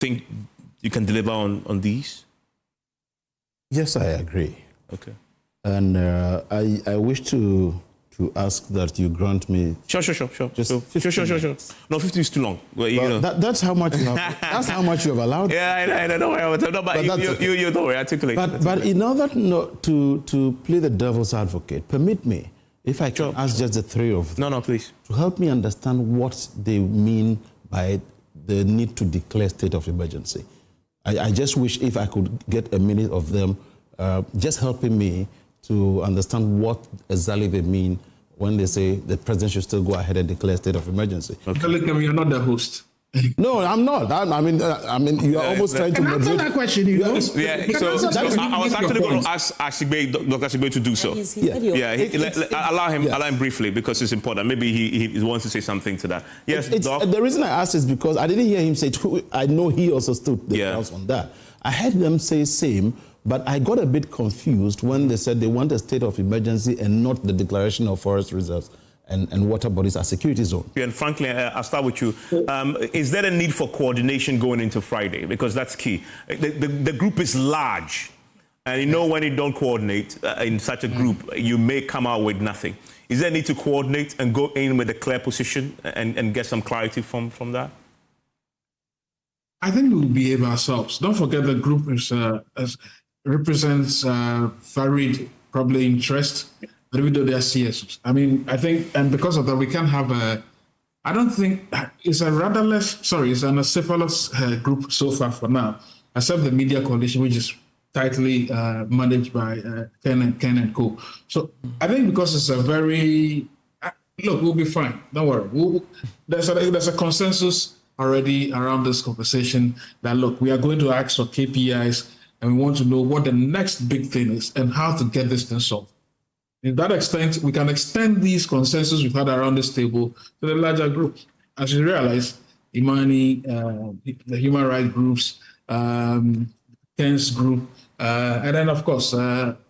think you can deliver on these? Yes, I agree. Okay. And I wish to ask that you grant me. Sure. Just sure. No, 50 is too long. Well, you know. That's how much you have. That's how much you have allowed. Yeah, I know. No, but you don't worry, articulate. But in order to play the devil's advocate, permit me, if I can ask just the three of them. No, please. To help me understand what they mean by the need to declare state of emergency. I just wish if I could get a minute of them just helping me to understand what exactly they mean when they say the president should still go ahead and declare state of emergency. Okay. Look, you're not the host. No, I'm not. I mean, you are almost trying to answer that question, you know. Yeah, so I was actually going to ask Dr. Asigbe to do so. Allow him briefly because it's important. Maybe he wants to say something to that. Yes, Doc? The reason I asked is because I didn't hear him say. I know he also stood the house on that. I heard them say same. But I got a bit confused when they said they want a state of emergency and not the declaration of forest reserves and water bodies as security zone. And frankly, I'll start with you. Is there a need for coordination going into Friday? Because that's key. The group is large. And you know when you don't coordinate in such a group, you may come out with nothing. Is there a need to coordinate and go in with a clear position and get some clarity from that? I think we'll behave ourselves. Don't forget the group is represents varied probably interest, but even though they are CSOs. I mean, I think, and because of that, we can have I don't think, it's a rudderless, it's an acephalous group so far for now, except the media coalition, which is tightly managed by Ken and Co. So I think because it's a very, look, we'll be fine, don't worry. There's a consensus already around this conversation that, look, we are going to ask for KPIs, and we want to know what the next big thing is and how to get this thing solved. To that extent, we can extend these consensus we've had around this table to the larger group. As you realize, Imani, the human rights groups, Ken's group, and then, of course,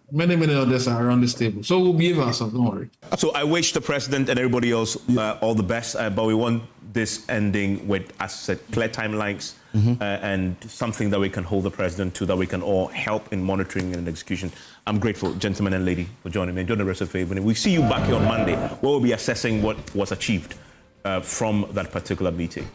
many others are around this table. So we'll behave ourselves, don't worry. So I wish the president and everybody else all the best, but we want this ending with, as I said, clear timelines and something that we can hold the president to, that we can all help in monitoring and execution. I'm grateful, gentlemen and lady, for joining me. Enjoy the rest of the evening. We'll see you back here on Monday, where we'll be assessing what was achieved from that particular meeting.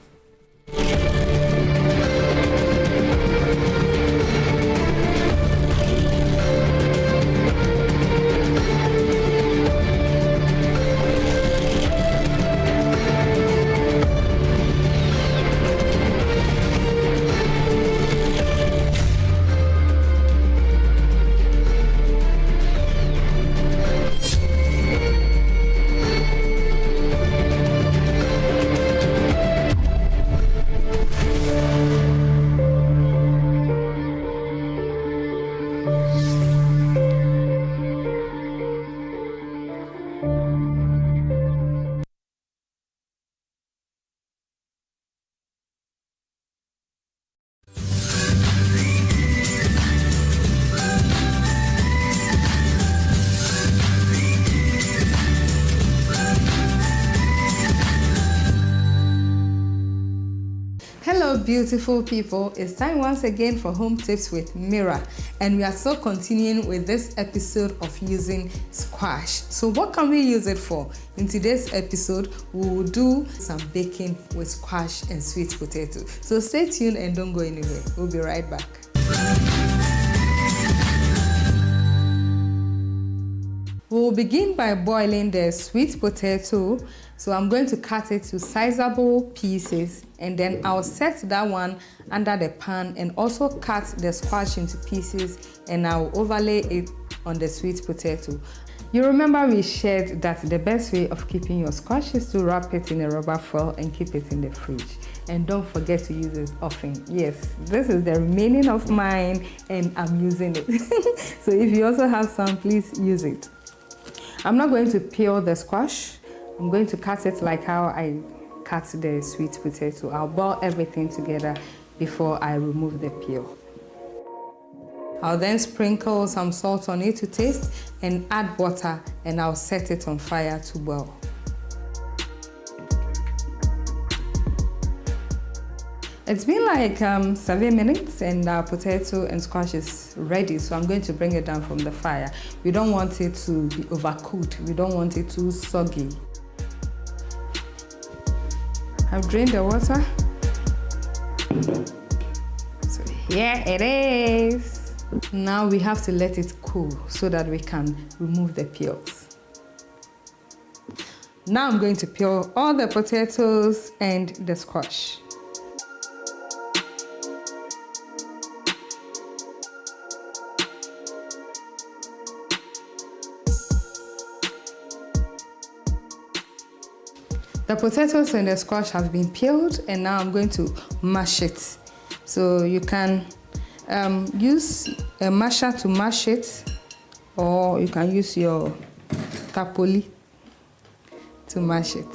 Hello beautiful people, it's time once again for Home Tips with Mira, and we are still continuing with this episode of using squash. So what can we use it for? In today's episode, we will do some baking with squash and sweet potato. So stay tuned and don't go anywhere. We'll be right back. We'll begin by boiling the sweet potato. So I'm going to cut it to sizable pieces, and then I'll set that one under the pan and also cut the squash into pieces, and I'll overlay it on the sweet potato. You remember we shared that the best way of keeping your squash is to wrap it in a rubber foil and keep it in the fridge. And don't forget to use it often. Yes, this is the remaining of mine and I'm using it. So if you also have some, please use it. I'm not going to peel the squash. I'm going to cut it like how I cut the sweet potato. I'll boil everything together before I remove the peel. I'll then sprinkle some salt on it to taste and add water, and I'll set it on fire to boil. It's been like 7 minutes and our potato and squash is ready. So I'm going to bring it down from the fire. We don't want it to be overcooked. We don't want it too soggy. I've drained the water. So here it is. Now we have to let it cool so that we can remove the peels. Now I'm going to peel all the potatoes and the squash. The potatoes and the squash have been peeled and now I'm going to mash it. So you can use a masher to mash it, or you can use your tapoli to mash it.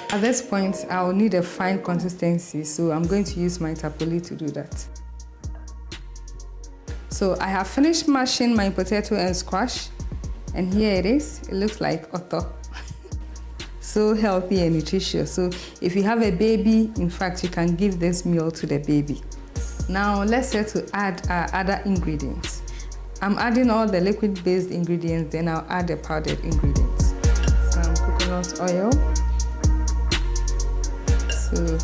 At this point, I'll need a fine consistency, so I'm going to use my tapoli to do that. So I have finished mashing my potato and squash, and here it is. It looks like otto. So healthy and nutritious. So if you have a baby, in fact, you can give this meal to the baby. Now let's say to add our other ingredients. I'm adding all the liquid-based ingredients, then I'll add the powdered ingredients. Some coconut oil. So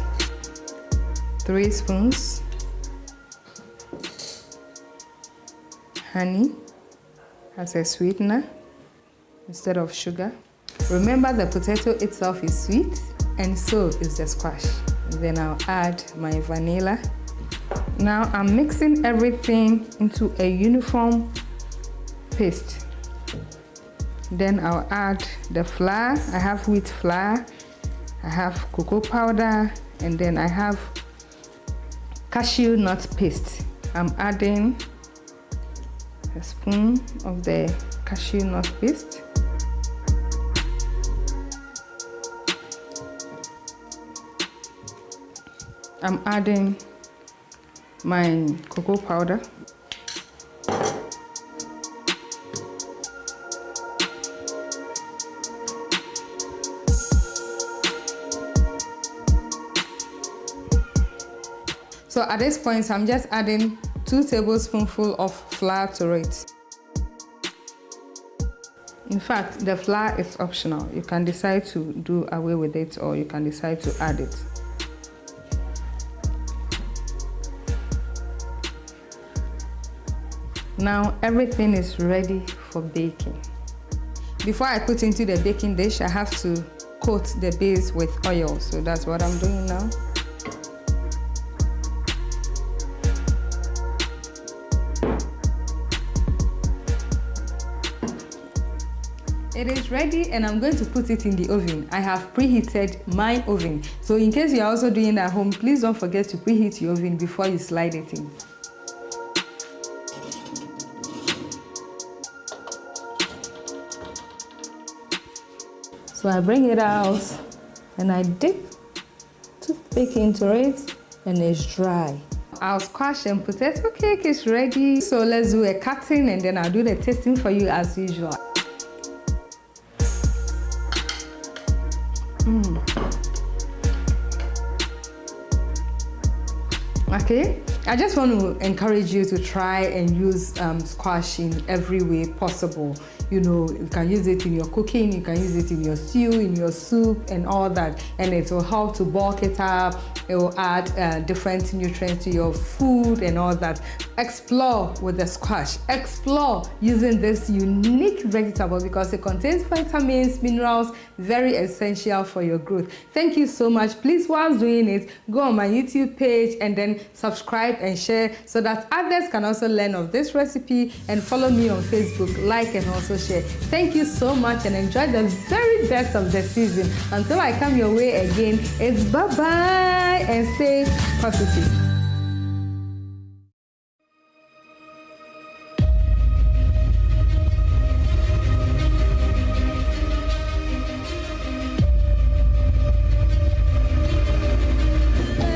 3 spoons. Honey as a sweetener instead of sugar. Remember, the potato itself is sweet, and so is the squash. Then I'll add my vanilla. Now I'm mixing everything into a uniform paste. Then I'll add the flour. I have wheat flour, I have cocoa powder, and then I have cashew nut paste. I'm adding a spoon of the cashew nut paste. I'm adding my cocoa powder. So at this point, I'm just adding 2 tablespoonfuls of flour to it. In fact, the flour is optional. You can decide to do away with it, or you can decide to add it. Now everything is ready for baking. Before I put into the baking dish, I have to coat the base with oil. So that's what I'm doing now. It is ready and I'm going to put it in the oven. I have preheated my oven. So in case you're also doing it at home, please don't forget to preheat your oven before you slide it in. So I bring it out and I dip toothpick into it and it's dry. Our squash and potato cake is ready. So let's do a cutting and then I'll do the tasting for you as usual. Okay, I just want to encourage you to try and use squash in every way possible. You know, you can use it in your cooking, you can use it in your stew, in your soup and all that, and it will help to bulk it up. It will add different nutrients to your food and all that. Explore with the squash. Explore using this unique vegetable because it contains vitamins, minerals, very essential for your growth. Thank you so much. Please, whilst doing it, go on my YouTube page and then subscribe and share so that others can also learn of this recipe, and follow me on Facebook, like and also share. Thank you so much and enjoy the very best of the season. Until I come your way again, it's bye-bye and stay positive.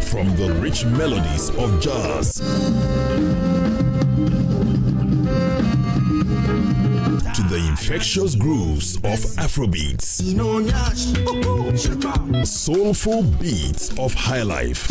From the rich melodies of jazz to the infectious grooves of Afrobeats, soulful beats of highlife,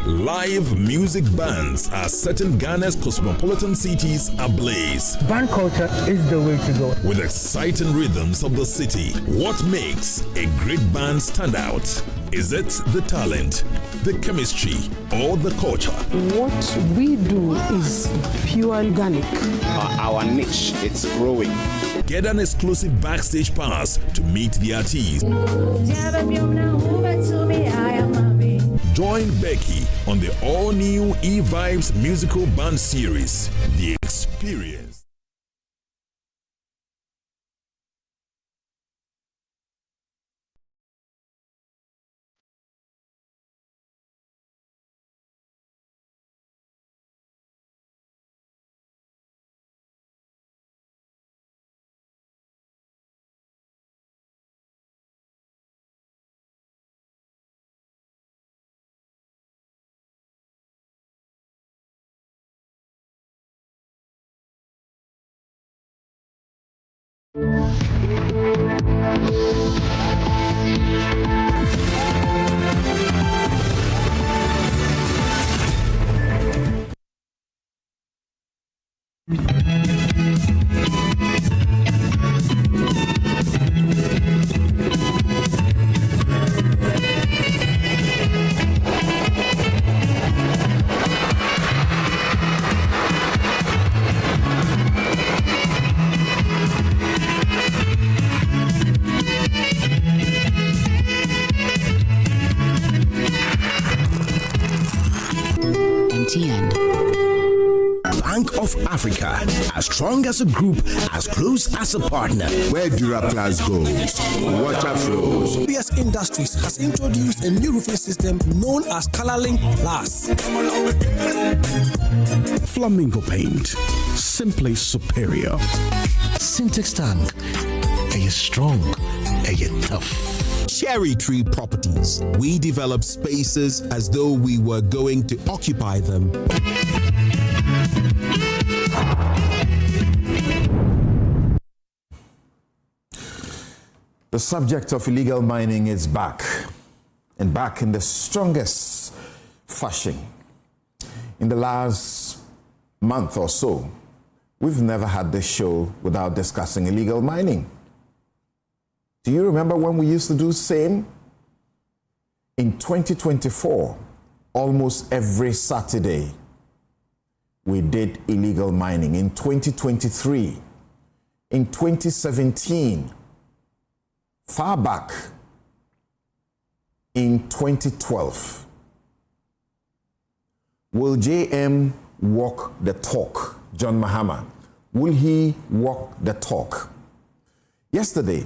live music bands are setting Ghana's cosmopolitan cities ablaze. Band culture is the way to go. With exciting rhythms of the city, what makes a great band stand out? Is it the talent, the chemistry, or the culture? What we do is pure organic. Our niche, it's growing. Get an exclusive backstage pass to meet the artists. Join Becky on the all-new E-Vibes musical band series, The Experience. Bank of Africa, as strong as a group, as close as a partner. Where Duraplas goes, water flows. PS Industries has introduced a new roofing system known as ColorLink Plus. Flamingo paint, simply superior. Syntax tank, are you strong? Are you tough? Cherry Tree Properties. We develop spaces as though we were going to occupy them. The subject of illegal mining is back, and back in the strongest fashion. In the last month or so, we've never had this show without discussing illegal mining. Do you remember when we used to do the same? In 2024, almost every Saturday, we did illegal mining. In 2023, in 2017, far back in 2012, will JM walk the talk? John Mahama, will he walk the talk? Yesterday,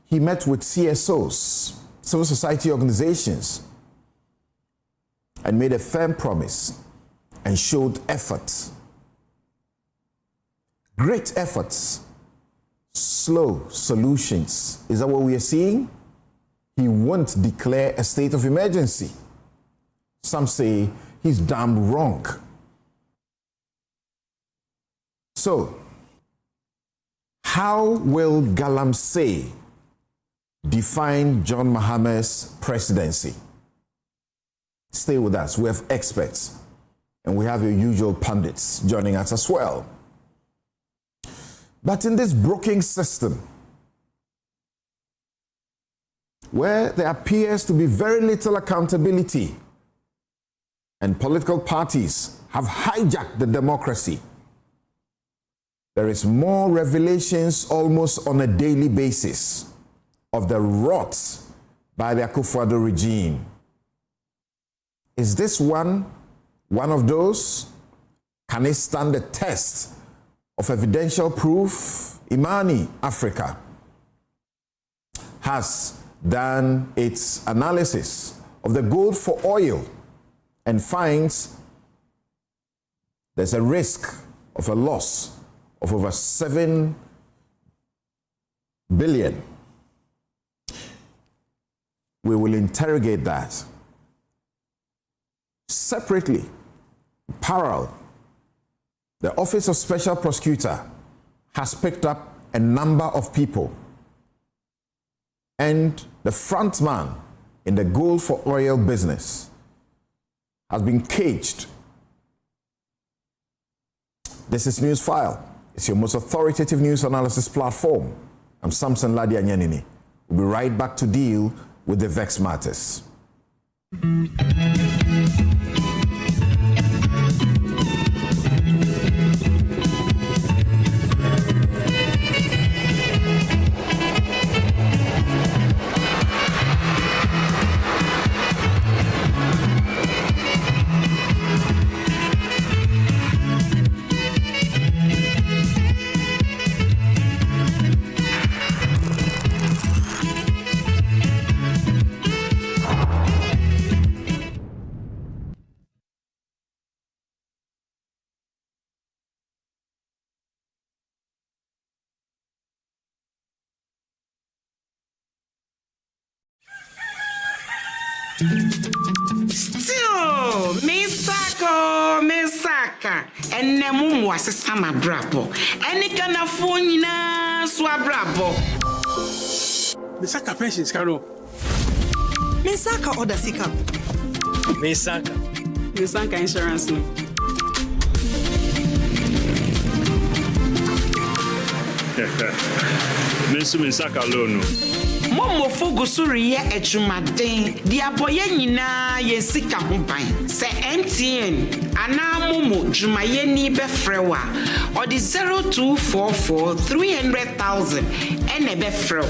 he met with CSOs, civil society organizations, and made a firm promise and showed efforts. Great efforts, slow solutions. Is that what we are seeing? He won't declare a state of emergency. Some say he's damn wrong. So, how will Galamsey define John Mahama's presidency? Stay with us. We have experts, and we have your usual pundits joining us as well. But in this broken system, where there appears to be very little accountability, and political parties have hijacked the democracy, there is more revelations almost on a daily basis of the rot by the Akufo-Addo regime. Is this one of those? Can it stand the test of evidential proof? Imani, Africa, has done its analysis of the gold for oil and finds there's a risk of a loss of over 7 billion. We will interrogate that. Separately, parallel, The Office of Special Prosecutor has picked up a number of people, and the front man in the gold for oil business has been caged. This is Newsfile. It's your most authoritative news analysis platform. I'm Samson Ladia Nyanini. We'll be right back to deal with the vexed matters. Still, Misaka, and Nemu was a summer brabo, and it can afford Swabrabo. Misaka pensions, Caro. Misaka or the Sika. Misaka insurance. Misaka loan. Momo Fogosuri ejumaden dia boye nyina ye sika ho ban se MTN ana momo jumaye ni be frewa or the 0244 300,000 ene be frew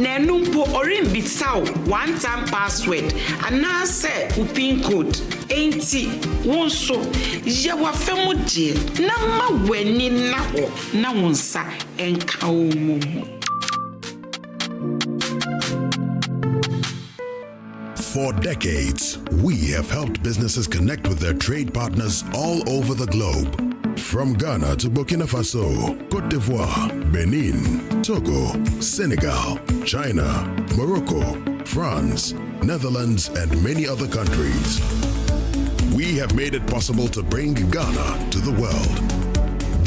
na numpo orin bitsaw one time password ana se upin code enti wonso ye wa femu die na ma wani na ho na wonsa enka omomo. For decades, we have helped businesses connect with their trade partners all over the globe. From Ghana to Burkina Faso, Côte d'Ivoire, Benin, Togo, Senegal, China, Morocco, France, Netherlands, and many other countries. We have made it possible to bring Ghana to the world.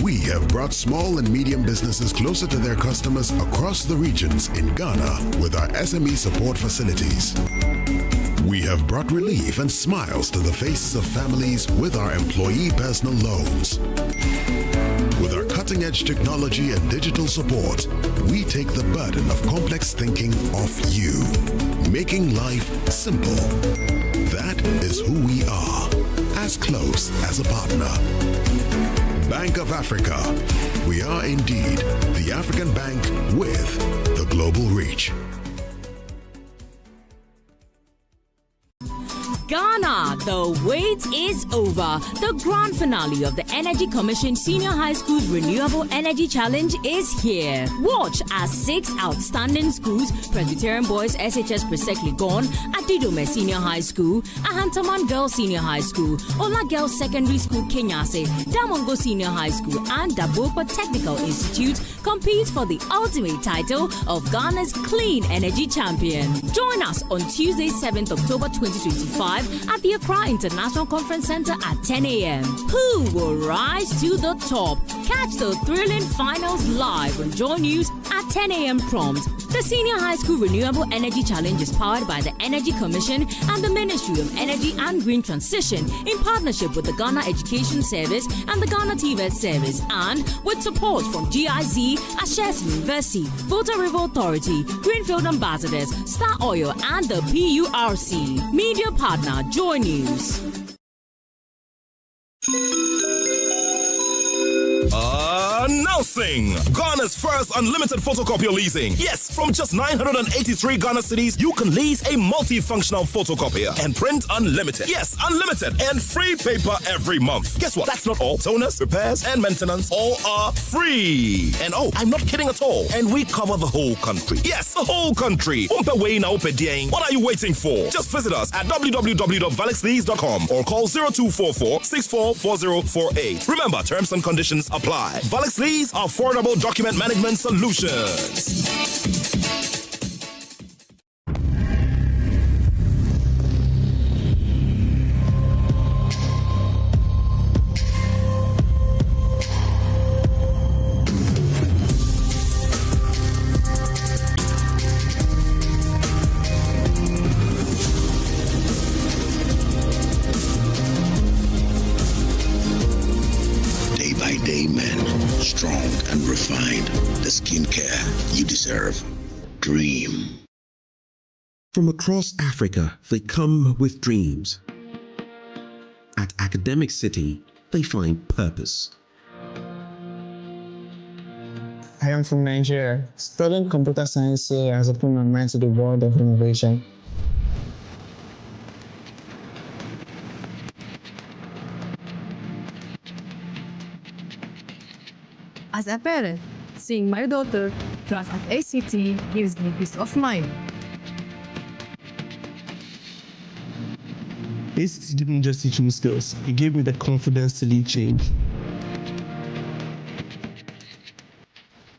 We have brought small and medium businesses closer to their customers across the regions in Ghana with our SME support facilities. We have brought relief and smiles to the faces of families with our employee personal loans. With our cutting-edge technology and digital support, we take the burden of complex thinking off you, making life simple. That is who we are, as close as a partner. Bank of Africa. We are indeed the African bank with the global reach. Ghana, the wait is over. The grand finale of the Energy Commission Senior High School's Renewable Energy Challenge is here. Watch as 6 outstanding schools, Presbyterian Boys SHS Presekli Gon, Adidome Senior High School, Ahantaman Girls Senior High School, Ola Girls Secondary School Kenyase, Damongo Senior High School, and Dabopa Technical Institute compete for the ultimate title of Ghana's Clean Energy Champion. Join us on Tuesday, 7th October 2025 at the Accra International Conference Center at 10 a.m. Who will rise to the top? Catch the thrilling finals live on JoyNews at 10 a.m. prompt. The Senior High School Renewable Energy Challenge is powered by the Energy Commission and the Ministry of Energy and Green Transition in partnership with the Ghana Education Service and the Ghana TVET Service, and with support from GIZ, Ashes University, Volta River Authority, Greenfield Ambassadors, Star Oil, and the PURC. Media partner JoyNews. Announcing Ghana's first unlimited photocopier leasing. Yes, from just 983 Ghana cedis, you can lease a multifunctional photocopier and print unlimited. Yes, unlimited and free paper every month. Guess what? That's not all. Toners, repairs, and maintenance all are free. And oh, I'm not kidding at all. And we cover the whole country. Yes, the whole country. What are you waiting for? Just visit us at www.valixlease.com or call 0244 644048. Remember, terms and conditions apply. Valix Lease, affordable document management solutions. strong and refined. The skincare you deserve. Dream. From across Africa, they come with dreams. At Academic City, they find purpose. I am from Nigeria. Studying computer science here has opened my mind to the world of innovation. As a parent, seeing my daughter pass at ACT gives me peace of mind. ACT didn't just teach me skills, it gave me the confidence to lead change.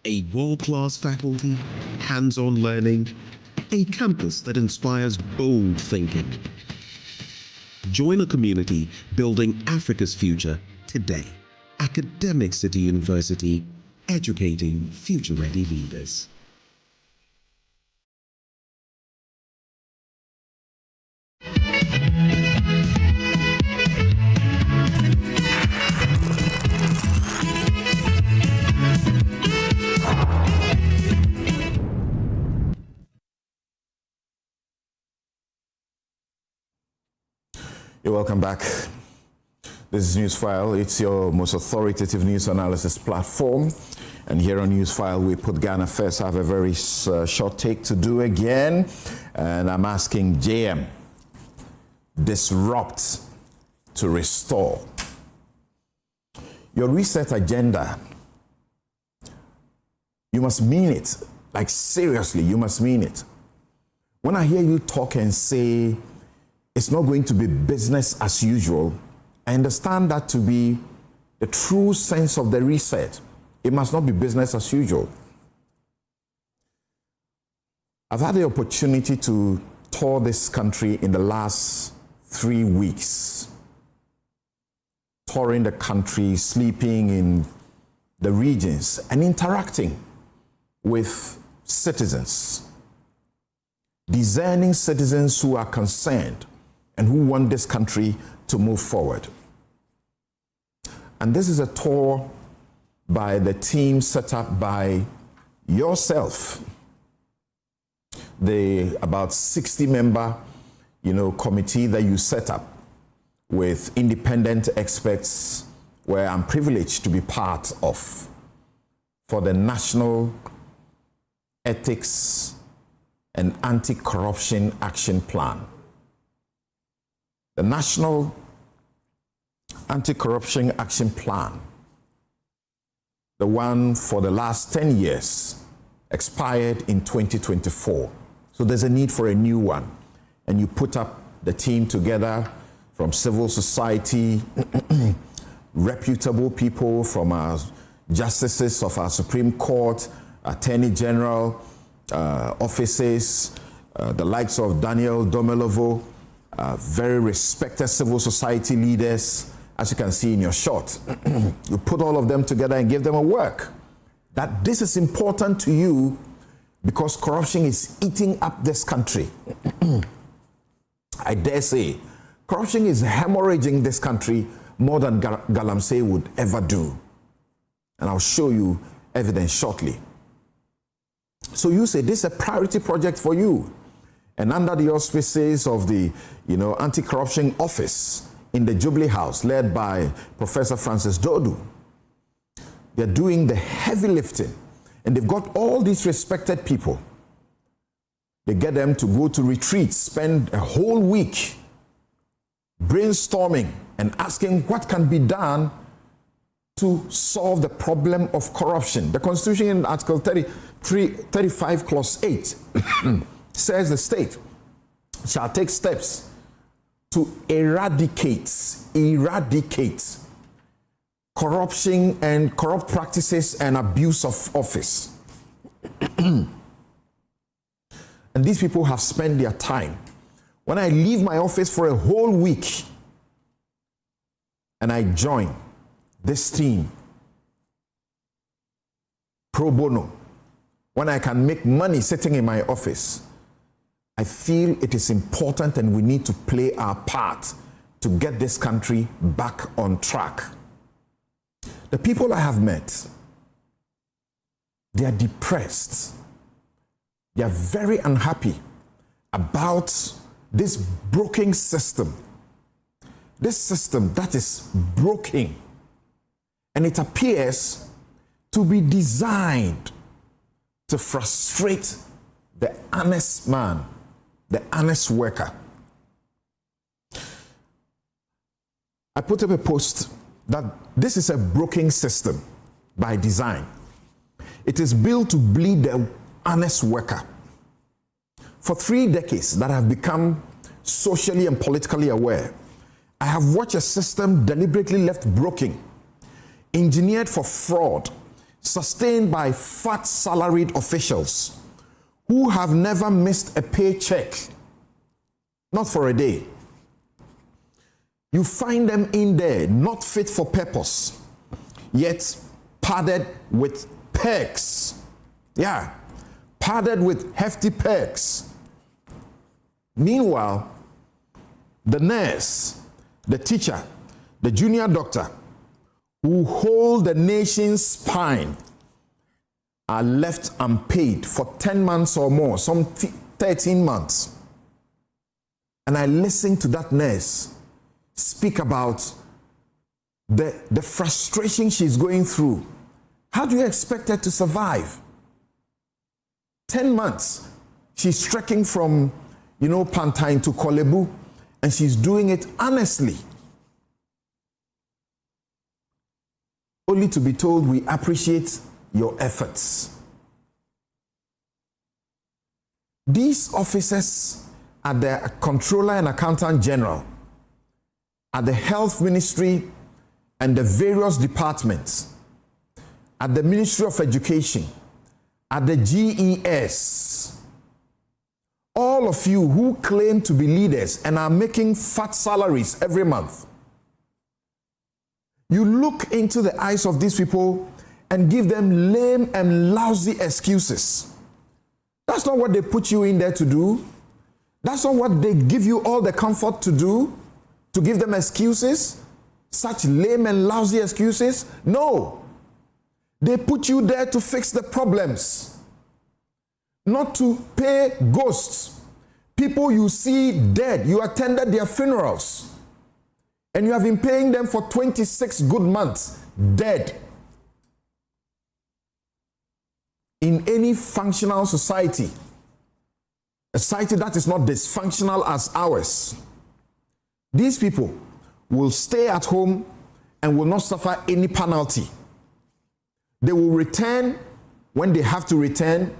A world-class faculty, hands-on learning, a campus that inspires bold thinking. Join a community building Africa's future today. Academic City University, educating future-ready leaders. You're welcome back. This is Newsfile. It's your most authoritative news analysis platform. And here on Newsfile, we put Ghana first. I have a very short take to do again. And I'm asking JM, disrupt to restore. Your reset agenda, you must mean it. Like seriously, you must mean it. When I hear you talk and say, it's not going to be business as usual, I understand that to be the true sense of the reset. It must not be business as usual. I've had the opportunity to tour this country in the last 3 weeks. Touring the country, sleeping in the regions, and interacting with citizens. Discerning citizens who are concerned and who want this country to move forward. And this is a tour by the team set up by yourself, the about 60-member, committee that you set up with independent experts, where I'm privileged to be part of, for the National Ethics and Anti-Corruption Action Plan. The National Anti-Corruption Action Plan, the one for the last 10 years, expired in 2024. So there's a need for a new one. And you put up the team together from civil society, reputable people from our justices of our Supreme Court, Attorney General, offices, the likes of Daniel Domelovo, very respected civil society leaders, as you can see in your shot. You put all of them together and give them a work. That this is important to you because corruption is eating up this country. I dare say, corruption is hemorrhaging this country more than Galamsey would ever do. And I'll show you evidence shortly. So you say this is a priority project for you. And under the auspices of the Anti-Corruption Office in the Jubilee House, led by Professor Francis Dodu, they're doing the heavy lifting. And they've got all these respected people. They get them to go to retreats, spend a whole week brainstorming and asking what can be done to solve the problem of corruption. The Constitution in Article 35, Clause 8 says the state shall take steps to eradicate corruption and corrupt practices and abuse of office. And these people have spent their time. When I leave my office for a whole week and I join this team pro bono, when I can make money sitting in my office, I feel it is important and we need to play our part to get this country back on track. The people I have met, They are depressed. They are very unhappy about this broken system. This system that is broken. And it appears to be designed to frustrate the honest man, the honest worker. I put up a post that this is a broken system by design. It is built to bleed the honest worker. For 3 decades that I've become socially and politically aware, I have watched a system deliberately left broken, engineered for fraud, sustained by fat salaried officials who have never missed a paycheck, not for a day. You find them in there, not fit for purpose, yet padded with perks. Yeah, padded with hefty perks. Meanwhile, the nurse, the teacher, the junior doctor, who hold the nation's spine, are left unpaid for 10 months or more, some 13 months. And I listened to that nurse speak about the frustration she's going through. How do you expect her to survive? 10 months, she's trekking from, Pantine to Kolebu, and she's doing it honestly. Only to be told, we appreciate your efforts. These officers at the Controller and Accountant General, at the Health Ministry and the various departments, at the Ministry of Education, at the GES, all of you who claim to be leaders and are making fat salaries every month, you look into the eyes of these people and give them lame and lousy excuses. That's not what they put you in there to do. That's not what they give you all the comfort to do, to give them excuses, such lame and lousy excuses. No. They put you there to fix the problems, not to pay ghosts. People you see dead, you attended their funerals, and you have been paying them for 26 good months, dead. In any functional society, a society that is not dysfunctional as ours, these people will stay at home and will not suffer any penalty. They will return when they have to return,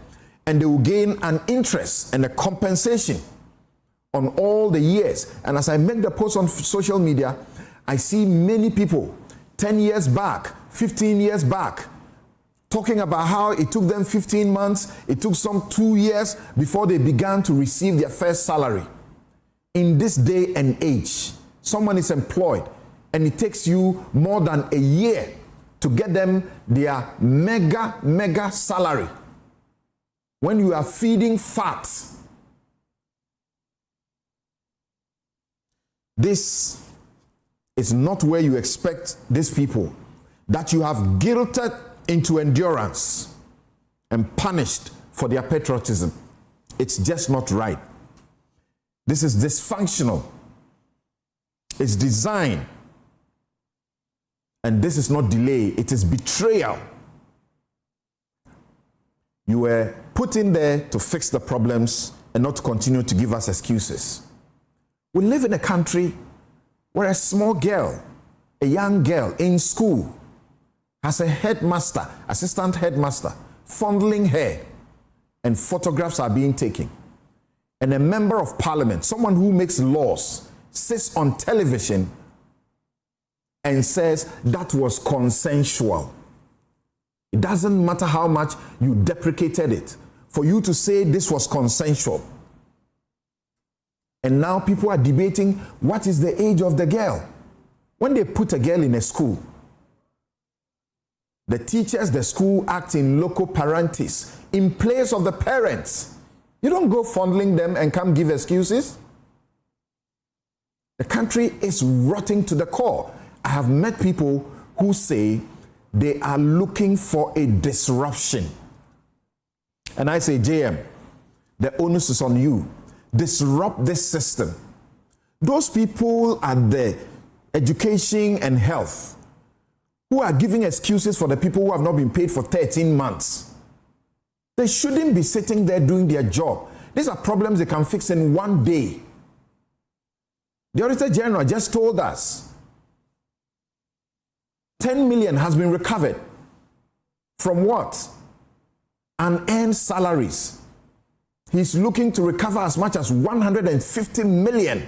and they will gain an interest and a compensation on all the years. And as I make the post on social media, I see many people 10 years back, 15 years back, talking about how it took them 15 months, it took some 2 years before they began to receive their first salary. In this day and age, someone is employed and it takes you more than a year to get them their mega salary. When you are feeding fat, this is not where you expect these people that you have guilted into endurance and punished for their patriotism. It's just not right. This is dysfunctional. It's design. And this is not delay, it is betrayal. You were put in there to fix the problems and not to continue to give us excuses. We live in a country where a small girl, a young girl in school, has a headmaster, assistant headmaster, fondling her, and photographs are being taken. And a member of parliament, someone who makes laws, sits on television and says that was consensual. It doesn't matter how much you deprecated it, for you to say this was consensual. And now people are debating what is the age of the girl. When they put a girl in a school, the teachers, the school act in loco parentis, in place of the parents. You don't go fondling them and come give excuses. The country is rotting to the core. I have met people who say they are looking for a disruption. And I say, JM, the onus is on you. Disrupt this system. Those people at the education and health who are giving excuses for the people who have not been paid for 13 months, they shouldn't be sitting there doing their job. These are problems they can fix in one day. The Auditor General just told us 10 million has been recovered from what? Unearned salaries. He's looking to recover as much as 150 million.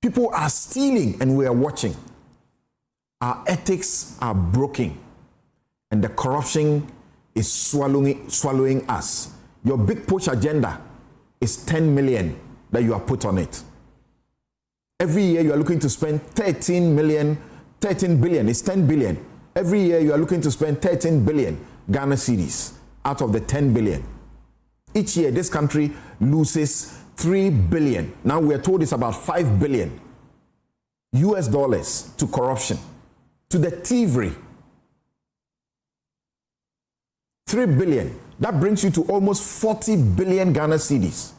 People are stealing and we are watching. Our ethics are broken and the corruption is swallowing us. Your big push agenda is 10 million that you have put on it. Every year you are looking to spend 13 billion, it's 10 billion. Every year you are looking to spend 13 billion Ghana cedis out of the 10 billion. Each year this country loses 3 billion. Now we are told it's about 5 billion US dollars to corruption, to the thievery. 3 billion. That brings you to almost 40 billion Ghana cedis.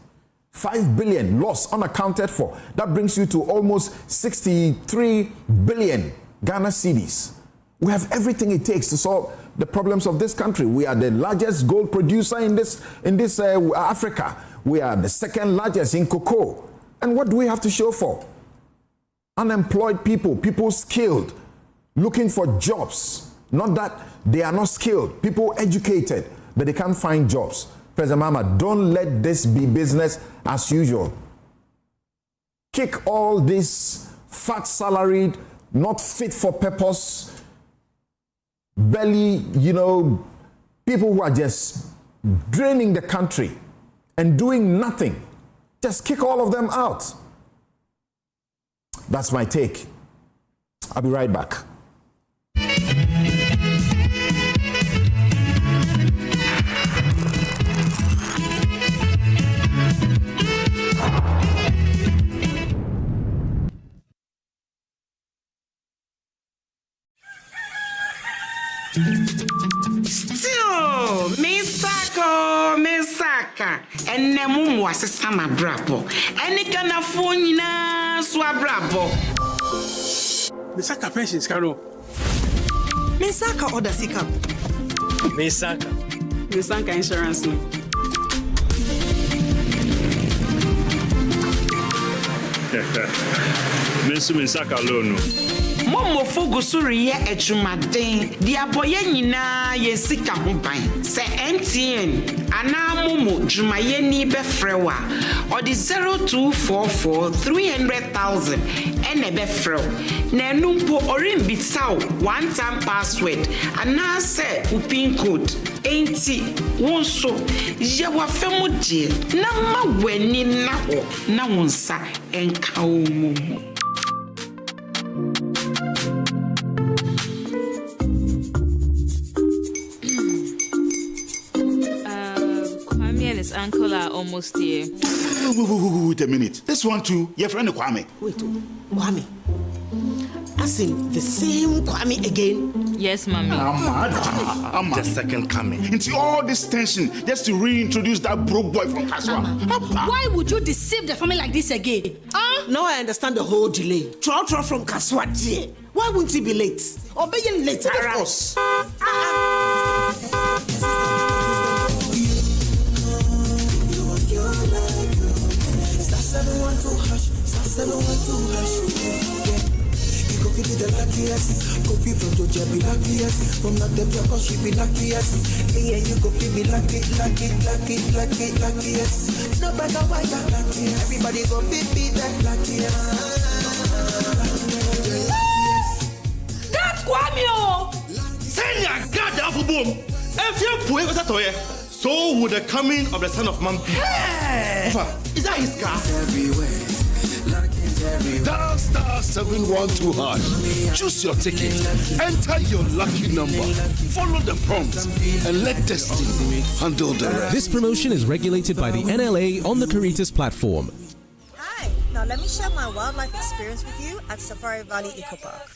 5 billion lost, unaccounted for. That brings you to almost 63 billion Ghana cedis. We have everything it takes to solve the problems of this country. We are the largest gold producer in this Africa. We are the second largest in cocoa. And what do we have to show for? Unemployed people, people skilled, looking for jobs. Not that they are not skilled, people educated, but they can't find jobs. President Mama, don't let this be business as usual. Kick all this fat salaried, not fit for purpose, belly, people who are just draining the country and doing nothing. Just kick all of them out. That's my take. I'll be right back. Still, Misaka, and Nemu was a summer brabo, and it can afford Swabrabo. Misaka pensions, Caro. Misaka order Sika. Misaka insurance. Misaka loan. Momo fogusuri ye echumaden dia boye nyina ye sika ho ban se MTN ana momo jumaye ni befrewa or the 0244 300,000 ene befrew na numpo orimbitsaw one time password ana se upin code enti wonso ye wa femu die na ma wani na ho na wonsa enka omo. His uncle are almost here. Wait a minute. This one too, your friend Kwame. Wait, Kwame. As in the same Kwame again? Yes, Mommy. I'm the second coming. Into all this tension just to reintroduce that broke boy from Kaswa. Why would you deceive the family like this again? Now I understand the whole delay. Troll from Kaswa, dear. Why wouldn't he be late? Or be late? Of course. You go feel the luckiest. Go feel from Georgia be luckiest. From not them because she be luckiest. Yeah, you go feel be luckiest. No matter why you're luckiest. Everybody go feel that luckiest. That's Kwame. Senya God apple boom. If you put it toye, so would the coming of the Son of Man be. Hey! Is that his car? Everywhere. Dial *712#. Choose your ticket. Enter your lucky number. Follow the prompts and let destiny handle the rest. This promotion is regulated by the NLA on the Caritas platform. Hi. Now let me share my wildlife experience with you at Safari Valley Eco Park.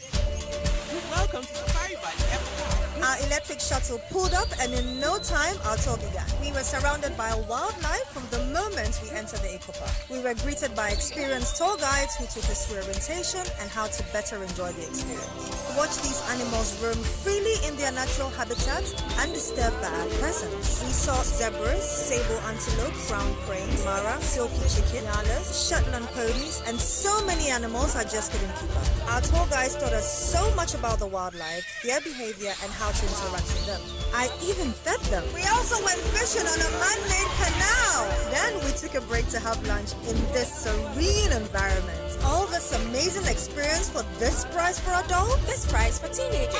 Welcome to Safari Valley Airport. Our electric shuttle pulled up, and in no time, our tour began. We were surrounded by wildlife from the moment we entered the eco park. We were greeted by experienced tour guides who took us through orientation and how to better enjoy the experience. Watch these animals roam freely in their natural habitat, undisturbed by our presence. We saw zebras, sable antelope, brown cranes, Mira, silky chicken, nyalas, Shetland ponies, and so many animals I just couldn't keep up. Our tour guides taught us so much about the wildlife, their behavior, and how to interact with them. I even fed them. We also went fishing on a man-made canal. Then we took a break to have lunch in this serene environment. All this amazing experience for this price for adults? This price for teenagers.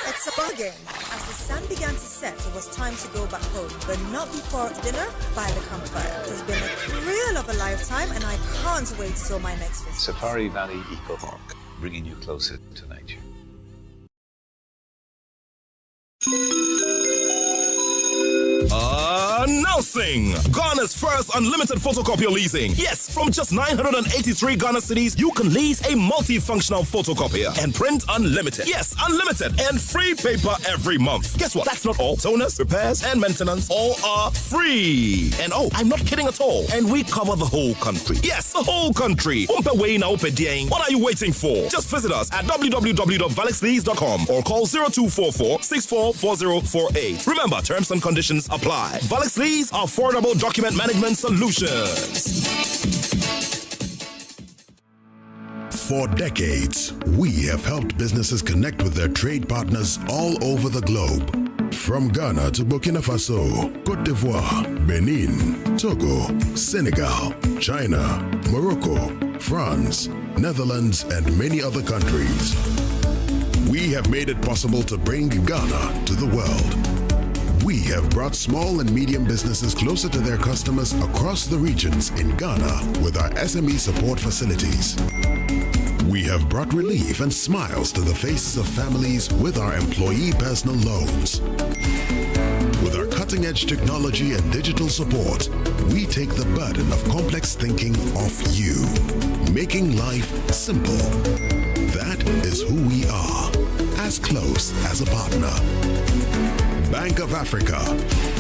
It's a bargain. As the sun began to set, it was time to go back home, but not before dinner by the campfire. It has been a thrill of a lifetime, and I can't wait till my next visit. Safari Valley Eco Park, bringing you closer to nature. Announcing Ghana's first unlimited photocopier leasing. Yes, from just 983 Ghana cedis, you can lease a multifunctional photocopier and print unlimited. Yes, unlimited and free paper every month. Guess what? That's not all. Toners, repairs, and maintenance all are free. And oh, I'm not kidding at all. And we cover the whole country. Yes, the whole country. What are you waiting for? Just visit us at www.valexlease.com or call 0244 644048. Remember, terms and conditions apply. Valix Lease, affordable document management solutions. For decades, we have helped businesses connect with their trade partners all over the globe. From Ghana to Burkina Faso, Côte d'Ivoire, Benin, Togo, Senegal, China, Morocco, France, Netherlands, and many other countries. We have made it possible to bring Ghana to the world. We have brought small and medium businesses closer to their customers across the regions in Ghana with our SME support facilities. We have brought relief and smiles to the faces of families with our employee personal loans. With our cutting-edge technology and digital support, we take the burden of complex thinking off you, making life simple. That is who we are, as close as a partner. Bank of Africa.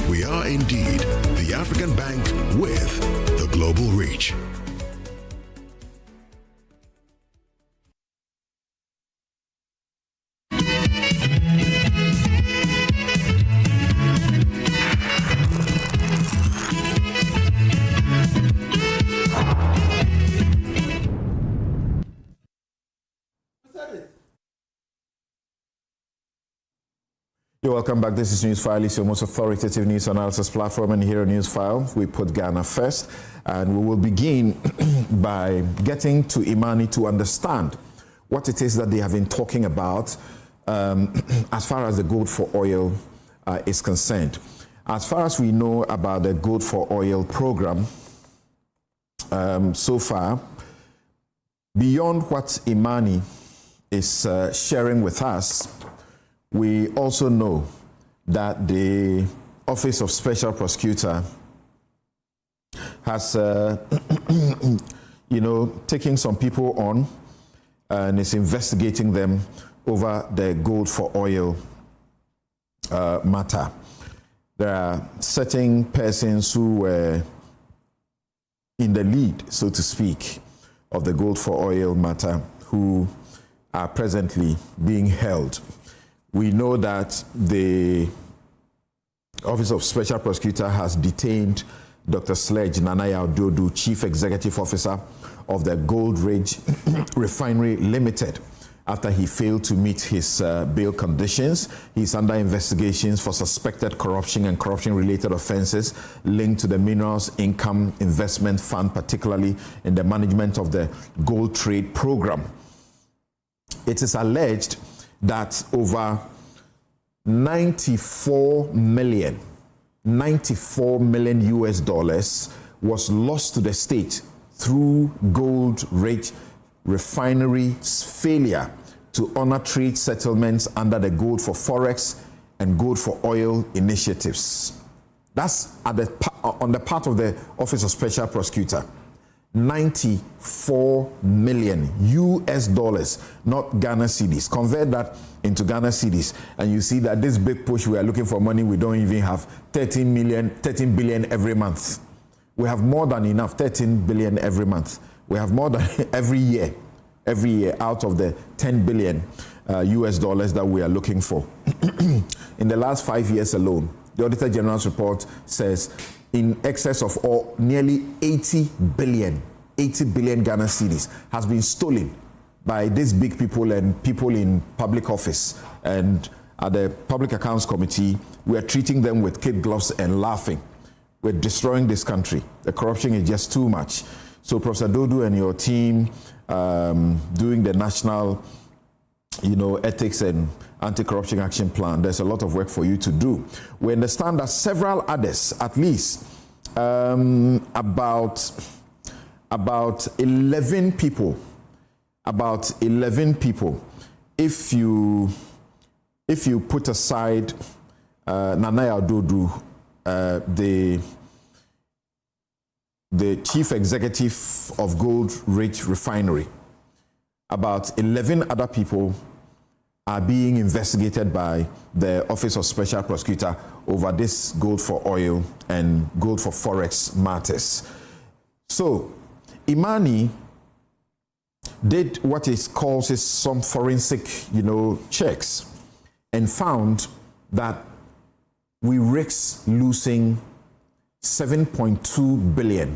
We are indeed the African bank with the global reach. You're welcome back. This is Newsfile. It's your most authoritative news analysis platform, and here on Newsfile, we put Ghana first, and we will begin by getting to Imani to understand what it is that they have been talking about as far as the Gold for Oil is concerned. As far as we know about the Gold for Oil program so far, beyond what Imani is sharing with us, we also know that the Office of Special Prosecutor has, taken some people on and is investigating them over the Gold for Oil matter. There are certain persons who were in the lead, so to speak, of the Gold for Oil matter who are presently being held. We know that the Office of Special Prosecutor has detained Dr. Sledge Nanaya Ododu, Chief Executive Officer of the Gold Ridge Refinery Limited, after he failed to meet his bail conditions. He's under investigations for suspected corruption and corruption-related offenses linked to the Minerals Income Investment Fund, particularly in the management of the gold trade program. It is alleged that over 94 million US dollars was lost to the state through Gold Ridge Refinery's failure to honor trade settlements under the Gold for Forex and Gold for Oil initiatives. That's on the part of the Office of Special Prosecutor. 94 million US dollars, not Ghana cedis. Convert that into Ghana cedis, and you see that this big push, we are looking for money. We don't even have 13 billion every month. We have more than enough, 13 billion every month. We have more than every year out of the 10 billion US dollars that we are looking for. In the last 5 years alone, the Auditor General's report says in excess of nearly 80 billion Ghana cedis has been stolen by these big people and people in public office. And at the Public Accounts Committee, we are treating them with kid gloves and laughing. We're destroying this country. The corruption is just too much. So Professor Dodu and your team doing the national, ethics and anti-corruption action plan, there's a lot of work for you to do. We understand that several others, at least about 11 people, if you put aside Nanaya Dodu, the chief executive of Gold Ridge Refinery, about 11 other people are being investigated by the Office of Special Prosecutor over this gold for oil and gold for forex matters. So Imani did what it calls some forensic, checks, and found that we risk losing 7.2 billion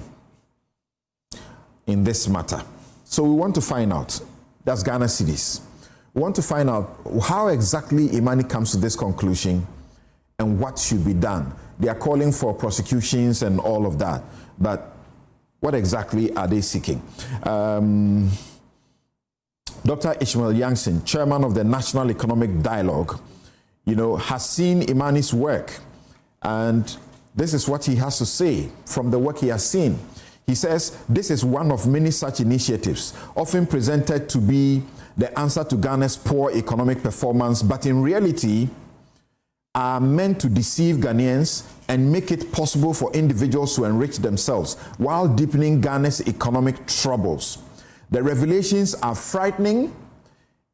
in this matter. So we want to find out, that's Ghana cedis. We want to find out how exactly Imani comes to this conclusion and what should be done. They are calling for prosecutions and all of that, but what exactly are they seeking? Dr. Ishmael Yankson, chairman of the National Economic Dialogue, has seen Imani's work, and this is what he has to say from the work he has seen. He says, this is one of many such initiatives, often presented to be the answer to Ghana's poor economic performance, but in reality are meant to deceive Ghanaians and make it possible for individuals to enrich themselves while deepening Ghana's economic troubles. The revelations are frightening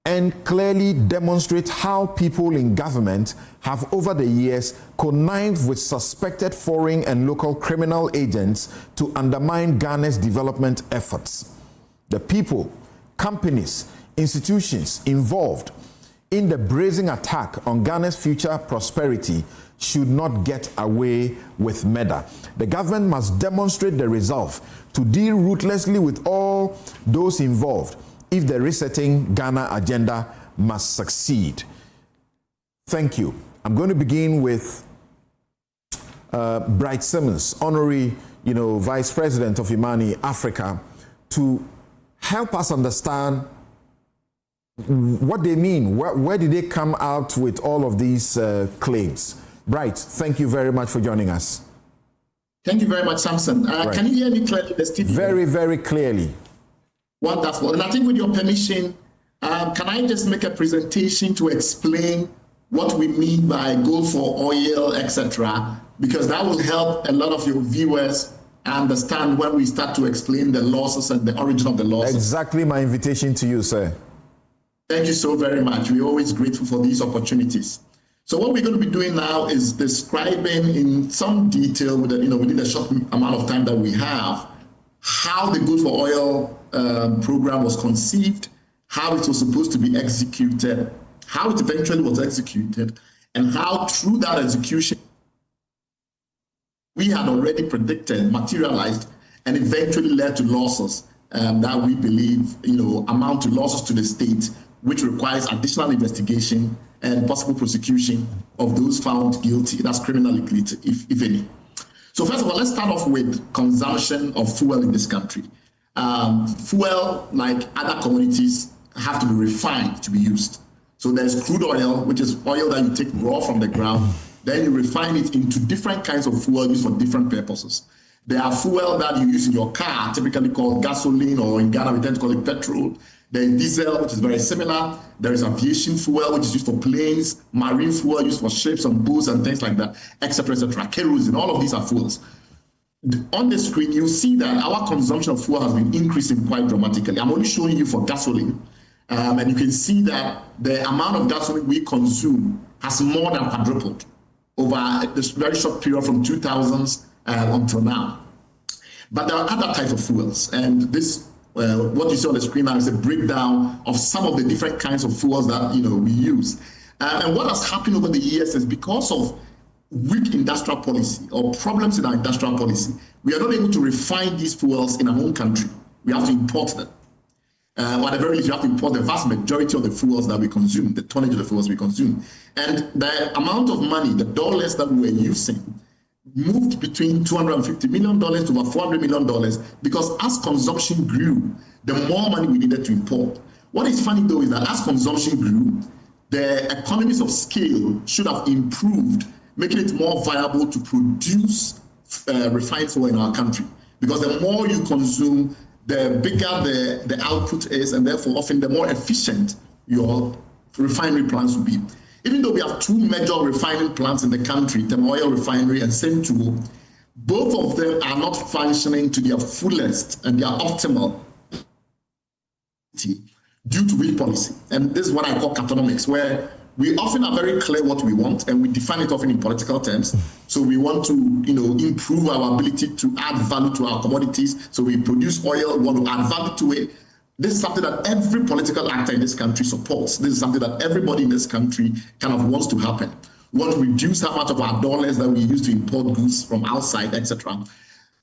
and clearly demonstrate how people in government have over the years connived with suspected foreign and local criminal agents to undermine Ghana's development efforts. The people, companies, institutions involved in the brazen attack on Ghana's future prosperity should not get away with murder. The government must demonstrate the resolve to deal ruthlessly with all those involved if the resetting Ghana agenda must succeed. Thank you. I'm going to begin with Bright Simmons, Honorary, Vice President of Imani Africa, to help us understand what they mean. Where did they come out with all of these claims? Bright, thank you very much for joining us. Thank you very much, Samson. Right. Can you hear me clearly? Very, very clearly. Wonderful. And I think with your permission, can I just make a presentation to explain what we mean by gold for oil, etc., because that will help a lot of your viewers understand when we start to explain the losses and the origin of the losses. Exactly my invitation to you, sir. Thank you so very much. We're always grateful for these opportunities. So what we're going to be doing now is describing in some detail, within the short amount of time that we have, how the Gold for Oil program was conceived, how it was supposed to be executed, how it eventually was executed, and how through that execution we had already predicted, materialized, and eventually led to losses that we believe amount to losses to the state, which requires additional investigation and possible prosecution of those found guilty, that's criminally guilty, if any. So first of all, let's start off with consumption of fuel in this country. Fuel, like other commodities, have to be refined to be used. So there's crude oil, which is oil that you take raw from the ground, then you refine it into different kinds of fuel used for different purposes. There are fuel that you use in your car, typically called gasoline, or in Ghana we tend to call it petrol. There is diesel, which is very similar. There is aviation fuel, which is used for planes, marine fuel used for ships and boats and things like that, etc., etc. Kerosene, all of these are fuels. on the screen, you see that our consumption of fuel has been increasing quite dramatically. I'm only showing you for gasoline. And you can see that the amount of gasoline we consume has more than quadrupled over this very short period from 2000s until now. But there are other types of fuels, and this, what you see on the screen now is a breakdown of some of the different kinds of fuels that we use. And what has happened over the years is because of weak industrial policy or problems in our industrial policy, we are not able to refine these fuels in our own country. We have to import them. Or at the very least, you have to import the vast majority of the fuels that we consume, the tonnage of the fuels we consume. And the amount of money, the dollars that we were using, moved between $250 million to about $400 million because as consumption grew, the more money we needed to import. What is funny though is that as consumption grew, the economies of scale should have improved, making it more viable to produce refined fuel in our country. Because the more you consume, the bigger the output is, and therefore often the more efficient your refinery plants will be. Even though we have two major refining plants in the country, Tema Oil Refinery and Central, both of them are not functioning to their fullest and their optimal due to weak policy. And this is what I call catonomics, where we often are very clear what we want, and we define it often in political terms. So we want to, improve our ability to add value to our commodities. So we produce oil, we want to add value to it. This is something that every political actor in this country supports. This is something that everybody in this country kind of wants to happen. We want to reduce how much of our dollars that we use to import goods from outside, etc.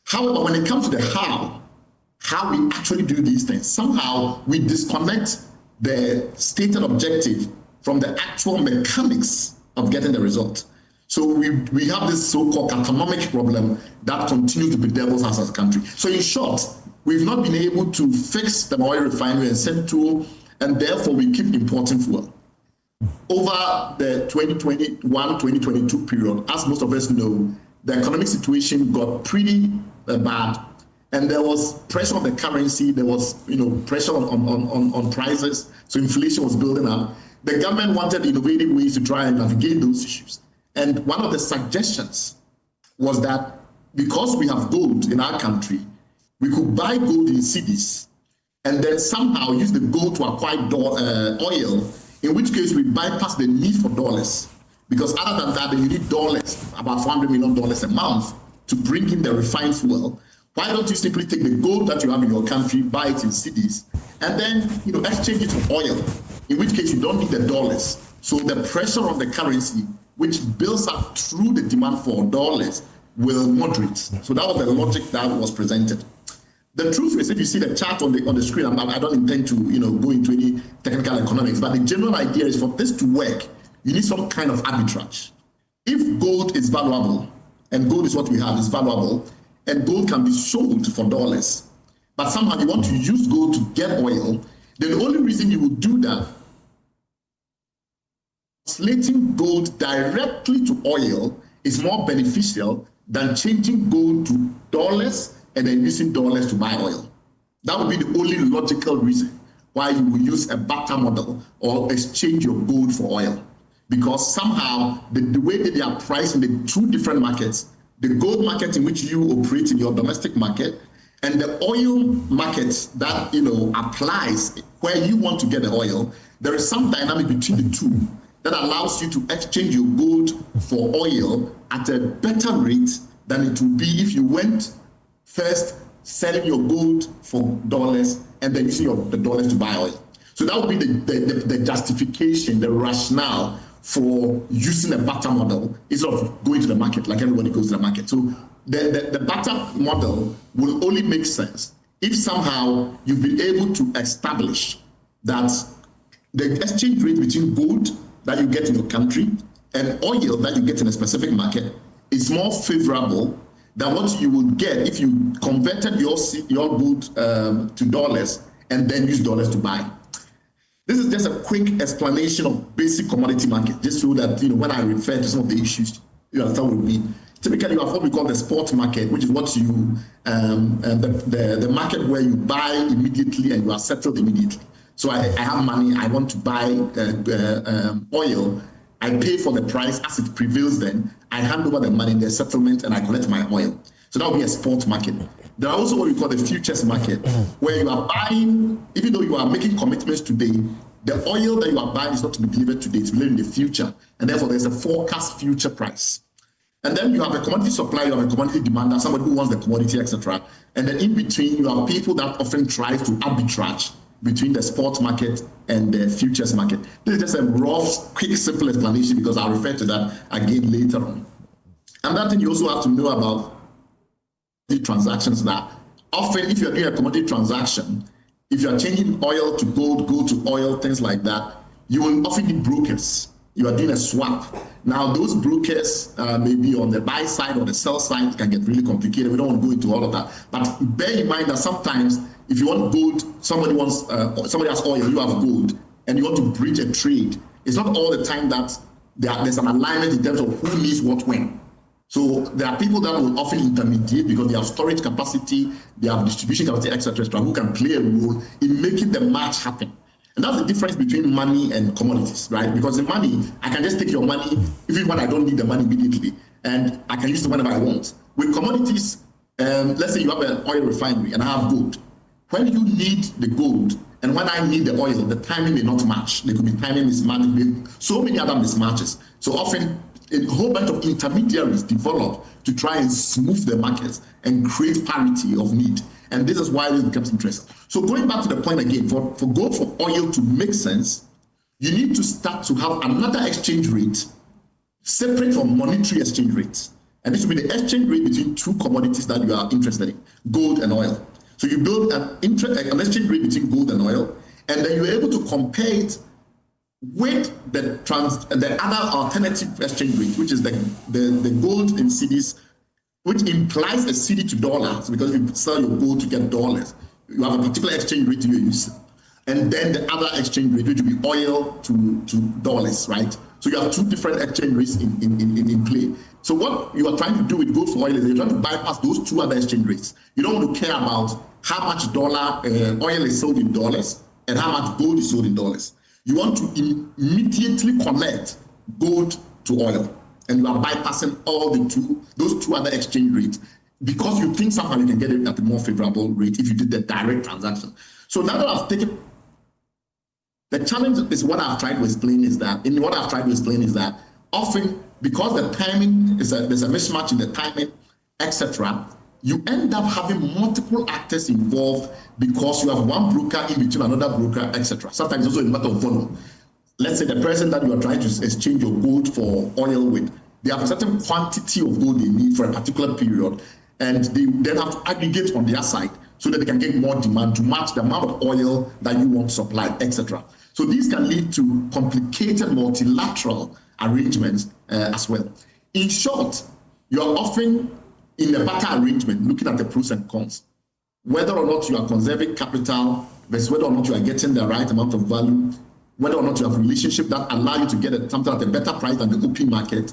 However, when it comes to the how we actually do these things, somehow we disconnect the stated objective from the actual mechanics of getting the result. So we have this so-called catonomic problem that continues to bedevil us as a country. So in short, we've not been able to fix the oil refinery and Central, and therefore we keep importing fuel. Over the 2021-2022 period, as most of us know, the economic situation got pretty bad, and there was pressure on the currency, there was pressure on prices, so inflation was building up. The government wanted innovative ways to try and navigate those issues. And one of the suggestions was that because we have gold in our country, we could buy gold in cedis and then somehow use the gold to acquire oil, in which case we bypass the need for dollars. Because other than that, you need dollars, about $400 million a month, to bring in the refined fuel. Why don't you simply take the gold that you have in your country, buy it in cedis, and then exchange it for oil, in which case you don't need the dollars. So the pressure on the currency, which builds up through the demand for dollars, will moderate. So that was the logic that was presented. The truth is, if you see the chart on the screen, I don't intend to go into any technical economics, but the general idea is for this to work, you need some kind of arbitrage. If gold is valuable, and gold is what we have, is valuable, and gold can be sold for dollars, but somehow you want to use gold to get oil, then the only reason you would do that, translating gold directly to oil is more beneficial than changing gold to dollars and then using dollars to buy oil. That would be the only logical reason why you will use a barter model or exchange your gold for oil. Because somehow the way that they are priced in the two different markets, the gold market in which you operate in your domestic market, and the oil market that applies where you want to get the oil, there is some dynamic between the two that allows you to exchange your gold for oil at a better rate than it would be if you went first selling your gold for dollars and then using the dollars to buy oil. So that would be the justification, the rationale for using a barter model instead of going to the market like everybody goes to the market. So the barter model will only make sense if somehow you've been able to establish that the exchange rate between gold that you get in your country and oil that you get in a specific market is more favorable than what you would get if you converted your gold to dollars and then use dollars to buy. This is just a quick explanation of basic commodity market, just so that when I refer to some of the issues, you understand what we mean. Typically, you have what we call the spot market, which is what you the market where you buy immediately and you are settled immediately. So I have money, I want to buy oil. I pay for the price as it prevails then. I hand over the money in the settlement and I collect my oil. So that would be a spot market. There are also what we call the futures market, where you are buying, even though you are making commitments today, the oil that you are buying is not to be delivered today, it's delivered in the future. And therefore, there's a forecast future price. And then you have a commodity supplier, you have a commodity demander, somebody who wants the commodity, etc. And then in between, you have people that often try to arbitrage between the spot market and the futures market. This is just a rough, quick, simple explanation because I'll refer to that again later on. And that thing you also have to know about the transactions that often if you're doing a commodity transaction, if you're changing oil to gold, gold to oil, things like that, you will often need brokers. You are doing a swap. Now, those brokers may be on the buy side or the sell side, can get really complicated. We don't want to go into all of that. But bear in mind that sometimes if you want gold, somebody has oil, you have gold, and you want to bridge a trade. It's not all the time that there's an alignment in terms of who needs what when. So there are people that will often intermediate because they have storage capacity, they have distribution capacity, etc., who can play a role in making the match happen. And that's the difference between money and commodities, right? Because in money, I can just take your money, even when I don't need the money immediately, and I can use it whenever I want. With commodities, let's say you have an oil refinery and I have gold. When you need the gold and when I need the oil, the timing may not match. There could be timing mismatch, so many other mismatches. So often, a whole bunch of intermediaries develop to try and smooth the markets and create parity of need. And this is why it becomes interesting. So going back to the point again, for gold, for oil to make sense, you need to start to have another exchange rate separate from monetary exchange rates. And this will be the exchange rate between two commodities that you are interested in, gold and oil. So you build an exchange rate between gold and oil, and then you're able to compare it with the other alternative exchange rate, which is the gold in cedis, which implies a cedi to dollars, because if you sell your gold to get dollars, you have a particular exchange rate you're using. And then the other exchange rate, which will be oil to dollars, right? So you have two different exchange rates in play. So what you are trying to do with gold for oil is you're trying to bypass those two other exchange rates. You don't want to care about how much oil is sold in dollars and how much gold is sold in dollars. You want to immediately connect gold to oil, and you are bypassing those two other exchange rates because you think somehow you can get it at a more favorable rate if you did the direct transaction. So now that I've taken the challenge is what I've tried to explain is that often because the timing there's a mismatch in the timing, etc., you end up having multiple actors involved because you have one broker in between another broker, etc. Sometimes it's also a matter of volume. Let's say the person that you are trying to exchange your gold for oil with, they have a certain quantity of gold they need for a particular period, and they then have to aggregate on their side so that they can get more demand to match the amount of oil that you want supplied, etc. So these can lead to complicated multilateral arrangements as well. In short, you are often in a barter arrangement looking at the pros and cons, whether or not you are conserving capital versus whether or not you are getting the right amount of value, whether or not you have a relationship that allow you to get something at a better price than the open market,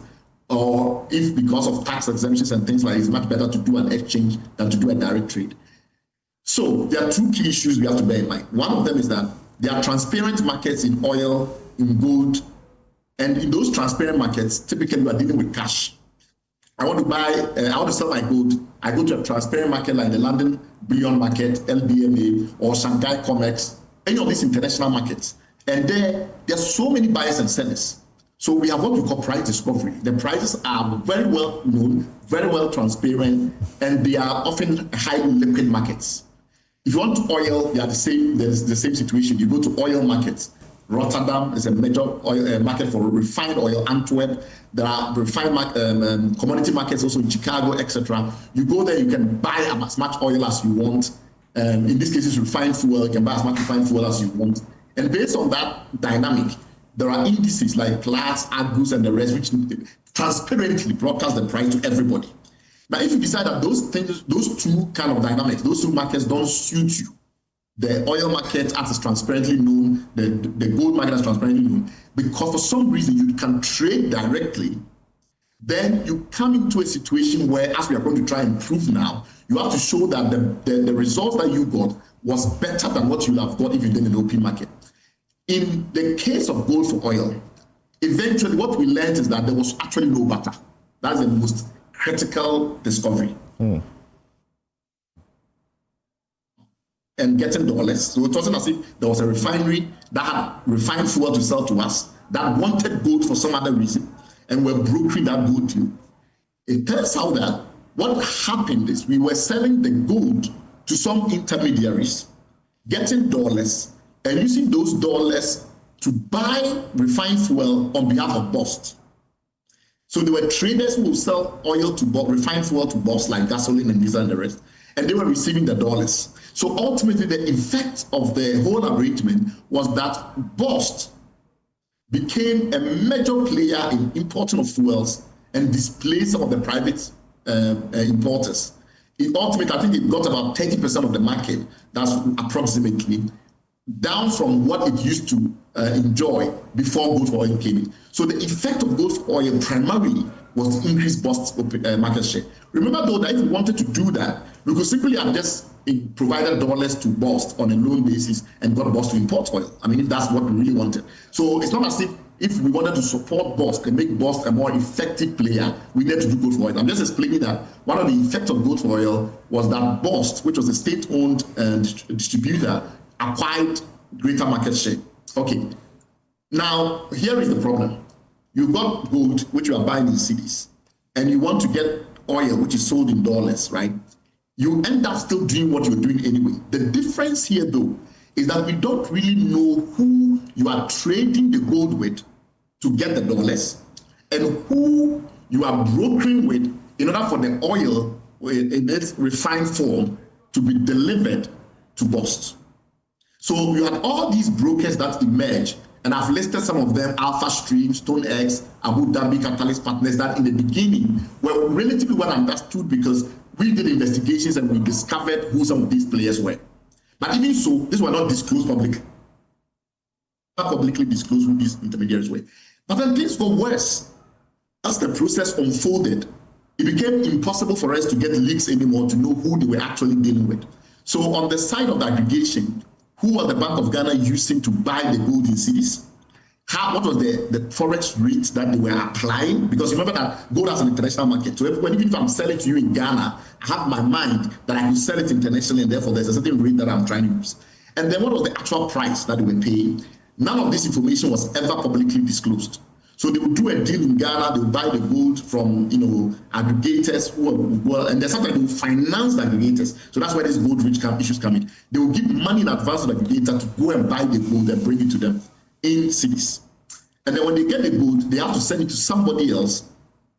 or if because of tax exemptions and things like it's much better to do an exchange than to do a direct trade. So there are two key issues we have to bear in mind. One of them is that there are transparent markets in oil, in gold, and in those transparent markets, typically we are dealing with cash. I want to sell my gold. I go to a transparent market like the London Bullion Market, LBMA, or Shanghai COMEX, any of these international markets. And there's so many buyers and sellers. So we have what we call price discovery. The prices are very well known, very well transparent, and they are often highly liquid markets. If you want oil, there's the same situation. You go to oil markets. Rotterdam is a major oil market for refined oil. Antwerp, there are refined commodity markets also in Chicago, etc. You go there, you can buy as much oil as you want. In this case, it's refined fuel. You can buy as much refined fuel as you want. And based on that dynamic, there are indices like Platts, Argus, and the rest, which transparently broadcast the price to everybody. Now, if you decide that those two kind of dynamics, those two markets don't suit you, the oil market as is transparently known, the gold market as transparently known, because for some reason you can trade directly, then you come into a situation where, as we are going to try and prove now, you have to show that the results that you got was better than what you have got if you did in the open market. In the case of gold for oil, eventually what we learned is that there was actually no barter. That's the most critical discovery. and getting dollars. So it wasn't as if there was a refinery that had refined fuel to sell to us that wanted gold for some other reason, and we're brokering that gold deal. It turns out that what happened is we were selling the gold to some intermediaries, getting dollars, and using those dollars to buy refined fuel on behalf of BOST. So there were traders who would sell oil to refined fuel to BOST, like gasoline and diesel and the rest, and they were receiving the dollars. So ultimately, the effect of the whole arrangement was that BOST became a major player in importing of fuels and displaced some of the private importers. Ultimately, I think it got about 30% of the market, that's approximately, down from what it used to enjoy before gold for oil came in. So the effect of gold for oil primarily was to increase BOST's market share. Remember though that if we wanted to do that, we could simply have just provided dollars to BOST on a loan basis and got BOST to import oil. I mean, if that's what we really wanted. So it's not as if we wanted to support BOST and make BOST a more effective player, we need to do gold for oil. I'm just explaining that one of the effects of gold for oil was that BOST, which was a state-owned distributor, acquired greater market share. Okay. Now, here is the problem. You got gold, which you are buying in cedis, and you want to get oil, which is sold in dollars, right? You end up still doing what you're doing anyway. The difference here, though, is that we don't really know who you are trading the gold with to get the dollars and who you are brokering with in order for the oil in its refined form to be delivered to BOST. So you had all these brokers that emerged, and I've listed some of them: Alpha Stream, StoneX, Abu Dhabi Catalyst Partners, that in the beginning were relatively well understood because we did investigations and we discovered who some of these players were. But even so, these were not disclosed publicly. Not publicly disclosed who these intermediaries were. But then things got worse. As the process unfolded, it became impossible for us to get leaks anymore to know who they were actually dealing with. So on the side of the aggregation, who was the Bank of Ghana using to buy the gold in cedis? What was the forex rate that they were applying? Because remember that gold has an international market. So even if I'm selling to you in Ghana, I have my mind that I can sell it internationally, and therefore there's a certain rate that I'm trying to use. And then what was the actual price that they were paying? None of this information was ever publicly disclosed. So they would do a deal in Ghana, they would buy the gold from, aggregators, and then sometimes they would finance the aggregators. So that's where these gold rich issues come in. They will give money in advance to the aggregator to go and buy the gold and bring it to them in cities. And then when they get the gold, they have to send it to somebody else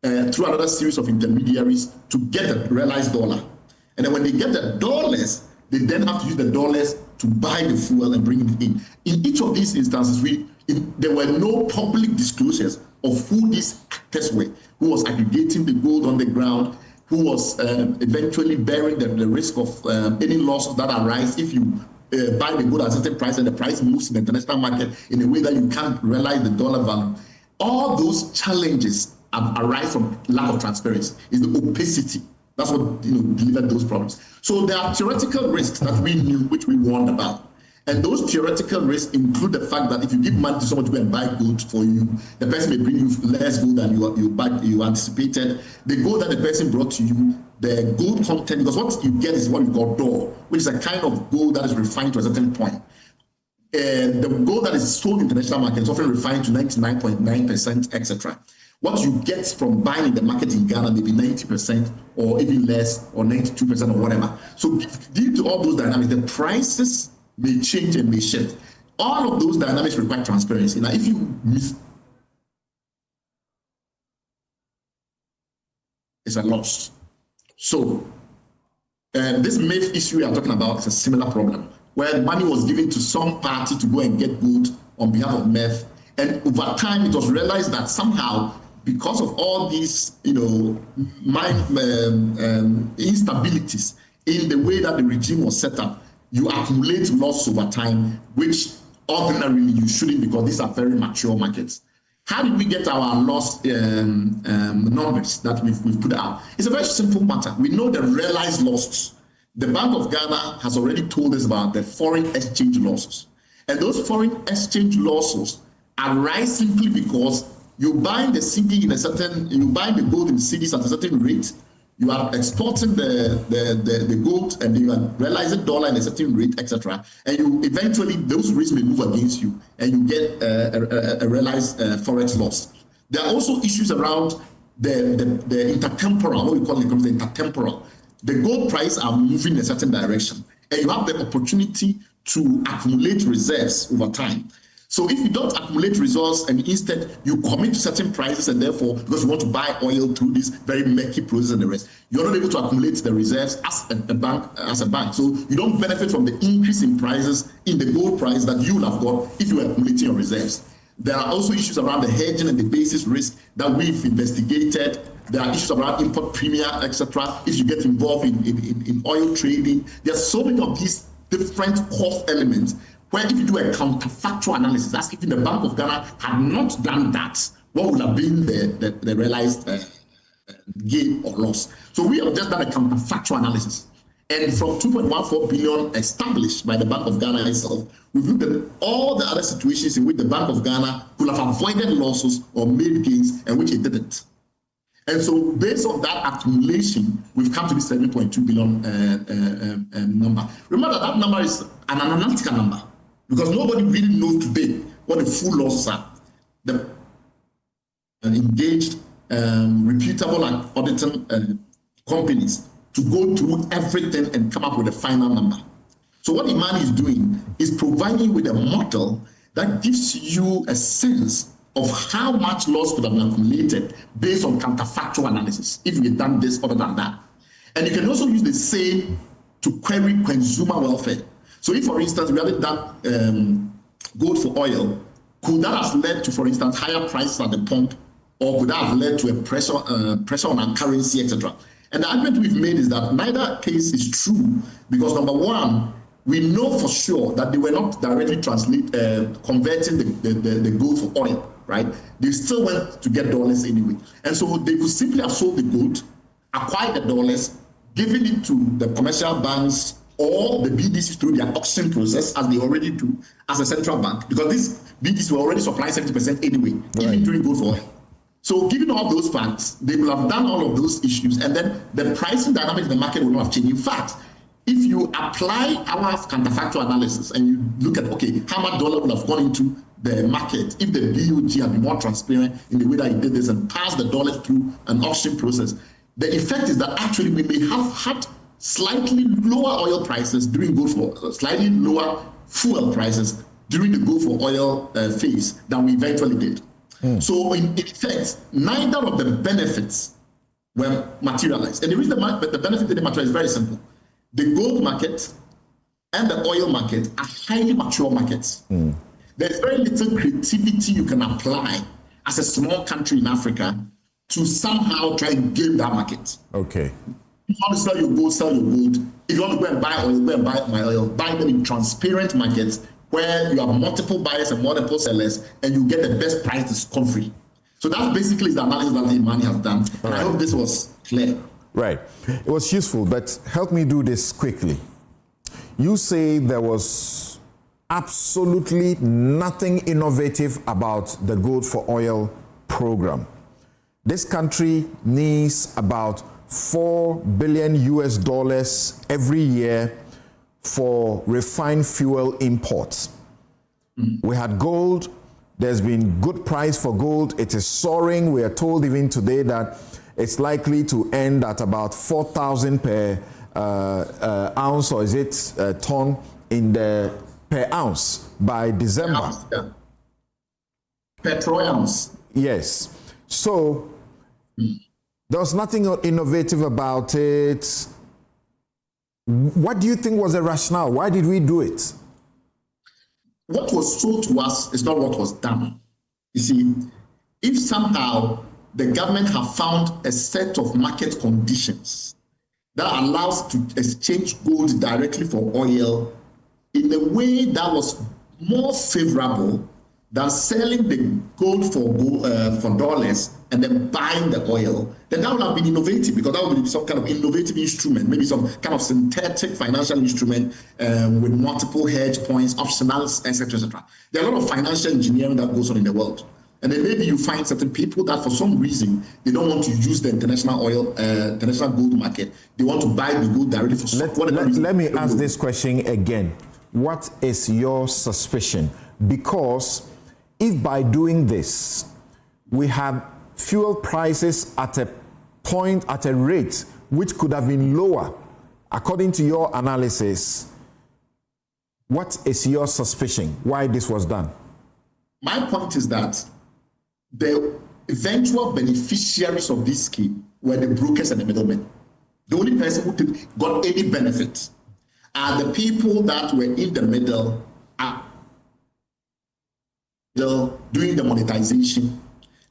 through another series of intermediaries to get the realized dollar. And then when they get the dollars, they then have to use the dollars to buy the fuel and bring it in. In each of these instances, there were no public disclosures of who these actors were, who was aggregating the gold on the ground, who was eventually bearing the risk of any losses that arise if you buy the gold at a certain price and the price moves in the international market in a way that you can't realize the dollar value. All those challenges arise from lack of transparency. Is the opacity. That's what delivered those problems. So there are theoretical risks that we knew, which we warned about. And those theoretical risks include the fact that if you give money to someone to go and buy gold for you, the person may bring you less gold than you anticipated. The gold that the person brought to you, the gold content, because what you get is what we call DOR, which is a kind of gold that is refined to a certain point. The gold that is sold in the international market is often refined to 99.9%, etc. What you get from buying in the market in Ghana may be 90% or even less, or 92% or whatever. So due to all those dynamics, the prices may change and may shift. All of those dynamics require transparency. Now, if you miss, it's a loss. So this MAFE issue we are talking about is a similar problem, where money was given to some party to go and get gold on behalf of MEF, and over time it was realized that somehow, because of all these, instabilities in the way that the regime was set up, you accumulate loss over time, which ordinarily you shouldn't, because these are very mature markets. How did we get our loss numbers that we've put out? It's a very simple matter. We know the realized losses. The Bank of Ghana has already told us about the foreign exchange losses. And those foreign exchange losses arise simply because you buy the CD you buy the gold in CDs at a certain rate, you are exporting the gold and you are realizing dollar in a certain rate, etc. And you eventually, those rates may move against you and you get a realized forex loss. There are also issues around the intertemporal, what we call it the intertemporal. The gold price are moving in a certain direction and you have the opportunity to accumulate reserves over time. So if you don't accumulate resource and instead you commit to certain prices and therefore because you want to buy oil through this very murky process and the rest, you're not able to accumulate the reserves as a bank. So you don't benefit from the increase in prices in the gold price that you will have got if you are accumulating your reserves. There are also issues around the hedging and the basis risk that we've investigated. There are issues around import premia, etc. If you get involved in oil trading, there are so many of these different cost elements where if you do a counterfactual analysis, that's if the Bank of Ghana had not done that, what would have been the realized gain or loss? So we have just done a counterfactual analysis. And from 2.14 billion established by the Bank of Ghana itself, we've looked at all the other situations in which the Bank of Ghana could have avoided losses or made gains and which it didn't. And so based on that accumulation, we've come to this 7.2 billion number. Remember that number is an analytical number because nobody really knows today what the full losses are. The engaged, reputable auditing companies to go through everything and come up with a final number. So what Imani is doing is providing you with a model that gives you a sense of how much loss could have been accumulated based on counterfactual analysis if you had done this other than that. And you can also use the same to query consumer welfare. So if, for instance, we had done gold for oil, could that have led to, for instance, higher prices at the pump, or could that have led to a pressure on our currency, etc.? And the argument we've made is that neither case is true because, number one, we know for sure that they were not directly converting the gold for oil, right? They still went to get dollars anyway. And so they could simply have sold the gold, acquired the dollars, given it to the commercial banks or the BDCs through their auction process, as they already do, as a central bank, because these BDCs were already supplying 70% anyway, even during gold for oil. So given all those facts, they will have done all of those issues, and then the pricing dynamics in the market will not have changed. In fact, if you apply our counterfactual analysis and you look at, okay, how much dollar would have gone into the market if the BOG had been more transparent in the way that it did this and passed the dollars through an auction process, the effect is that actually we may have had slightly lower oil prices during gold for slightly lower fuel prices during the gold for oil phase than we eventually did. So in effect, neither of the benefits were materialized. And the reason the benefit didn't materialize is very simple. The gold market and the oil market are highly mature markets. There's very little creativity you can apply as a small country in Africa to somehow try and game that market. Okay. If you want to sell your gold, sell your gold. If you want to go and buy oil, go and buy my oil. Buy them in transparent markets where you have multiple buyers and multiple sellers, and you get the best price discovery. So that's basically the analysis that Imani has done. And I hope this was clear. Right. It was useful, but help me do this quickly. You say there was absolutely nothing innovative about the Gold for Oil program. This country needs about $4 billion every year for refined fuel imports. We had gold. There's been good price for gold. It is soaring. We are told even today that it's likely to end at about 4,000 per ounce, or is it a ton per ounce by December? Per troy ounce. Yes. So there was nothing innovative about it. What do you think was the rationale? Why did we do it? What was told to us is not what was done. You see, if somehow the government have found a set of market conditions that allows to exchange gold directly for oil in a way that was more favorable than selling the gold for dollars and then buying the oil, then that would have been innovative, because that would be some kind of innovative instrument, maybe some kind of synthetic financial instrument with multiple hedge points, optionals, etc., etc. There are a lot of financial engineering that goes on in the world. And then maybe you find certain people that for some reason, they don't want to use the international gold market. They want to buy the gold directly for Let me ask this question again. What is your suspicion? Because if by doing this, we have fuel prices at a rate which could have been lower, according to your analysis, what is your suspicion why this was done? My point is that the eventual beneficiaries of this scheme were the brokers and the middlemen. The only person who got any benefit are the people that were in the middle, doing the monetization,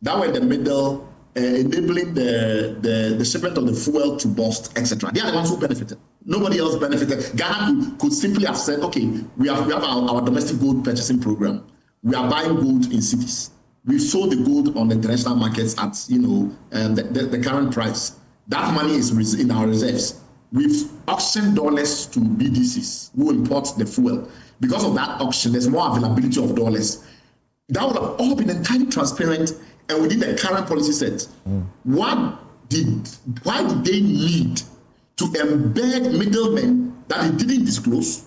that were in the middle, enabling the shipment of the fuel to bust, etc. They are the ones who benefited. Nobody else benefited. Ghana could simply have said, okay, we have our domestic gold purchasing program. We are buying gold in cities. We sold the gold on the international markets at the current price. That money is in our reserves. We've auctioned dollars to BDCs who import the fuel. Because of that auction, there's more availability of dollars. That would have all been entirely transparent and within the current policy set. Why did they need to embed middlemen that they didn't disclose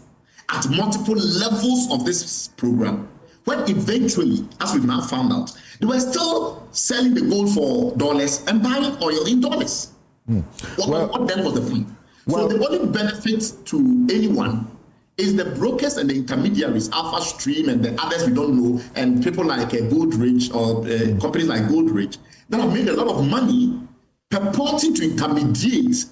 at multiple levels of this program? When eventually, as we've now found out, they were still selling the gold for dollars and buying oil in dollars. What then was the point? So the only benefit to anyone is the brokers and the intermediaries, Alpha Stream and the others we don't know, and people like Goldridge or companies like Goldridge that have made a lot of money purporting to intermediate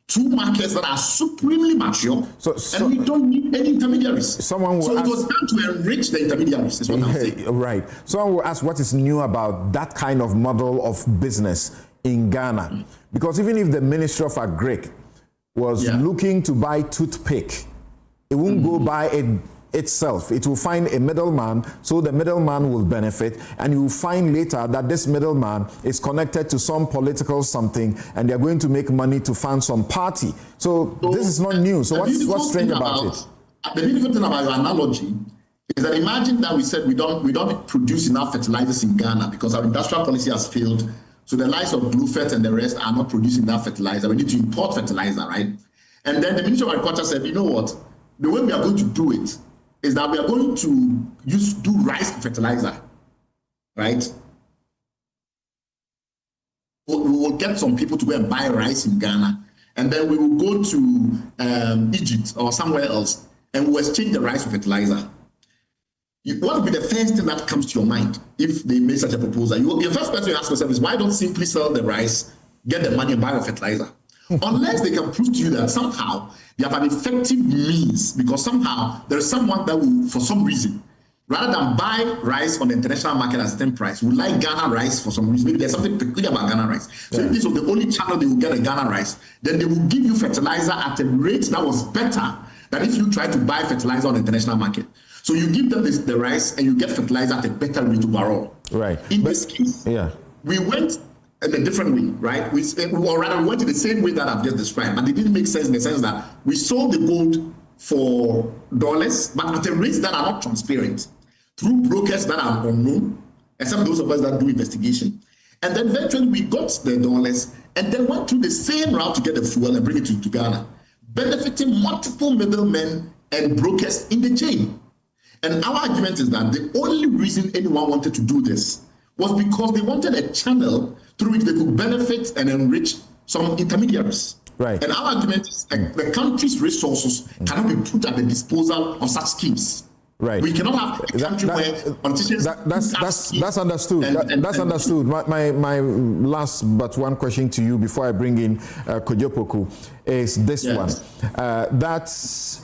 two markets that are supremely mature, and we don't need any intermediaries. So it was done to enrich the intermediaries, is what I'm saying. Right. Someone will ask what is new about that kind of model of business in Ghana. Because even if the Ministry of Agric was looking to buy toothpick, it won't go buy it itself. It will find a middleman, so the middleman will benefit, and you will find later that this middleman is connected to some political something, and they're going to make money to fund some party. So this is not new. So what's strange about it? The beautiful thing about your analogy is that imagine that we said we don't produce enough fertilizers in Ghana because our industrial policy has failed. So the likes of Bluefet and the rest are not producing enough fertilizer. We need to import fertilizer, right? And then the Ministry of Agriculture said, you know what? The way we are going to do it is that we are going to do rice fertilizer, right? We will get some people to go and buy rice in Ghana, and then we will go to Egypt or somewhere else, and we will exchange the rice for fertilizer. What would be the first thing that comes to your mind if they make such a proposal? Your first question you ask yourself is, why don't simply sell the rice, get the money and buy a fertilizer? Unless they can prove to you that somehow they have an effective means, because somehow there is someone that will, for some reason, rather than buy rice on the international market at a certain price, would like Ghana rice for some reason. Maybe there's something peculiar about Ghana rice. So if this was the only channel they will get a Ghana rice, then they will give you fertilizer at a rate that was better than if you try to buy fertilizer on the international market. So you give them the rice and you get fertilizer at a better rate overall. Right. In this case, we went in a different way, right? We went in the same way that I've just described, but it didn't make sense in the sense that we sold the gold for dollars, but at a rates that are not transparent, through brokers that are unknown, except those of us that do investigation. And then eventually we got the dollars and then went through the same route to get the fuel and bring it to Ghana, benefiting multiple middlemen and brokers in the chain. And our argument is that the only reason anyone wanted to do this was because they wanted a channel through which they could benefit and enrich some intermediaries. Right. And our argument is the country's resources cannot be put at the disposal of such schemes. Right. We cannot have a country where politicians... That's understood. That's understood. My last but one question to you before I bring in Kojopoku is this one. That's,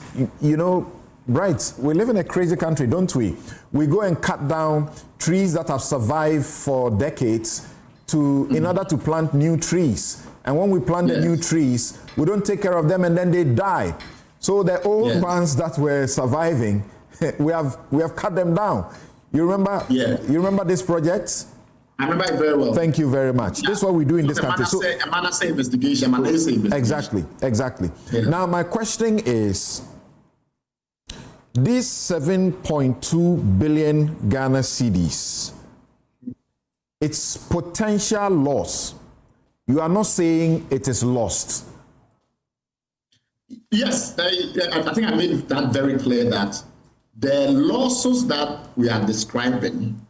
right, we live in a crazy country, don't we? We go and cut down trees that have survived for decades in order to plant new trees. And when we plant the new trees, we don't take care of them and then they die. So the old ones that were surviving, we have cut them down. You remember? Yeah. You remember this project? I remember it very well. Thank you very much. This is what we do in this country. So Menace investigation, Menace investigation. Exactly. Yeah. Now my question is, these 7.2 billion Ghana cedis, it's potential loss. You are not saying it is lost. Yes, I think I made that very clear that the losses that we are describing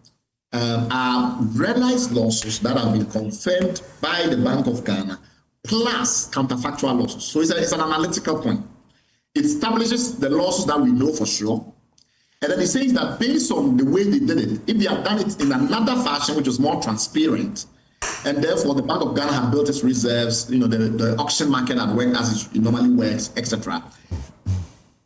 are realized losses that have been confirmed by the Bank of Ghana, plus counterfactual losses. So it's an analytical point. It establishes the losses that we know for sure. And then it says that based on the way they did it, if they have done it in another fashion, which is more transparent, and therefore the Bank of Ghana have built its reserves, the auction market had worked as it normally works, etc.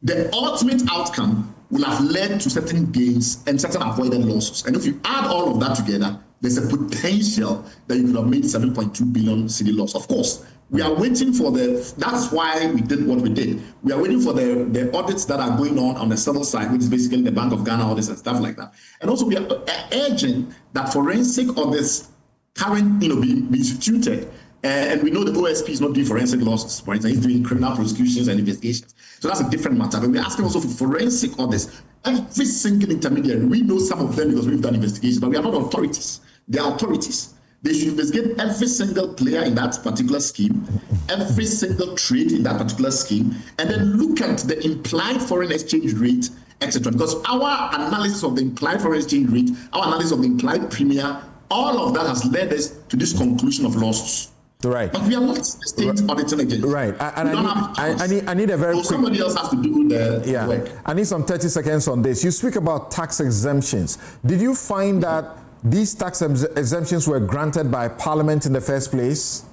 The ultimate outcome will have led to certain gains and certain avoided losses. And if you add all of that together, there's a potential that you could have made 7.2 billion cedi loss. Of course, we are waiting for that's why we did what we did. We are waiting for the audits that are going on the civil side, which is basically the Bank of Ghana audits and stuff like that. And also we are urging that forensic audits current, be instituted. And we know the OSP is not doing forensic losses, for instance, he's doing criminal prosecutions and investigations. So that's a different matter. But we're asking also for forensic audits. Every single intermediary, we know some of them because we've done investigations, but we are not authorities. They are authorities. They should investigate every single player in that particular scheme, every single trade in that particular scheme, and then look at the implied foreign exchange rate, etc. Because our analysis of the implied foreign exchange rate, our analysis of the implied premium, all of that has led us to this conclusion of losses. Right. But we are not a state auditing agency. Right. And I need a very quick... Somebody else has to do the work. I need some 30 seconds on this. You speak about tax exemptions. Did you find that these tax exemptions were granted by Parliament in the first place?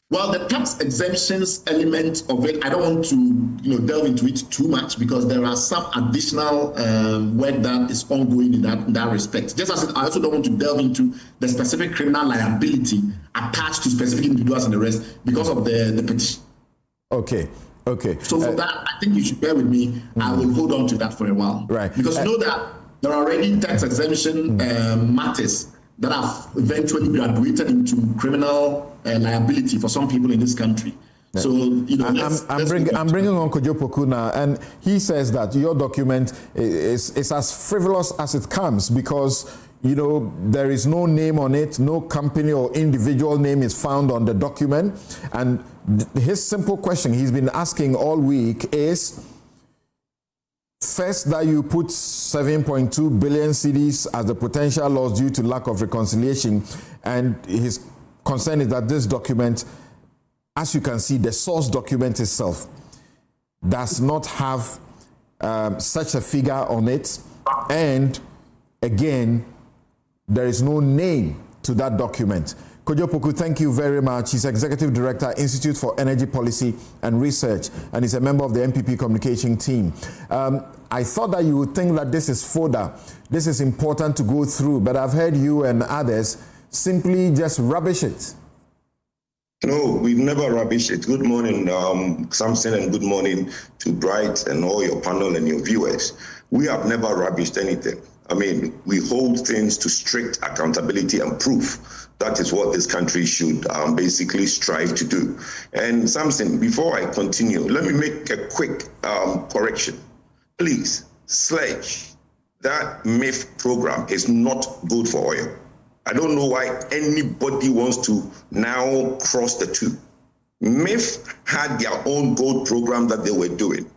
Well, the tax exemptions element of it, I don't want to delve into it too much because there are some additional work that is ongoing in that respect. Just as I also don't want to delve into the specific criminal liability attached to specific individuals and the rest because of the petition. Okay. So for that, I think you should bear with me. I will hold on to that for a while. Right. Because you know that there are already tax exemption matters that have eventually graduated into criminal liability for some people in this country. So, I'm bringing on Kojo Poku now, and he says that your document is as frivolous as it comes because, there is no name on it, no company or individual name is found on the document. And his simple question he's been asking all week is, first, that you put 7.2 billion cedis as the potential loss due to lack of reconciliation, and his concern is that this document, as you can see, the source document itself does not have such a figure on it, and again, there is no name to that document. Kojo Poku, thank you very much. He's Executive Director, Institute for Energy Policy and Research, and he's a member of the MPP communication team. I thought that you would think that this is fodder. This is important to go through, but I've heard you and others simply just rubbish it. No, we've never rubbished it. Good morning, Samson, and good morning to Bright and all your panel and your viewers. We have never rubbished anything. I mean, we hold things to strict accountability and proof. That is what this country should basically strive to do. And Samson, before I continue, let me make a quick correction. Please, Sledge, that MIF program is not good for oil. I don't know why anybody wants to now cross the two. MIF had their own gold program that they were doing.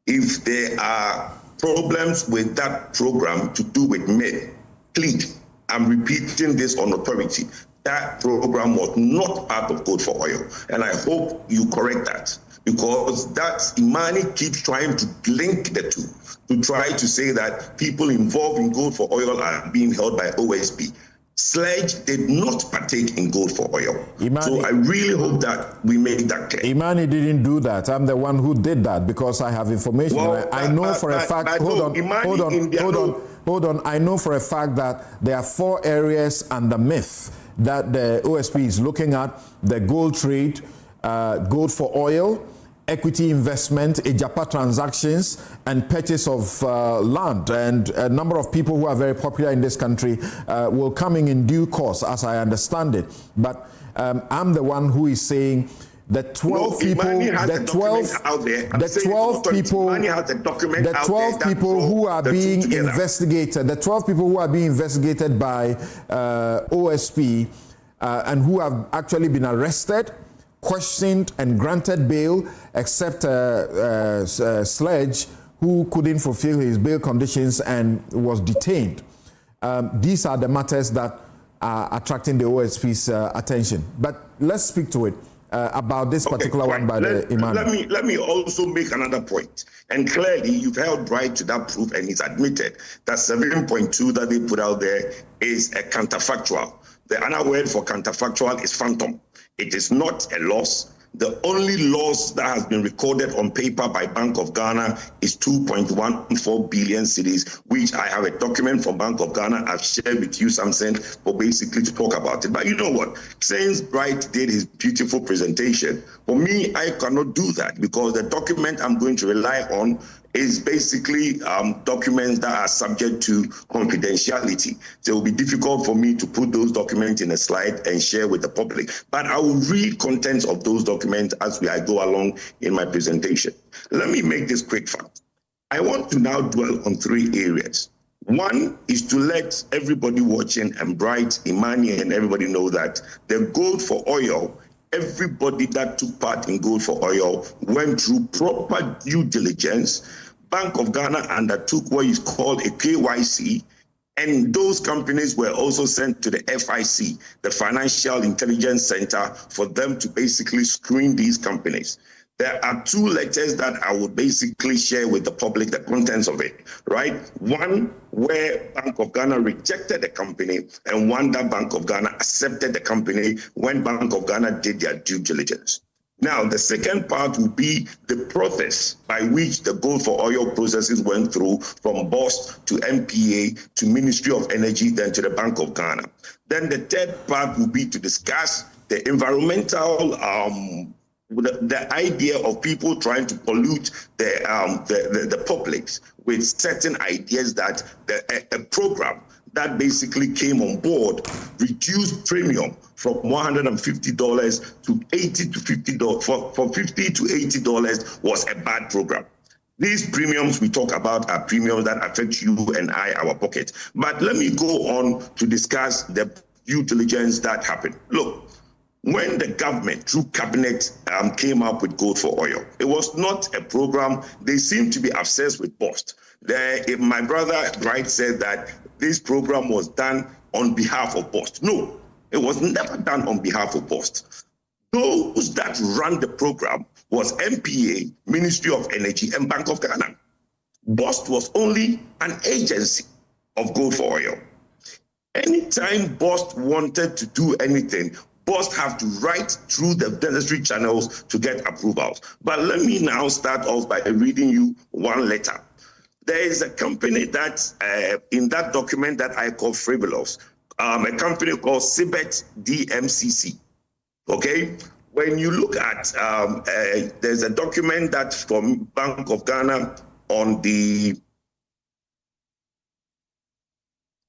If there are problems with that program to do with MIF, please, I'm repeating this on authority. That program was not part of Gold for Oil. And I hope you correct that, because that Imani keeps trying to link the two, to try to say that people involved in Gold for Oil are being held by OSP. Sledge did not partake in Gold for Oil. Imani, so I really hope that we make that clear. Imani didn't do that. I'm the one who did that because I have information. Well, I know for a fact. Hold on. I know for a fact that there are 4 areas under MIF that the OSP is looking at: the gold trade, gold for oil, equity investment, Ejapa transactions, and purchase of land. And a number of people who are very popular in this country will come in due course, as I understand it. But I'm the one who is saying The 12 people, the 12 out there. The 12 people, Imani has a document the 12 people who are being investigated, the 12 people who are being investigated by OSP and who have actually been arrested, questioned, and granted bail, except Sledge, who couldn't fulfill his bail conditions and was detained. These are the matters that are attracting the OSP's attention. But let's speak to it. About this particular one by the Imani. Let me also make another point. And clearly, you've held right to that proof, and it's admitted that 7.2 that they put out there is a counterfactual. The other word for counterfactual is phantom. It is not a loss. The only loss that has been recorded on paper by Bank of Ghana is 2.14 billion cedis, which I have a document from Bank of Ghana I've shared with you, Samson, for basically to talk about it. But you know what? Since Bright did his beautiful presentation, for me, I cannot do that because the document I'm going to rely on is basically documents that are subject to confidentiality. So it will be difficult for me to put those documents in a slide and share with the public. But I will read contents of those documents as I go along in my presentation. Let me make this quick fact. I want to now dwell on 3 areas. One is to let everybody watching and Bright, Imani, and everybody know that the gold for oil, everybody that took part in gold for oil went through proper due diligence. Bank of Ghana undertook what is called a KYC, and those companies were also sent to the FIC, the Financial Intelligence Center, for them to basically screen these companies. There are 2 letters that I would basically share with the public, the contents of it, right? One where Bank of Ghana rejected the company, and one that Bank of Ghana accepted the company when Bank of Ghana did their due diligence. Now, the second part will be the process by which the gold for oil processes went through from BOST to MPA to Ministry of Energy, then to the Bank of Ghana. Then the third part will be to discuss the environmental the idea of people trying to pollute the public with certain ideas that a program that basically came on board reduced premium from $150 to $80 to $50 from $50 to $80 was a bad program. These premiums we talk about are premiums that affect you and I, our pocket. But let me go on to discuss the due diligence that happened. Look, when the government, through cabinet, came up with gold for oil, it was not a program. They seemed to be obsessed with BOST. My brother Bright said that this program was done on behalf of BOST. No, it was never done on behalf of BOST. Those that ran the program was MPA, Ministry of Energy, and Bank of Ghana. BOST was only an agency of gold for oil. Anytime BOST wanted to do anything, BOST have to write through the necessary channels to get approvals. But let me now start off by reading you one letter. There is a company that, in that document that I call frivolous, a company called Cibet DMCC. Okay? When you look at, there's a document that's from Bank of Ghana on the,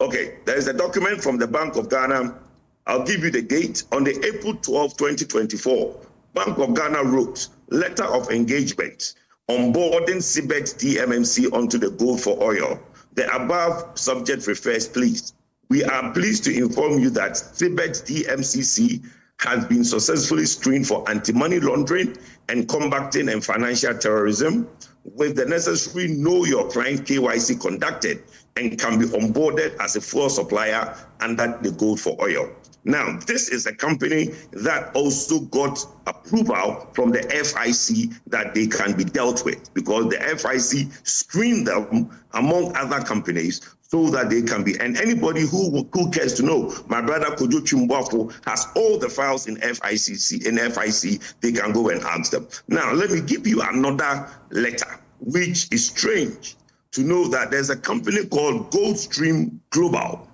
okay, there's a document from the Bank of Ghana. I'll give you the date. On the April 12, 2024, Bank of Ghana wrote letter of engagement onboarding Cibet DMMC onto the gold for oil. The above subject refers, please. We are pleased to inform you that Cibet DMCC has been successfully screened for anti-money laundering and combating and financial terrorism with the necessary know your client KYC conducted and can be onboarded as a fuel supplier under the gold for oil. Now, this is a company that also got approval from the FIC that they can be dealt with because the FIC screened them among other companies so that they can be, and anybody who cares to know, my brother Kojo Chimbwafo has all the files in FIC, they can go and ask them. Now, let me give you another letter, which is strange to know that there's a company called Goldstream Global.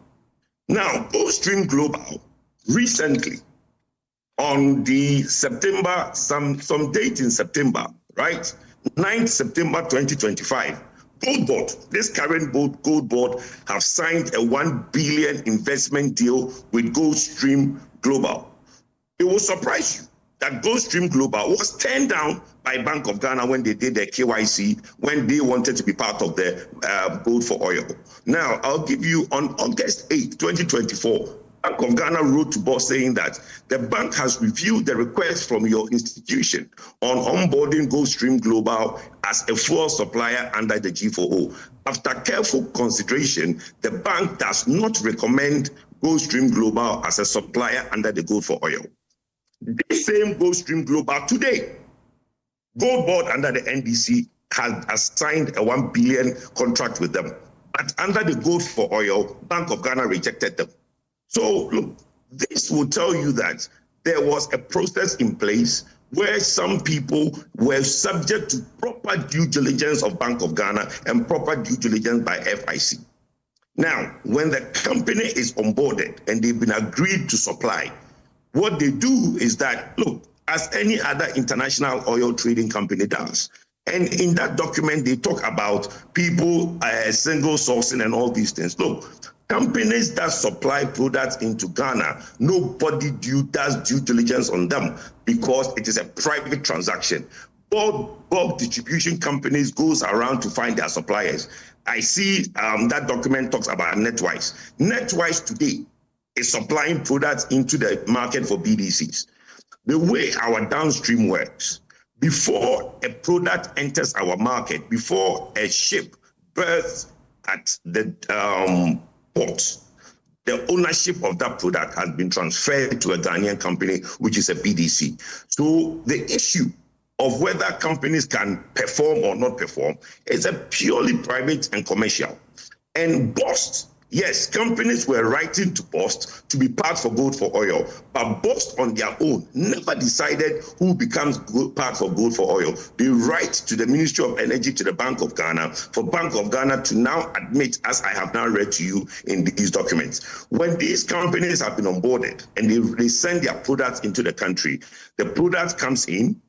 Now, Goldstream Global, recently, on the September, some date in September, right? 9th September 2025, Gold Board, this current Gold Board have signed a $1 billion investment deal with Goldstream Global. It will surprise you that Goldstream Global was turned down by Bank of Ghana when they did their KYC, when they wanted to be part of the Gold for Oil. Now, I'll give you on August 8, 2024, Bank of Ghana wrote to BOST saying that the bank has reviewed the request from your institution on onboarding Goldstream Global as a fuel supplier under the G4O. After careful consideration, the bank does not recommend Goldstream Global as a supplier under the Gold for Oil. This same Goldstream Global today, Gold Board under the NDC has signed a 1 billion contract with them. But under the Gold for Oil, Bank of Ghana rejected them. So look, this will tell you that there was a process in place where some people were subject to proper due diligence of Bank of Ghana and proper due diligence by FIC. Now, when the company is onboarded and they've been agreed to supply, what they do is that, look, as any other international oil trading company does, and in that document, they talk about people, single sourcing and all these things. Look, companies that supply products into Ghana, nobody does due diligence on them because it is a private transaction. Bulk distribution companies goes around to find their suppliers. I see that document talks about Netwise. Netwise today is supplying products into the market for BDCs. The way our downstream works, before a product enters our market, before a ship berths at the port, the ownership of that product has been transferred to a Ghanaian company, which is a BDC. So the issue of whether companies can perform or not perform is a purely private and commercial. And BOST, yes, companies were writing to BOST to be part for Gold for Oil, but BOST on their own never decided who becomes part for Gold for Oil. They write to the Ministry of Energy, to the Bank of Ghana, for Bank of Ghana to now admit, as I have now read to you in these documents. When these companies have been onboarded and they send their products into the country, the product comes in.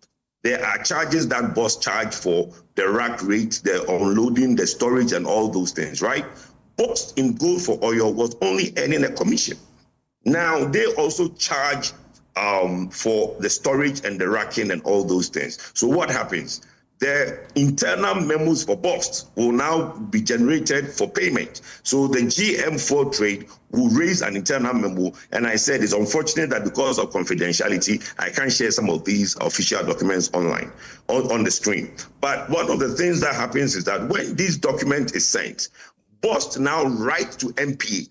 There are charges that BOST charge for the rack rate, the unloading, the storage, and all those things, right? BOST in Gold for Oil was only earning a commission. Now they also charge for the storage and the racking and all those things. So what happens? The internal memos for BOST will now be generated for payment. So the GM4 trade will raise an internal memo. And I said it's unfortunate that because of confidentiality, I can't share some of these official documents online on the screen. But one of the things that happens is that when this document is sent, BOST now writes to NPA.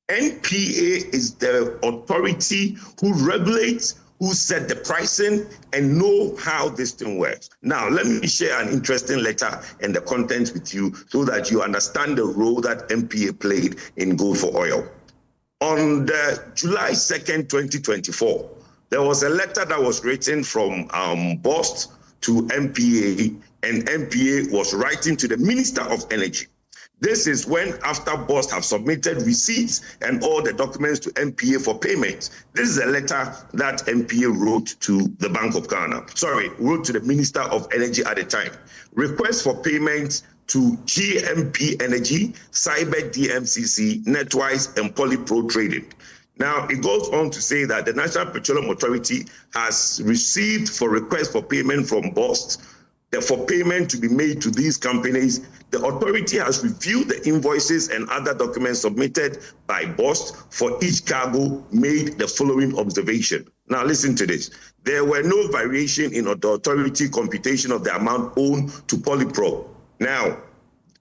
NPA is the authority who regulates, who set the pricing and know how this thing works. Now, let me share an interesting letter and the content with you so that you understand the role that NPA played in Gold for Oil. On the July 2nd, 2024, there was a letter that was written from BOST to NPA, and NPA was writing to the Minister of Energy. This is when, after BOST have submitted receipts and all the documents to NPA for payment, this is a letter that NPA wrote to the Bank of Ghana. Wrote to the Minister of Energy at the time. Request for payment to GMP Energy, Cyber DMCC, Netwise, and Polypro Trading. Now, it goes on to say that the National Petroleum Authority has received for request for payment from BOST, for payment to be made to these companies. The authority has reviewed the invoices and other documents submitted by BOST for each cargo, made the following observation. Now listen to this. There were no variation in the authority computation of the amount owed to Polypro. Now,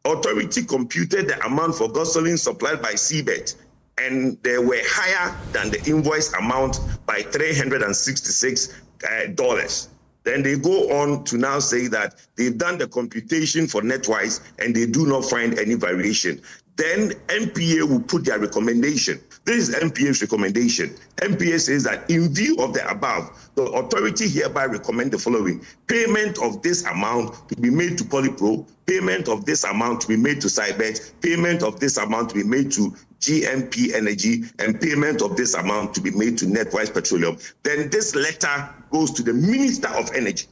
authority computed the amount for gasoline supplied by Seabed, and they were higher than the invoice amount by $366. Then they go on to now say that they've done the computation for Netwise and they do not find any variation. Then NPA will put their recommendation. This is NPA's recommendation. NPA says that in view of the above, the authority hereby recommend the following: payment of this amount to be made to Polypro, payment of this amount to be made to Cybet, payment of this amount to be made to GMP Energy, and payment of this amount to be made to Netwise Petroleum. Then this letter goes to the Minister of Energy.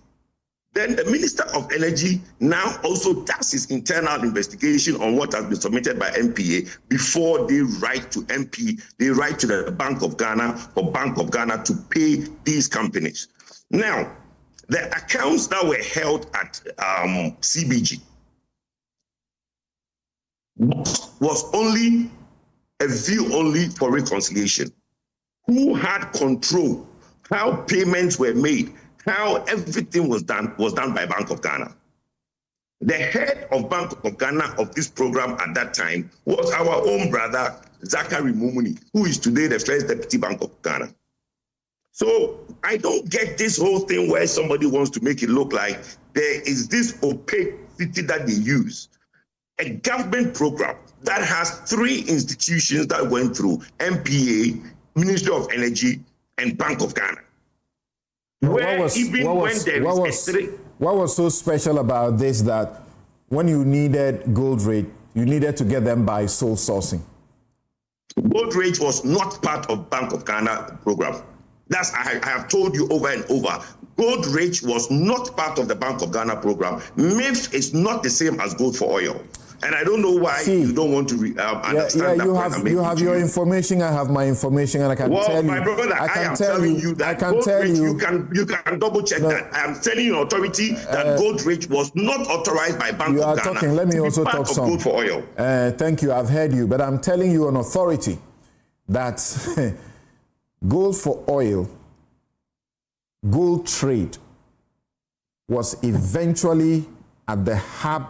Then the Minister of Energy now also does his internal investigation on what has been submitted by MPA before they write to they write to the Bank of Ghana for Bank of Ghana to pay these companies. Now, the accounts that were held at CBG was only a view only for reconciliation. Who had control, how payments were made, how everything was done by Bank of Ghana. The head of Bank of Ghana of this program at that time was our own brother, Zachary Mumuni, who is today the first deputy Bank of Ghana. So I don't get this whole thing where somebody wants to make it look like there is this opacity that they use. A government program that has 3 institutions that went through: MPA, Ministry of Energy, and Bank of Ghana. What was so special about this that when you needed gold rate, you needed to get them by sole sourcing? Gold rate was not part of Bank of Ghana program. That's I have told you over and over. Gold rate was not part of the Bank of Ghana program. MIF is not the same as gold for oil. And I don't know why you don't want to understand that. You have your information, I have my information, and I can tell you. My brother, I am telling you that gold rate, you can double check that. I am telling you authority that gold rate was not authorized by Bank of Ghana. Talking. Let me also talk some. Gold for oil. Thank you, I've heard you, but I'm telling you on authority that gold for oil, gold trade was eventually at the hub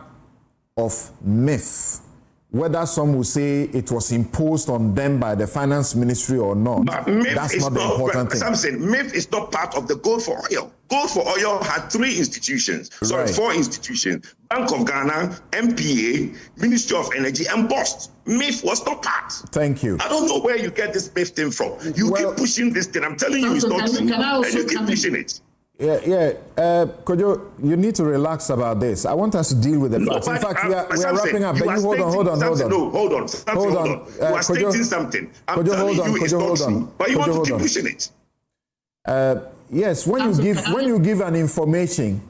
of myth. Whether some will say it was imposed on them by the finance ministry or not, that's not the important thing. Some said MIF is not part of the gold for oil. Gold for oil had 3 institutions, 4 institutions: Bank of Ghana, MPA, Ministry of Energy, and BOST. MIF was not part. Thank you. I don't know where you get this MIF thing from. You keep pushing this thing. I'm telling you, it's not true. And you keep pushing it. Kojo, you need to relax about this. I want us to deal with the facts. In fact, we are wrapping up. But you hold on. No, hold on. You are stating something. I'm telling you it's not true. But you want to keep pushing it. Yes, when you give an information,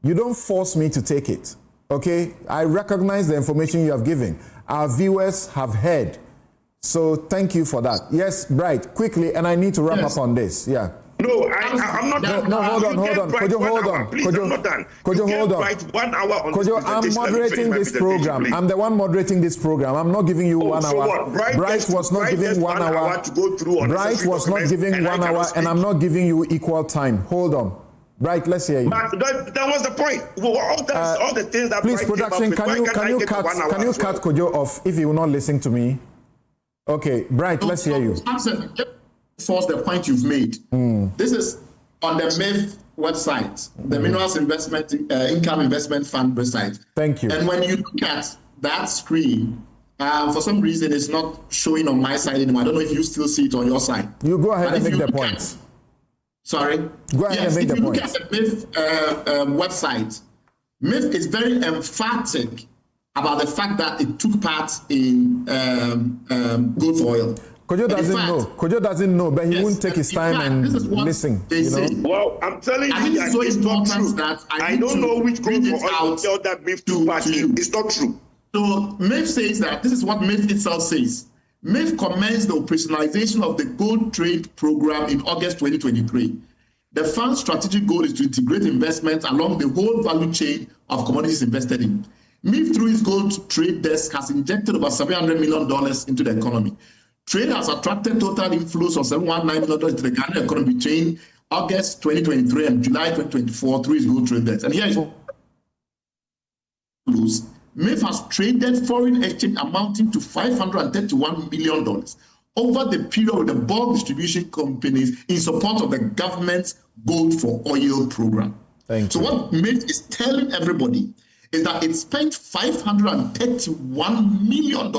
you don't force me to take it. Okay? I recognize the information you have given. Our viewers have heard. So thank you for that. Yes, Bright, quickly, and I need to wrap up on this. Yeah. No, I'm not done. No, hold on. Could you hold on? Please, I'm not done. Could you hold on? 1 hour on Could you, I'm moderating this program. I'm the one moderating this program. I'm not giving you 1 hour. What? Bright was not giving 1 hour. To go through Bright was not giving 1 hour, and I'm not giving you equal time. Hold on. Bright, let's hear you. But that was the point. All the things that please, production, can you cut Kojo off if you will not listen to me? Okay, Bright, let's hear you. Force the point you've made. This is on the MIF website, the Minerals Investment Income Investment Fund website. Thank you. And when you look at that screen, for some reason it's not showing on my side anymore. I don't know if you still see it on your side. You go ahead and make the point. Sorry? Go ahead and make the point. If you look at the MIF website, MIF is very emphatic about the fact that it took part in gold for oil. Kojo doesn't know, but he won't take his time and listen. Well, I'm telling you that it's not true. I don't know which gold for oil that MIF took part in. It's not true. So MIF says that this is what MIF itself says. MIF commenced the operationalization of the gold trade program in August 2023. The fund's strategic goal is to integrate investments along the whole value chain of commodities invested in. MIF, through its gold trade desk, has injected over $700 million into the economy. Trade has attracted total inflows of $719 million into the Ghanaian economy between August 2023 and July 2024 through its gold trade desk. And here is what MIF has traded foreign exchange amounting to $531 million over the period with the bulk distribution companies in support of the government's Gold for Oil program. Thank you. So what MIF is telling everybody is that it spent $531 million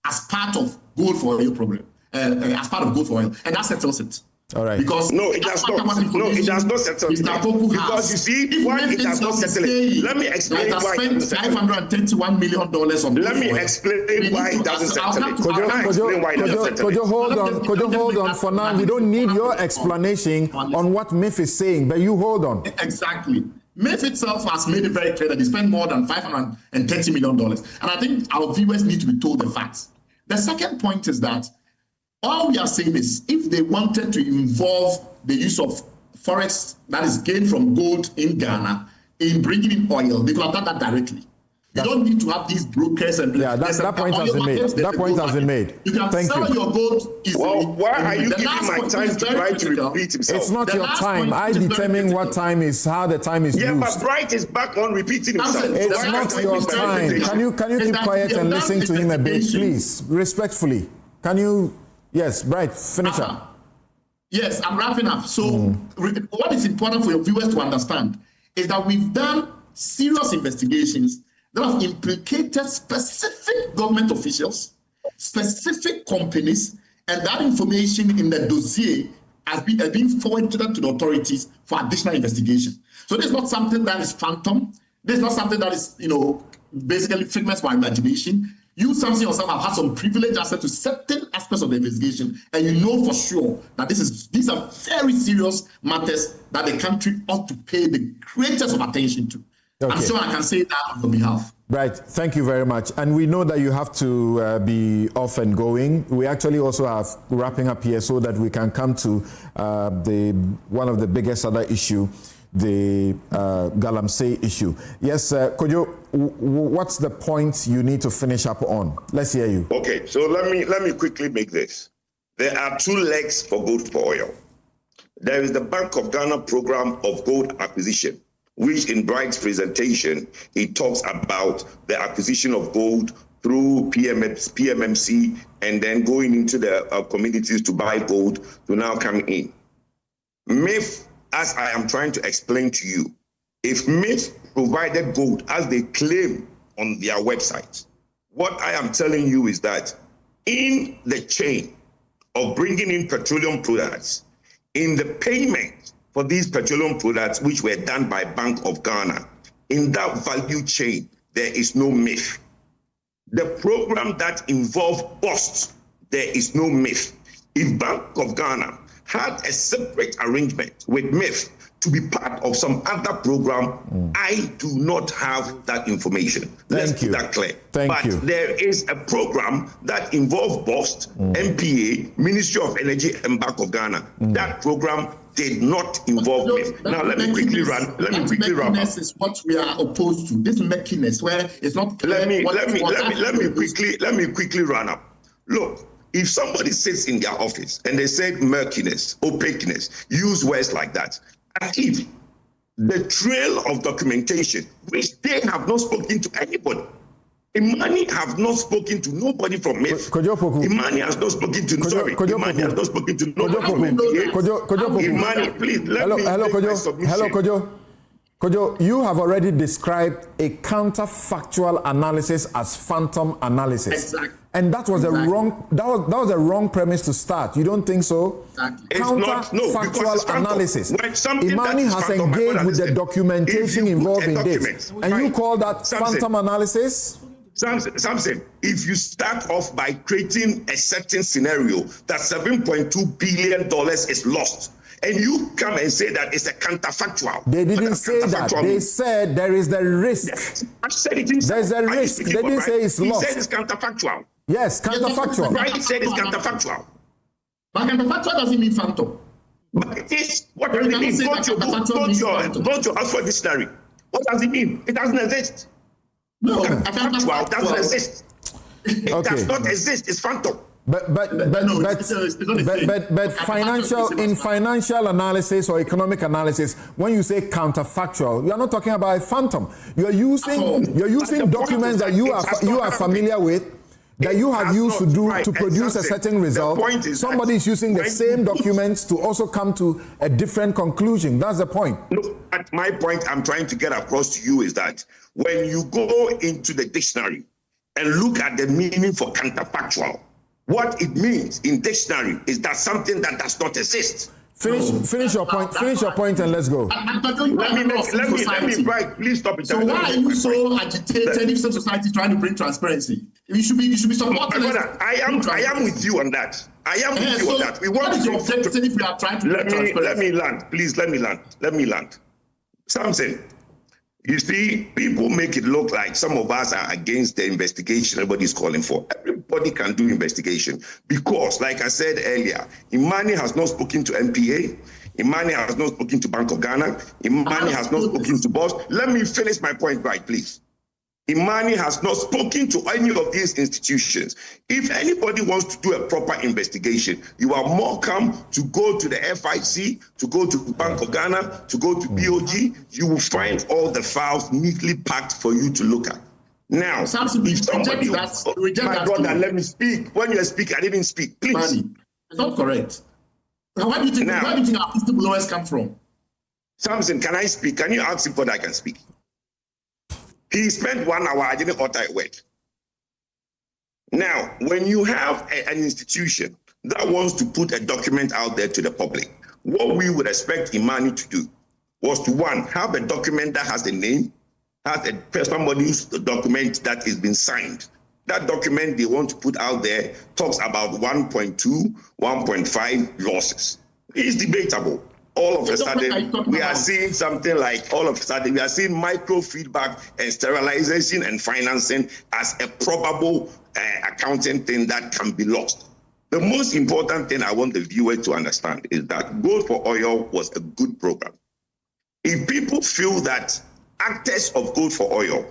as part of Gold for Oil program, as part of Gold for Oil, and that settles it. All right. Because no, it does not. No, it does not settle it. Because you see, why it does not settle it. Let me explain why it doesn't settle it. $531 million on. Let me explain why it doesn't settle it. Could you hold on for now? We don't need your explanation on what MIF is saying, but you hold on. Exactly. MIF itself has made it very clear that they spent more than $530 million. And I think our viewers need to be told the facts. The second point is that all we are saying is if they wanted to involve the use of forex that is gained from gold in Ghana in bringing in oil, they could have done that directly. You don't need to have these brokers and that point has been made. That point has been made. You can sell your gold easily. Well, why are you giving my time to Bright to repeat himself? It's not your time. I determine what time is, how the time is used. Yeah, but Bright is back on repeating himself. It's not your time. Can you keep quiet and listen to him a bit, please? Respectfully. Can you? Yes, Bright, finish up. Yes, I'm wrapping up. So what is important for your viewers to understand is that we've done serious investigations that have implicated specific government officials, specific companies, and that information in the dossier has been forwarded to the authorities for additional investigation. So this is not something that is phantom. This is not something that is, basically figments of our imagination. You, Samson, yourself have had some privileged access to certain aspects of the investigation, and you know for sure that these are very serious matters that the country ought to pay the greatest of attention to. Okay. I'm sure I can say that on your behalf. Right. Thank you very much. And we know that you have to be off and going. We actually also have wrapping up here so that we can come to one of the biggest other issue, the Galamsey issue. Yes, Kojo, what's the point you need to finish up on? Let's hear you. Okay, so let me quickly make this. There are two legs for gold for oil. There is the Bank of Ghana program of gold acquisition, which in Bright's presentation, he talks about the acquisition of gold through PMMC and then going into the communities to buy gold to now come in. MIF, as I am trying to explain to you, if MIF provided gold as they claim on their website, what I am telling you is that in the chain of bringing in petroleum products, in the payment for these petroleum products, which were done by Bank of Ghana, in that value chain, there is no MIF. The program that involved bust, there is no MIF. If Bank of Ghana had a separate arrangement with MIF to be part of some other program, I do not have that information. Let's keep that clear. But there is a program that involves BOST, MPA, Ministry of Energy, and Bank of Ghana. That program did not involve MIF. Now let me quickly run. Let me quickly run. This is what we are opposed to. This mechanism where it's not clear. Let me quickly run up. Look. If somebody sits in their office and they say murkiness, opaqueness, use words like that, as if the trail of documentation, which they have not spoken to anybody, Imani have not spoken to nobody from MIF. Imani has not spoken to, Imani has not spoken to nobody from MIF. Imani, please, let me make my submission. Hello, Kojo, you have already described a counterfactual analysis as phantom analysis. Exactly. And that was a wrong premise to start. You don't think so? Exactly. Counterfactual analysis. Imani has engaged with the documentation involved in this. And you call that phantom analysis? Samson, if you start off by creating a certain scenario that $7.2 billion is lost, and you come and say that it's a counterfactual. They didn't say that. They said there is the risk. Yes. I said it inside. There's a risk. They didn't say it's lost. He said it's counterfactual. Yes, counterfactual. Right, said it's counterfactual. But counterfactual doesn't mean phantom. But it is. What does it mean? Go to Oxford Dictionary. What does it mean? It doesn't exist. No, counterfactual doesn't exist. It does not exist. It's phantom. But financial analysis or economic analysis, when you say counterfactual, you are not talking about a phantom. You are using documents that you are familiar with, that you have used to produce a certain result. Somebody is using the same documents to also come to a different conclusion. That's the point. No, at my point I'm trying to get across to you is that when you go into the dictionary and look at the meaning for counterfactual, what it means in dictionary is that something that does not exist. Finish your point. Finish your point, and let's go. Let me Bright. Please stop it. So why are you so agitated if some society is trying to bring transparency? You should be supporting. I am with you on that. I am with you on that. We want your objective if we are trying to bring transparency. Let me land. Please let me land. Samson, You see, people make it look like some of us are against the investigation everybody's calling for. Everybody can do investigation because, like I said earlier, Imani has not spoken to MPA. Imani has not spoken to Bank of Ghana. Imani has not spoken to BOSS. Let me finish my point right, please. Imani has not spoken to any of these institutions. If anybody wants to do a proper investigation, you are welcome to go to the FIC, to go to Bank of Ghana, to go to BOG. You will find all the files neatly packed for you to look at. Now, if somebody, my brother, let me speak. When you speak, I didn't speak. Please. Imani, it's not correct. Where do you think our whistleblowers come from? Samson, can I speak? Can you ask him whether I can speak? He spent 1 hour, I didn't utter a word. Now, when you have an institution that wants to put a document out there to the public, what we would expect Imani to do was to, one, have a document that has a name, has somebody's document that has been signed. That document they want to put out there talks about 1.2, 1.5 losses. It's debatable. All of a sudden, we are seeing something like, all of a sudden, we are seeing microfeedback and sterilization and financing as a probable accounting thing that can be lost. The most important thing I want the viewer to understand is that Gold for Oil was a good program. If people feel that actors of Gold for Oil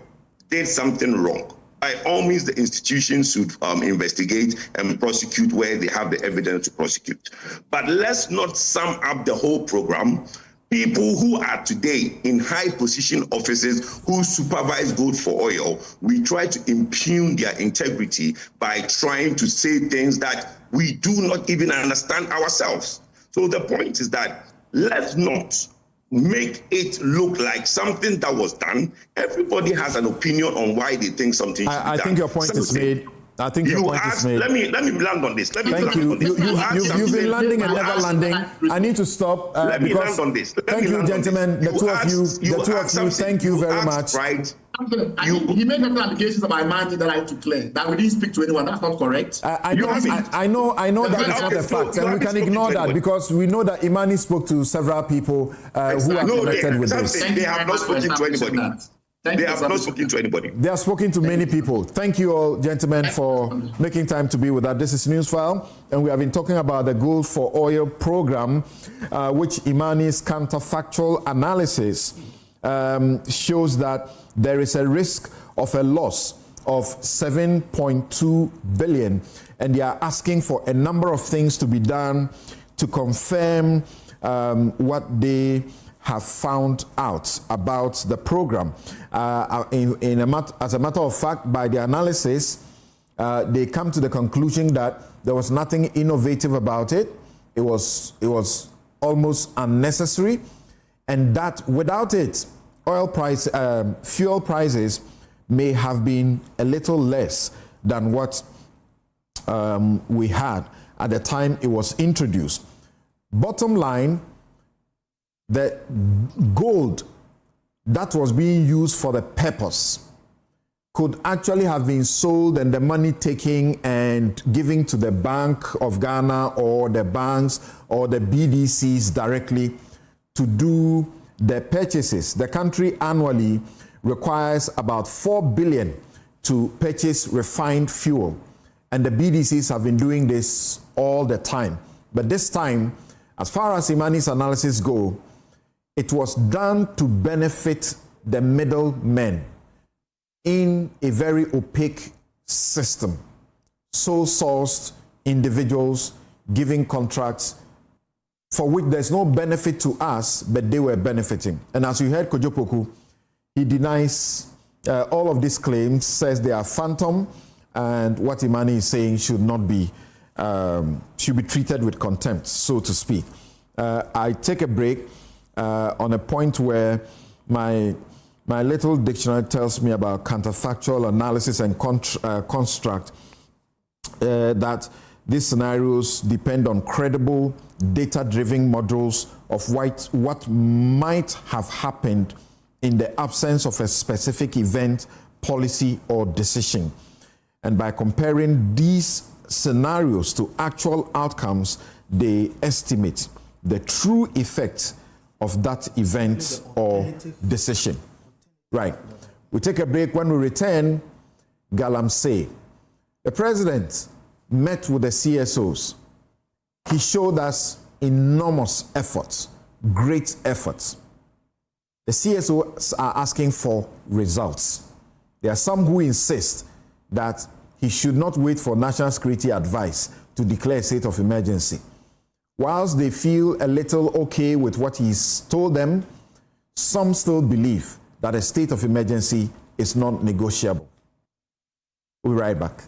did something wrong, by all means, the institutions should investigate and prosecute where they have the evidence to prosecute. But let's not sum up the whole program. People who are today in high position offices who supervise Gold for Oil, we try to impugn their integrity by trying to say things that we do not even understand ourselves. So the point is that let's not make it look like something that was done. Everybody has an opinion on why they think something should be done. I think your point is made. I think your point is made. Let me land on this. Thank you. You've been landing and never landing. I need to stop. Let me land on this. Thank you, gentlemen. The two of you. Thank you very much. Right. He made certain allegations about Imani that I had to clear. That we didn't speak to anyone. That's not correct. I know that it's not a fact, and we can ignore that because we know that Imani spoke to several people who are connected with this. They have not spoken to anybody. They have not spoken to anybody. They have spoken to many people. Thank you all, gentlemen, for making time to be with us. This is Newsfile, and we have been talking about the Gold for Oil program, which Imani's counterfactual analysis shows that there is a risk of a loss of 7.2 billion, and they are asking for a number of things to be done to confirm what they have found out about the program. As a matter of fact, by the analysis, they come to the conclusion that there was nothing innovative about it. It was almost unnecessary, and that without it, fuel prices may have been a little less than what we had at the time it was introduced. Bottom line, the gold that was being used for the purpose could actually have been sold and the money taken and given to the Bank of Ghana or the banks or the BDCs directly to do the purchases. The country annually requires about 4 billion to purchase refined fuel, and the BDCs have been doing this all the time. But this time, as far as Imani's analysis go, it was done to benefit the middlemen in a very opaque system. Sole-sourced individuals giving contracts for which there's no benefit to us, but they were benefiting. And as you heard Kojo Poku, he denies all of these claims, says they are phantom, and what Imani is saying should not be, should be treated with contempt, so to speak. I take a break on a point where my little dictionary tells me about counterfactual analysis and construct, that these scenarios depend on credible, data-driven models of what might have happened in the absence of a specific event, policy, or decision. And by comparing these scenarios to actual outcomes, they estimate the true effect of that event or decision. Right. We take a break. When we return, Galamsey. The president met with the CSOs. He showed us enormous efforts, great efforts. The CSOs are asking for results. There are some who insist that he should not wait for national security advice to declare a state of emergency. Whilst they feel a little okay with what he's told them, some still believe that a state of emergency is not negotiable. We'll be right back.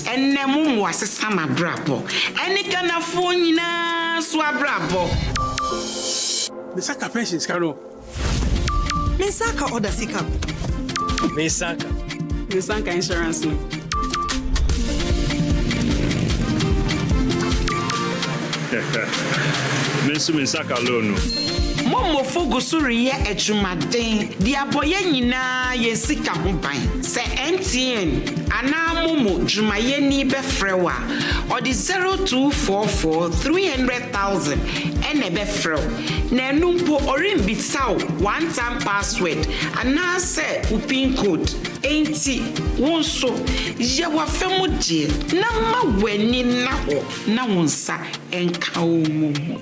And Nemum was a summer brabo. And it can afford swabrabo. Misaka pensions, Caro. Misaka order Sikam. Misaka insurance. Misaka loan. Momo fogosuri ye echumaden di aboye nyina ye sika hoban se MTN ana momo jumaye ni befrewa or the 0244 300,000 ene befrew na numpo orimbitsaw one time password ana se upin code enti wonso ye wa femu die na ma wani na ho na wonsa enka omomo.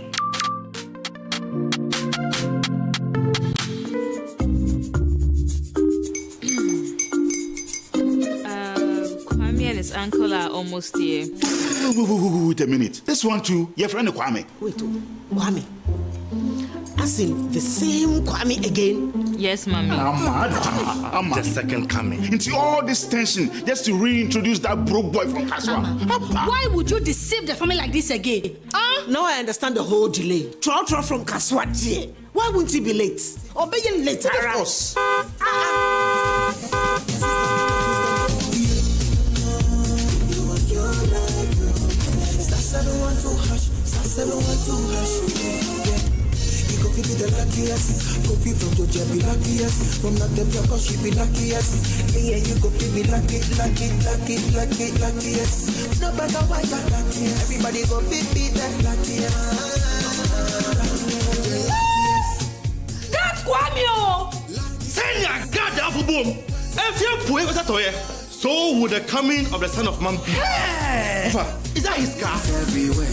His uncle are almost here. Wait a minute. This one too, your friend Kwame. Wait, Kwame. As in the same Kwame again? Yes, Mommy. I'm the second coming. Into all this tension just to reintroduce that broke boy from Kaswa. Why would you deceive the family like this again? Now I understand the whole delay. Troll from Kaswa. Why wouldn't he be late? Obey him later. Of course. You go be the luckiest. Go be from Georgia, be luckiest. From not the block, she be luckiest. Yeah, you go be luckiest. No matter what, luckiest. Everybody go be that luckiest. That's Kwame! Send your God the apple boom. If you put it toy, so would the coming of the son of man be. Hey! Is that his car? Everywhere.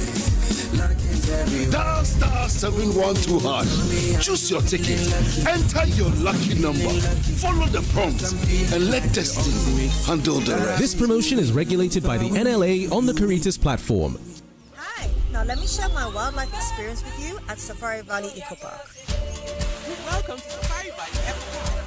Dial *712#. Choose your ticket. Enter your lucky number. Follow the prompts and let destiny handle the rest. This promotion is regulated by the NLA on the Caritas platform. Hi, now let me share my wildlife experience with you at Safari Valley Eco Park. Welcome to Safari Valley Eco Park.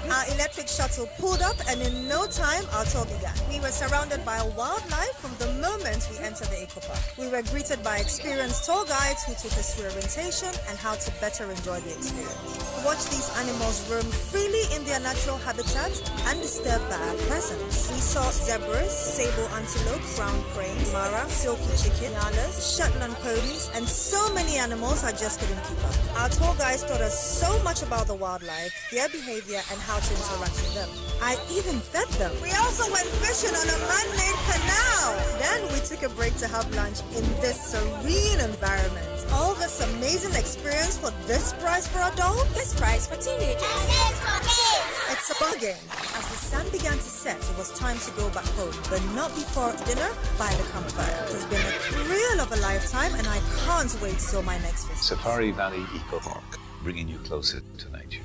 Our electric shuttle pulled up, and in no time, our tour began. We were surrounded by wildlife from the moment we entered the eco park. We were greeted by experienced tour guides who took us through orientation and how to better enjoy the experience. Watch these animals roam freely in their natural habitat undisturbed by our presence. We saw zebras, sable antelope, brown cranes, Mira, silky chicken, nyalas, Shetland ponies, and so many animals I just couldn't keep up. Our tour guides taught us so much about the wildlife, their behavior, and how to interact with them. I even fed them. We also went fishing on a man-made canal. Then we took a break to have lunch in this serene environment. All this amazing experience for this price for adults? This price for teenagers. It's a bargain. As the sun began to set, it was time to go back home, but not before dinner by the campfire. It has been a thrill of a lifetime, and I can't wait till my next visit. Safari Valley Eco Park, bringing you closer to nature.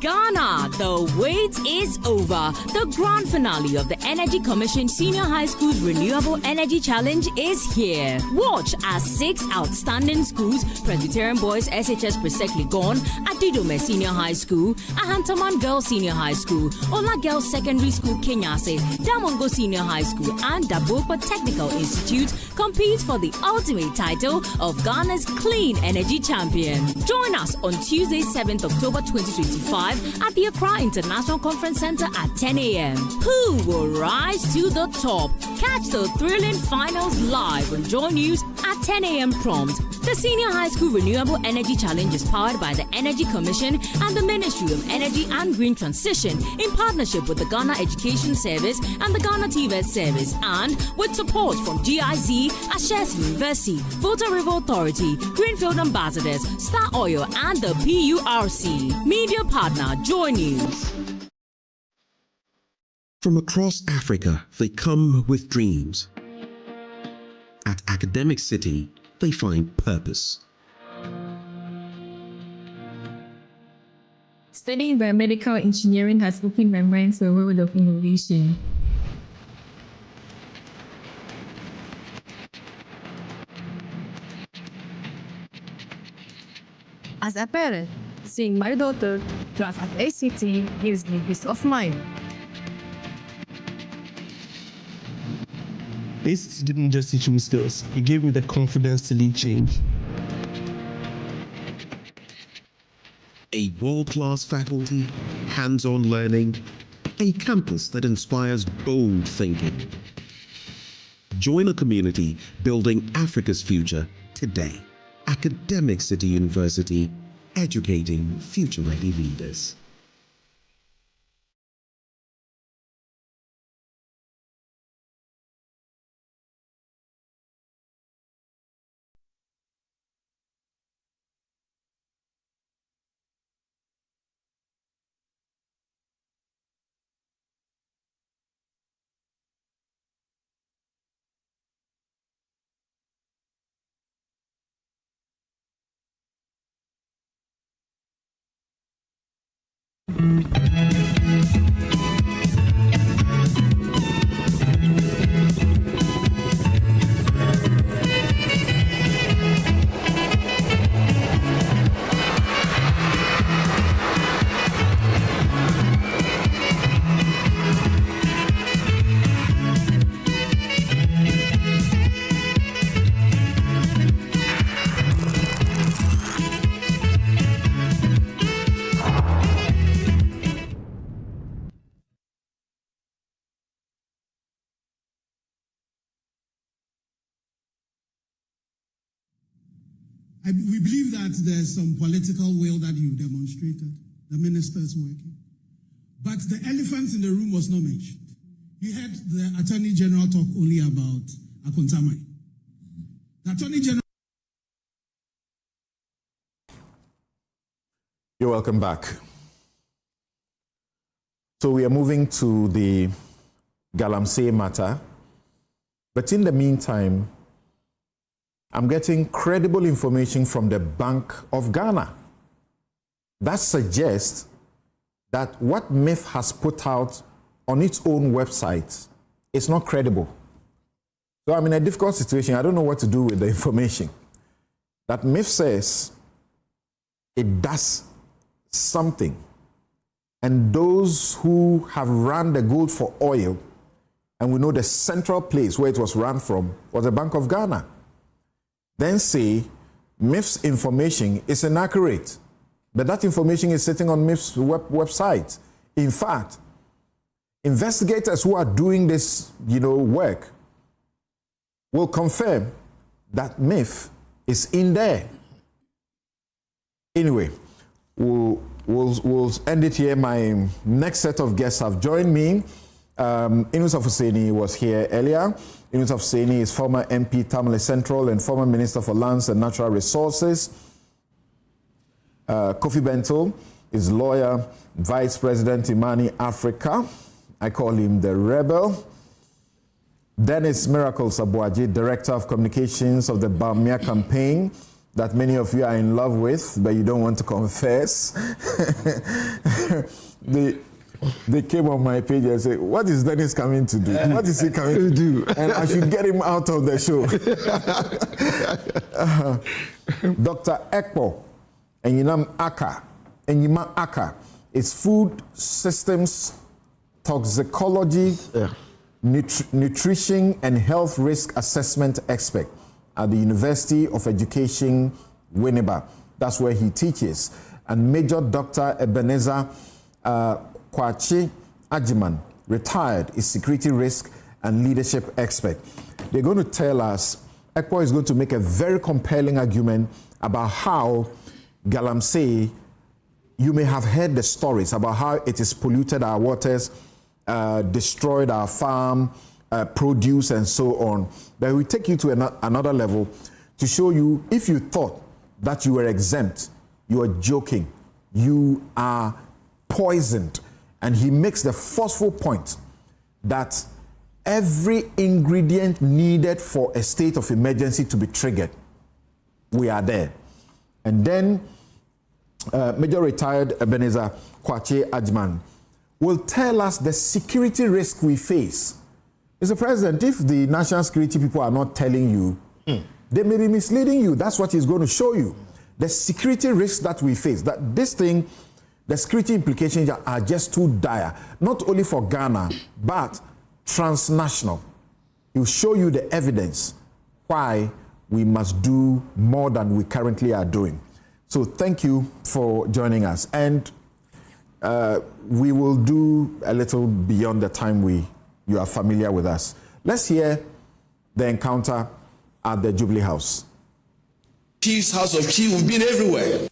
Ghana, the wait is over. The grand finale of the Energy Commission Senior High School's Renewable Energy Challenge is here. Watch as 6 outstanding schools, Presbyterian Boys SHS Presekli Gone, Adidome Senior High School, Ahantaman Girls Senior High School, Ola Girls Secondary School Kenyase, Damongo Senior High School, and Dabopa Technical Institute compete for the ultimate title of Ghana's Clean Energy Champion. Join us on Tuesday, 7th October 2025 at the Accra International Conference Center at 10 a.m. Who will rise to the top? Catch the thrilling finals live on JoyNews at 10 a.m. prompt. The Senior High School Renewable Energy Challenge is powered by the Energy Commission and the Ministry of Energy and Green Transition in partnership with the Ghana Education Service and the Ghana TVET Service, and with support from GIZ, Ashes University, Volta River Authority, Greenfield Ambassadors, Star Oil, and the PURC. Media partner, JoyNews. From across Africa, they come with dreams. At Academic City, they find purpose. Studying biomedical engineering has opened my mind to a world of innovation. As a parent, seeing my daughter thrive at ACT gives me peace of mind. This didn't just teach me skills, it gave me the confidence to lead change. A world-class faculty, hands-on learning, a campus that inspires bold thinking. Join a community building Africa's future today. Academic City University, educating future-ready leaders. We believe that there's some political will that you demonstrated, the ministers working. But the elephant in the room was not mentioned. You heard the Attorney General talk only about Akontamai. The Attorney General... You're welcome back. So we are moving to the Galamsey matter. But in the meantime, I'm getting credible information from the Bank of Ghana that suggests that what MIF has put out on its own website is not credible. So I'm in a difficult situation. I don't know what to do with the information. That MIF says it does something, and those who have run the gold for oil, and we know the central place where it was run from was the Bank of Ghana, then say MIF's information is inaccurate. But that information is sitting on MIF's website. In fact, investigators who are doing this, work will confirm that MIF is in there. Anyway, we'll end it here. My next set of guests have joined me. Inus Afuseni was here earlier. Inus Afuseni is former MP Tamale Central and former Minister for Lands and Natural Resources. Kofi Bento is lawyer, Vice President Imani Africa. I call him the Rebel. Dennis Miracle Sabuaji, Director of Communications of the Bamia Campaign. that many of you are in love with, but you don't want to confess. They came on my page and said, what is Dennis coming to do? What is he coming to do? And I should get him out of the show. Dr. Ekpo Enyinam Aka is food systems toxicology, nutrition and health risk assessment expert at the University of Education, Winneba. That's where he teaches. And Major Dr. Ebenezer Kwachi Ajiman, retired, is security risk and leadership expert. They're going to tell us, Ekpo is going to make a very compelling argument about how Galamsey, you may have heard the stories about how it has polluted our waters, destroyed our farm, produce, and so on. But we take you to another level to show you, if you thought that you were exempt, you are joking, you are poisoned. And he makes the forceful point that every ingredient needed for a state of emergency to be triggered, we are there. And then Major Retired Ebenezer Kwachi Ajman will tell us the security risk we face. Mr. President, if the national security people are not telling you, they may be misleading you. That's what he's going to show you. The security risks that we face, that this thing, the security implications are just too dire, not only for Ghana, but transnational. He'll show you the evidence why we must do more than we currently are doing. So thank you for joining us. And we will do a little beyond the time you are familiar with us. Let's hear the encounter at the Jubilee House. Chiefs, House of Chiefs, we've been everywhere,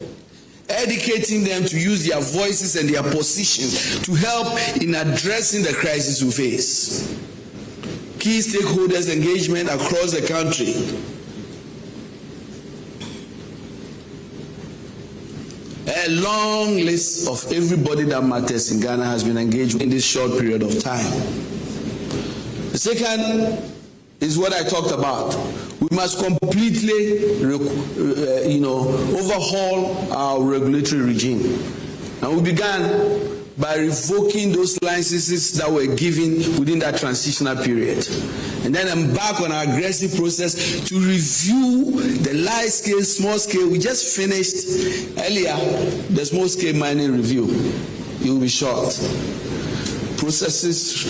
educating them to use their voices and their position to help in addressing the crisis we face. Key stakeholders engagement across the country. A long list of everybody that matters in Ghana has been engaged in this short period of time. The second is what I talked about. We must completely, overhaul our regulatory regime. And we began by revoking those licenses that were given within that transitional period. And then embark on an aggressive process to review the large scale, small scale. We just finished earlier the small scale mining review. It will be short. Processes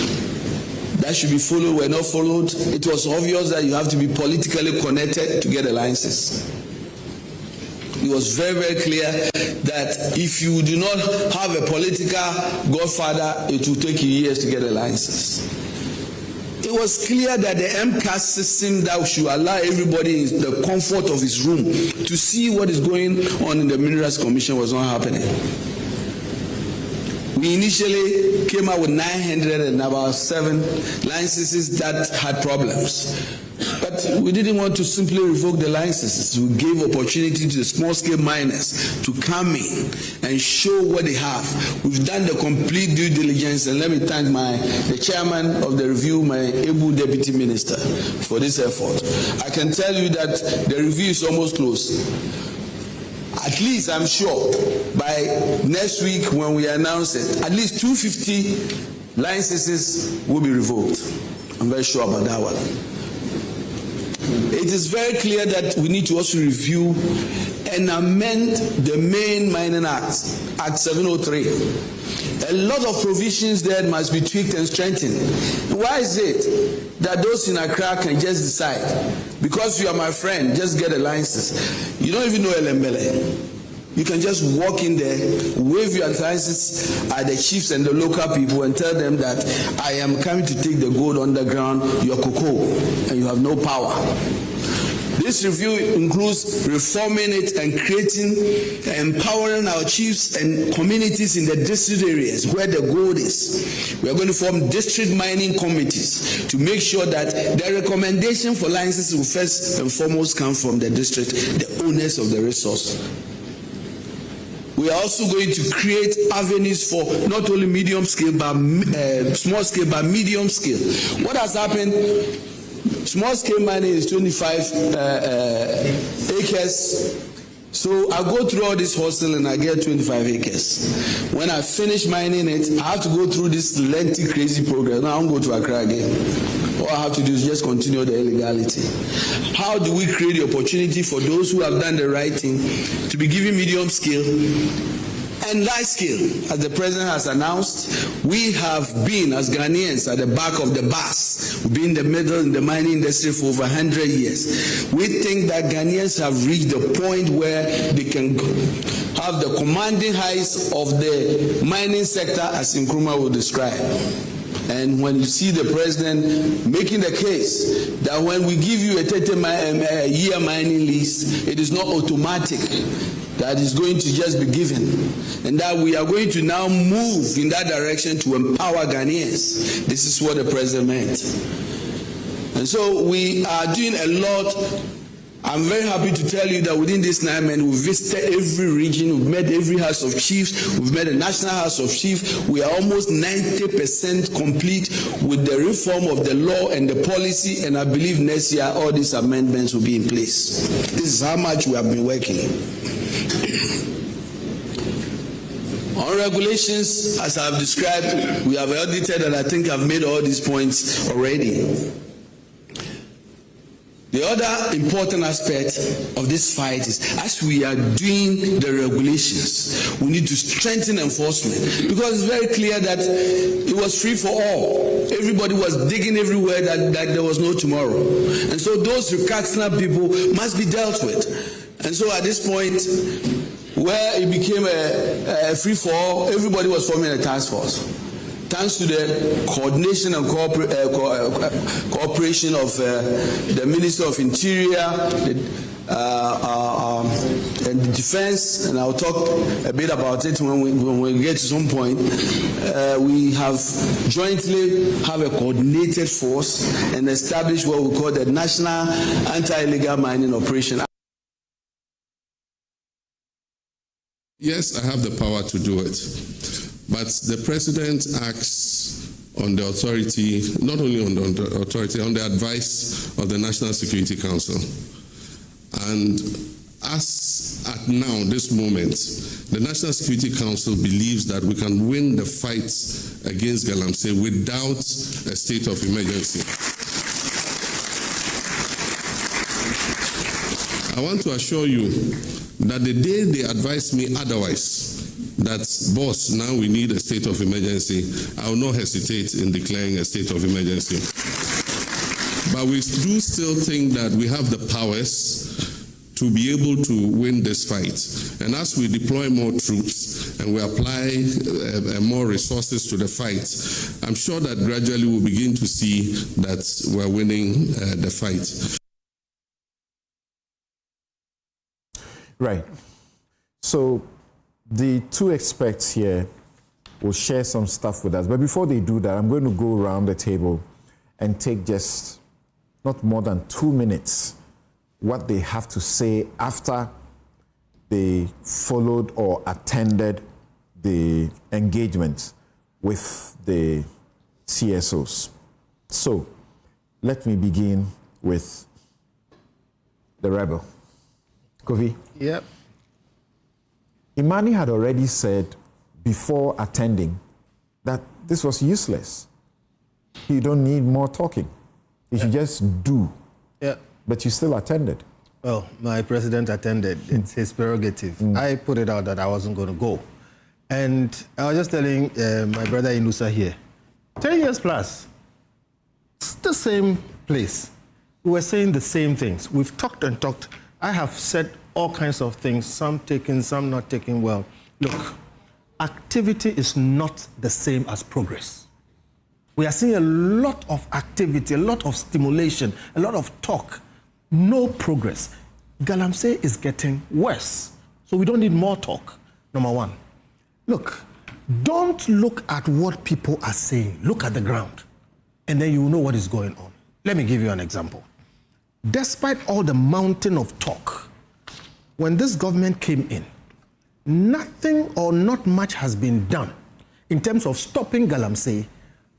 that should be followed were not followed. It was obvious that you have to be politically connected to get a license. It was very, very clear that if you do not have a political godfather, it will take you years to get a license. It was clear that the MCAS system that should allow everybody in the comfort of his room to see what is going on in the Minerals Commission was not happening. We initially came out with 907 licenses that had problems. But we didn't want to simply revoke the licenses. We gave opportunity to the small-scale miners to come in and show what they have. We've done the complete due diligence, and let me thank the chairman of the review, my able deputy minister, for this effort. I can tell you that the review is almost close. At least, I'm sure, by next week when we announce it, at least 250 licenses will be revoked. I'm very sure about that one. It is very clear that we need to also review and amend the main Mining Act, Act 703. A lot of provisions there must be tweaked and strengthened. Why is it that those in Accra can just decide, because you are my friend, just get a license? You don't even know Elembele. You can just walk in there, wave your licenses at the chiefs and the local people and tell them that I am coming to take the gold underground, your cocoa, and you have no power. This review includes reforming it and creating, empowering our chiefs and communities in the district areas where the gold is. We are going to form district mining committees to make sure that the recommendation for licenses will first and foremost come from the district, the owners of the resource. We are also going to create avenues for not only medium scale, but small scale, but medium scale. What has happened? Small scale mining is 25 acres So I go through all this hustle and I get 25 acres. When I finish mining it, I have to go through this lengthy, crazy program. Now I'm going to Accra again. All I have to do is just continue the illegality. How do we create the opportunity for those who have done the right thing to be given medium scale and large scale? As the president has announced, we have been, as Ghanaians, at the back of the bus. We've been in the middle in the mining industry for over 100 years. We think that Ghanaians have reached the point where they can have the commanding heights of the mining sector, as Nkrumah will describe. And when you see the president making the case that when we give you a 30-year mining lease, it is not automatic, that is going to just be given, and that we are going to now move in that direction to empower Ghanaians. This is what the president meant. And so we are doing a lot. I'm very happy to tell you that within this 9 months, we've visited every region, we've met every House of Chiefs, we've met the National House of Chiefs. We are almost 90% complete with the reform of the law and the policy, and I believe next year all these amendments will be in place. This is how much we have been working. On regulations, as I've described, we have audited, and I think I've made all these points already. The other important aspect of this fight is, as we are doing the regulations, we need to strengthen enforcement, because it's very clear that it was free for all. Everybody was digging everywhere that there was no tomorrow. And so those recalcitrant people must be dealt with. And so at this point, where it became a free-for-all, everybody was forming a task force. Thanks to the coordination and cooperation of the Minister of Interior and the Defense, and I'll talk a bit about it when we get to some point. We have jointly have a coordinated force and established what we call the National Anti-Illegal Mining Operation. Yes, I have the power to do it. But the president acts on the authority, not only on the authority, on the advice of the National Security Council. And as at now, this moment, the National Security Council believes that we can win the fight against Galamsey without a state of emergency. I want to assure you that the day they advise me otherwise, that, boss, now we need a state of emergency, I will not hesitate in declaring a state of emergency. But we do still think that we have the powers to be able to win this fight. And as we deploy more troops and we apply more resources to the fight, I'm sure that gradually we'll begin to see that we're winning the fight. Right. So the two experts here will share some stuff with us. But before they do that, I'm going to go around the table and take just not more than 2 minutes what they have to say after they followed or attended the engagement with the CSOs. So let me begin with the rebel. Kofi? Yep. Imani had already said before attending that this was useless. You don't need more talking. You should just do. Yeah. But you still attended. Well, my president attended. It's his prerogative. I put it out that I wasn't going to go. And I was just telling my brother Inusa here, 10 years plus, it's the same place. We were saying the same things. We've talked and talked. I have said all kinds of things, some taken, some not taken well. Look, activity is not the same as progress. We are seeing a lot of activity, a lot of stimulation, a lot of talk, no progress. Galamsey is getting worse, so we don't need more talk, number one. Look, don't look at what people are saying. Look at the ground, and then you will know what is going on. Let me give you an example. Despite all the mountain of talk, when this government came in, nothing or not much has been done in terms of stopping Galamsey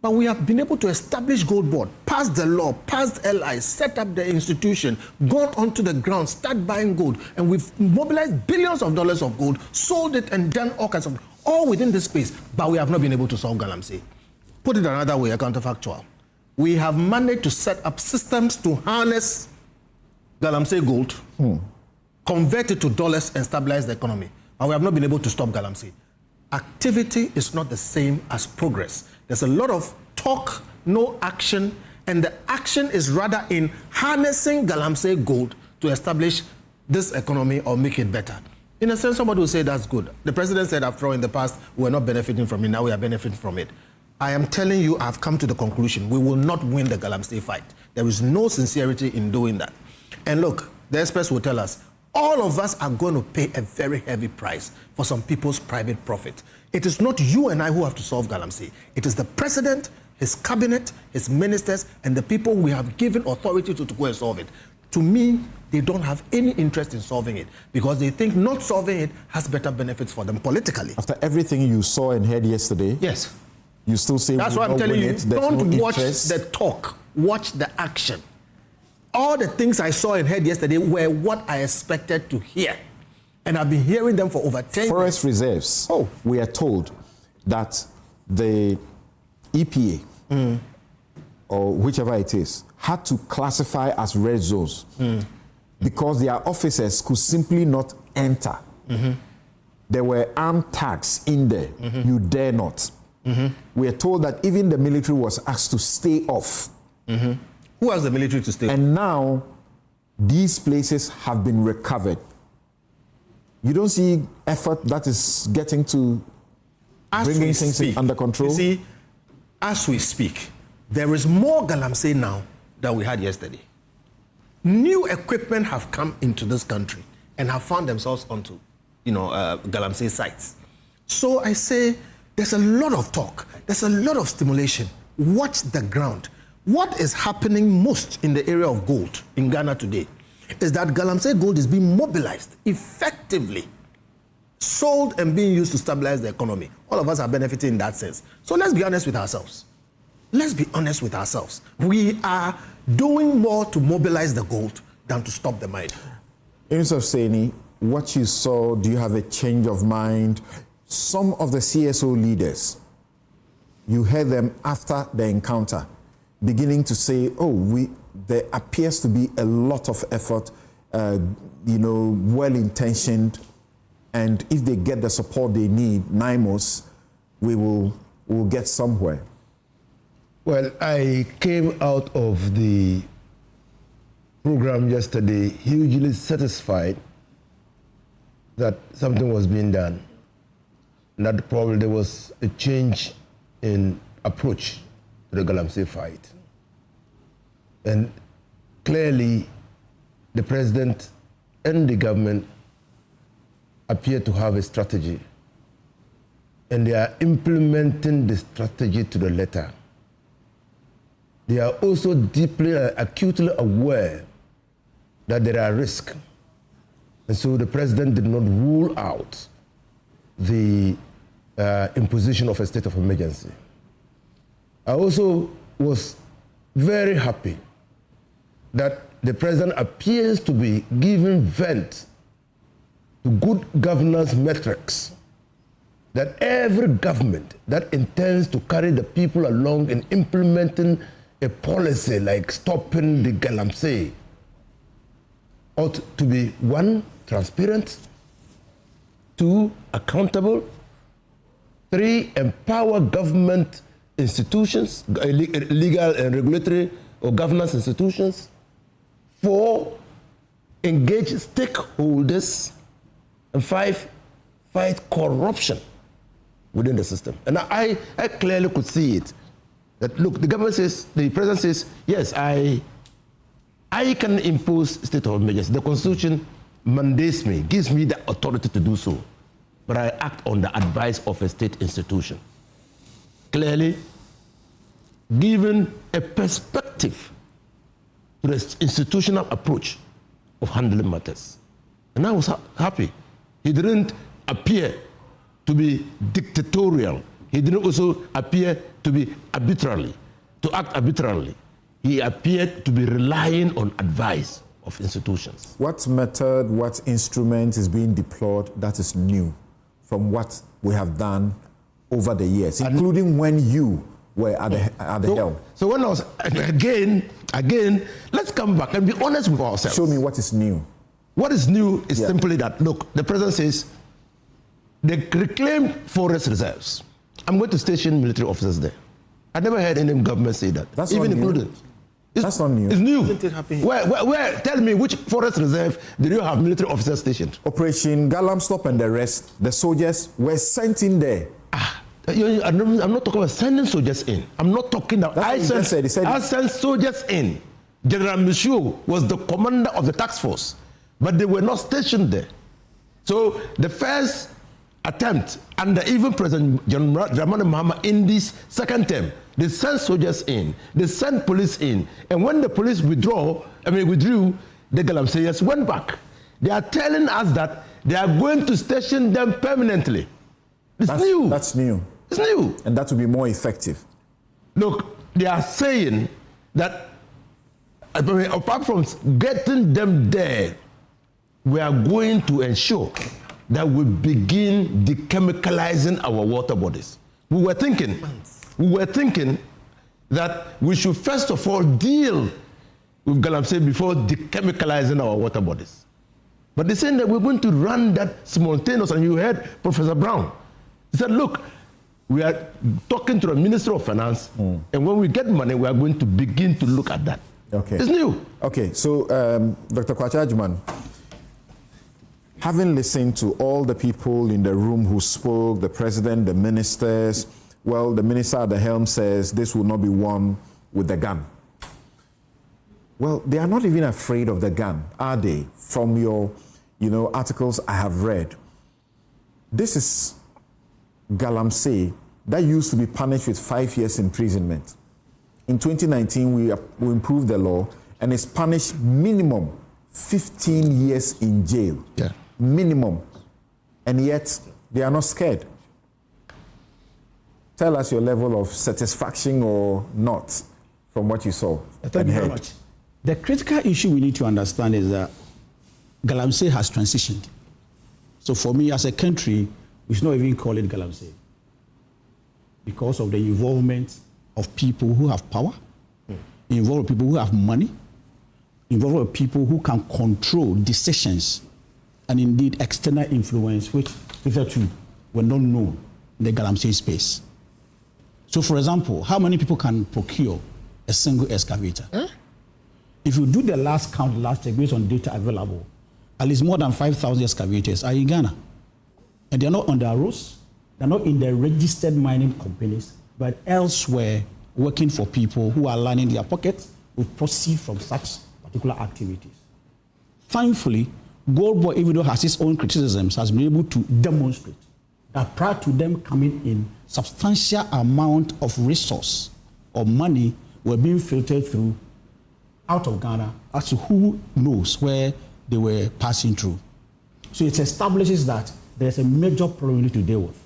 But we have been able to establish Gold Board, pass the law, pass LI, set up the institution, gone onto the ground, start buying gold, and we've mobilized billions of dollars of gold, sold it, and done all kinds of, all within this space. But we have not been able to solve Galamsey. Put it another way, a counterfactual. We have managed to set up systems to harness Galamsey gold, convert it to dollars, and stabilize the economy. But we have not been able to stop Galamsey. Activity is not the same as progress. There's a lot of talk, no action, and the action is rather in harnessing Galamsey gold to establish this economy or make it better. In a sense, somebody will say that's good. The president said, after all, in the past, we were not benefiting from it, now we are benefiting from it. I am telling you, I've come to the conclusion, we will not win the Galamsey fight. There is no sincerity in doing that. And look, the experts will tell us, all of us are going to pay a very heavy price for some people's private profit. It is not you and I who have to solve Galamsey. It is the president, his cabinet, his ministers, and the people we have given authority to go and solve it. To me, they don't have any interest in solving it because they think not solving it has better benefits for them politically. After everything you saw and heard yesterday, yes, you still say that's why I'm telling you, don't watch the talk, watch the action. All the things I saw and heard yesterday were what I expected to hear. And I've been hearing them for over 10 years. Forest reserves. We are told that the EPA, or whichever it is, had to classify as red zones because their officers could simply not enter. There were armed tags in there. You dare not. We are told that even the military was asked to stay off. Who has the military to stay? And now, these places have been recovered. You don't see effort that is getting to bringing things under control? You see, as we speak, there is more Galamsey now than we had yesterday. New equipment have come into this country and have found themselves onto, Galamsey sites. So I say, there's a lot of talk. There's a lot of stimulation. Watch the ground. What is happening most in the area of gold in Ghana today is that Galamsey gold is being mobilized effectively, sold and being used to stabilize the economy. All of us are benefiting in that sense. So let's be honest with ourselves. Let's be honest with ourselves. We are doing more to mobilize the gold than to stop the mine. Yusuf Seni, what you saw, do you have a change of mind? Some of the CSO leaders, you heard them after the encounter, beginning to say, there appears to be a lot of effort, well-intentioned, and if they get the support they need, NIMOS, we'll get somewhere. Well, I came out of the program yesterday hugely satisfied that something was being done, and that probably there was a change in approach to the Galamsey fight. And clearly, the president and the government appear to have a strategy, and they are implementing the strategy to the letter. They are also deeply, acutely aware that there are risks. And so the president did not rule out the imposition of a state of emergency. I also was very happy that the president appears to be giving vent to good governance metrics, that every government that intends to carry the people along in implementing a policy like stopping the Galamsey ought to be 1, transparent, 2, accountable, 3, empower government institutions, legal and regulatory or governance institutions, 4, engage stakeholders, and 5, fight corruption within the system. And I clearly could see it. That look, the government says, the president says, yes, I can impose state of emergency. The Constitution mandates me, gives me the authority to do so, but I act on the advice of a state institution. Clearly, given a perspective to the institutional approach of handling matters. And I was happy. He didn't appear to be dictatorial. He didn't also appear to be to act arbitrarily. He appeared to be relying on advice of institutions. What method, what instrument is being deployed that is new from what we have done over the years, including when you were at the helm? So when I was, again, let's come back and be honest with ourselves. Show me what is new. What is new is simply that, look, the president says, they reclaimed forest reserves. I'm going to station military officers there. I never heard any government say that. That's even not included. New. That's not new. It's new. Isn't it happening? Where? Tell me which forest reserve did you have military officers stationed? Operation Galamsey and the rest, the soldiers were sent in there. I'm not talking about sending soldiers in. I'm not talking about. I sent soldiers in. General Michaud was the commander of the task force, but they were not stationed there. So the first attempt under even President General Dramani Mahama in this second term, they sent soldiers in, they sent police in, and when the police withdrew, the Galamseyers went back. They are telling us that they are going to station them permanently. It's new. That's new. It's new. And that will be more effective. Look, they are saying that apart from getting them there, we are going to ensure that we begin dechemicalizing our water bodies. We were thinking that we should first of all deal with Galamsey before dechemicalizing our water bodies. But they're saying that we're going to run that simultaneously. And you heard Professor Brown. He said, look, we are talking to the Minister of Finance, and when we get money, we are going to begin to look at that. Okay. It's new. Okay, so Dr. Kwacha Ajman, having listened to all the people in the room who spoke, the president, the ministers, well, the minister at the helm says this will not be won with the gun. Well, they are not even afraid of the gun, are they? From your, articles I have read. This is Galamsey that used to be punished with 5 years imprisonment. In 2019, we improved the law, and it's punished minimum 15 years in jail. Yeah. Minimum. And yet, they are not scared. Tell us your level of satisfaction or not from what you saw. Thank you very much. The critical issue we need to understand is that Galamsey has transitioned. So for me, as a country, we should not even call it Galamsey because of the involvement of people who have power, involved people who have money, involved people who can control decisions, and indeed external influence, which hitherto were not known in the Galamsey space. So, for example, how many people can procure a single excavator? If you do the last count last year based on data available, at least more than 5,000 excavators are in Ghana. And they're not on the roads, they're not in the registered mining companies, but elsewhere working for people who are lining their pockets with proceeds from such particular activities. Thankfully, Goldboy, even though has its own criticisms, has been able to demonstrate that prior to them coming in, substantial amount of resource or money were being filtered through out of Ghana as to who knows where they were passing through. So it establishes that there's a major problem we need to deal with.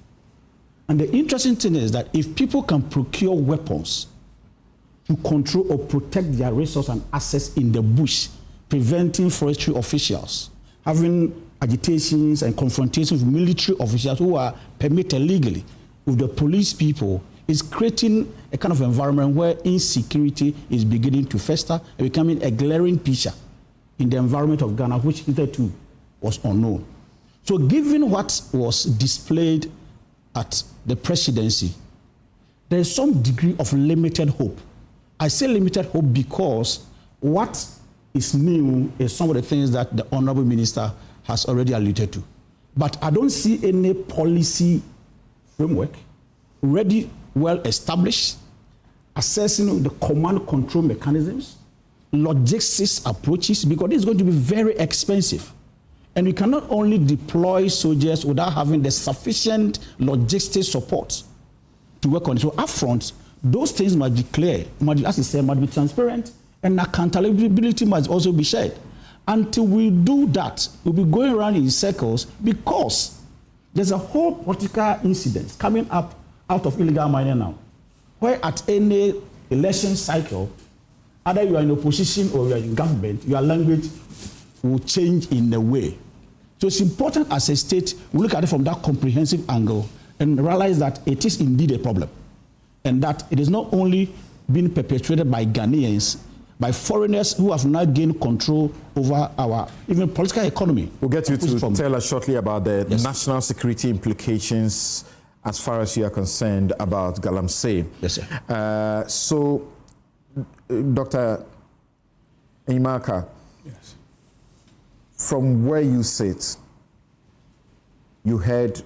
And the interesting thing is that if people can procure weapons to control or protect their resources and assets in the bush, preventing forestry officials having agitations and confrontations with military officials who are permitted legally with the police people, is creating a kind of environment where insecurity is beginning to fester and becoming a glaring picture in the environment of Ghana, which hitherto was unknown. So given what was displayed at the presidency, there is some degree of limited hope. I say limited hope because what is new is some of the things that the Honorable Minister has already alluded to. But I don't see any policy framework ready, well established, assessing the command control mechanisms, logistics approaches, because this is going to be very expensive. And we cannot only deploy soldiers without having the sufficient logistics support to work on it. So upfront, those things must be clear, as I said, must be transparent, and accountability must also be shared. Until we do that, we'll be going around in circles because there's a whole political incident coming up out of illegal mining now, where at any election cycle, either you are in opposition or you are in government, your language will change in a way. So it's important as a state, we look at it from that comprehensive angle and realize that it is indeed a problem. And that it is not only being perpetrated by Ghanaians, by foreigners who have now gained control over our even political economy. We'll get you to tell us shortly about the national security implications as far as you are concerned about Galamsey. Yes, sir. So, Dr. Imaka, yes, from where you sit, you heard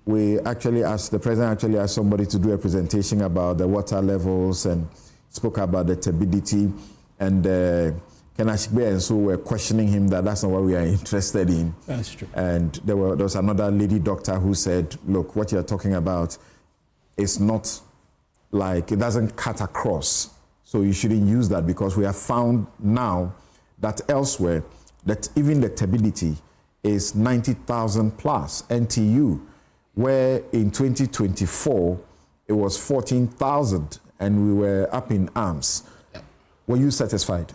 we actually asked, the president actually asked somebody to do a presentation about the water levels and spoke about the turbidity, and Kenashikbe and so were questioning him that that's not what we are interested in. That's true. And there was another lady doctor who said, look, what you're talking about is not like, it doesn't cut across. So you shouldn't use that, because we have found now that elsewhere that even the turbidity is 90,000 plus NTU, where in 2024 it was 14,000 and we were up in arms. Were you satisfied?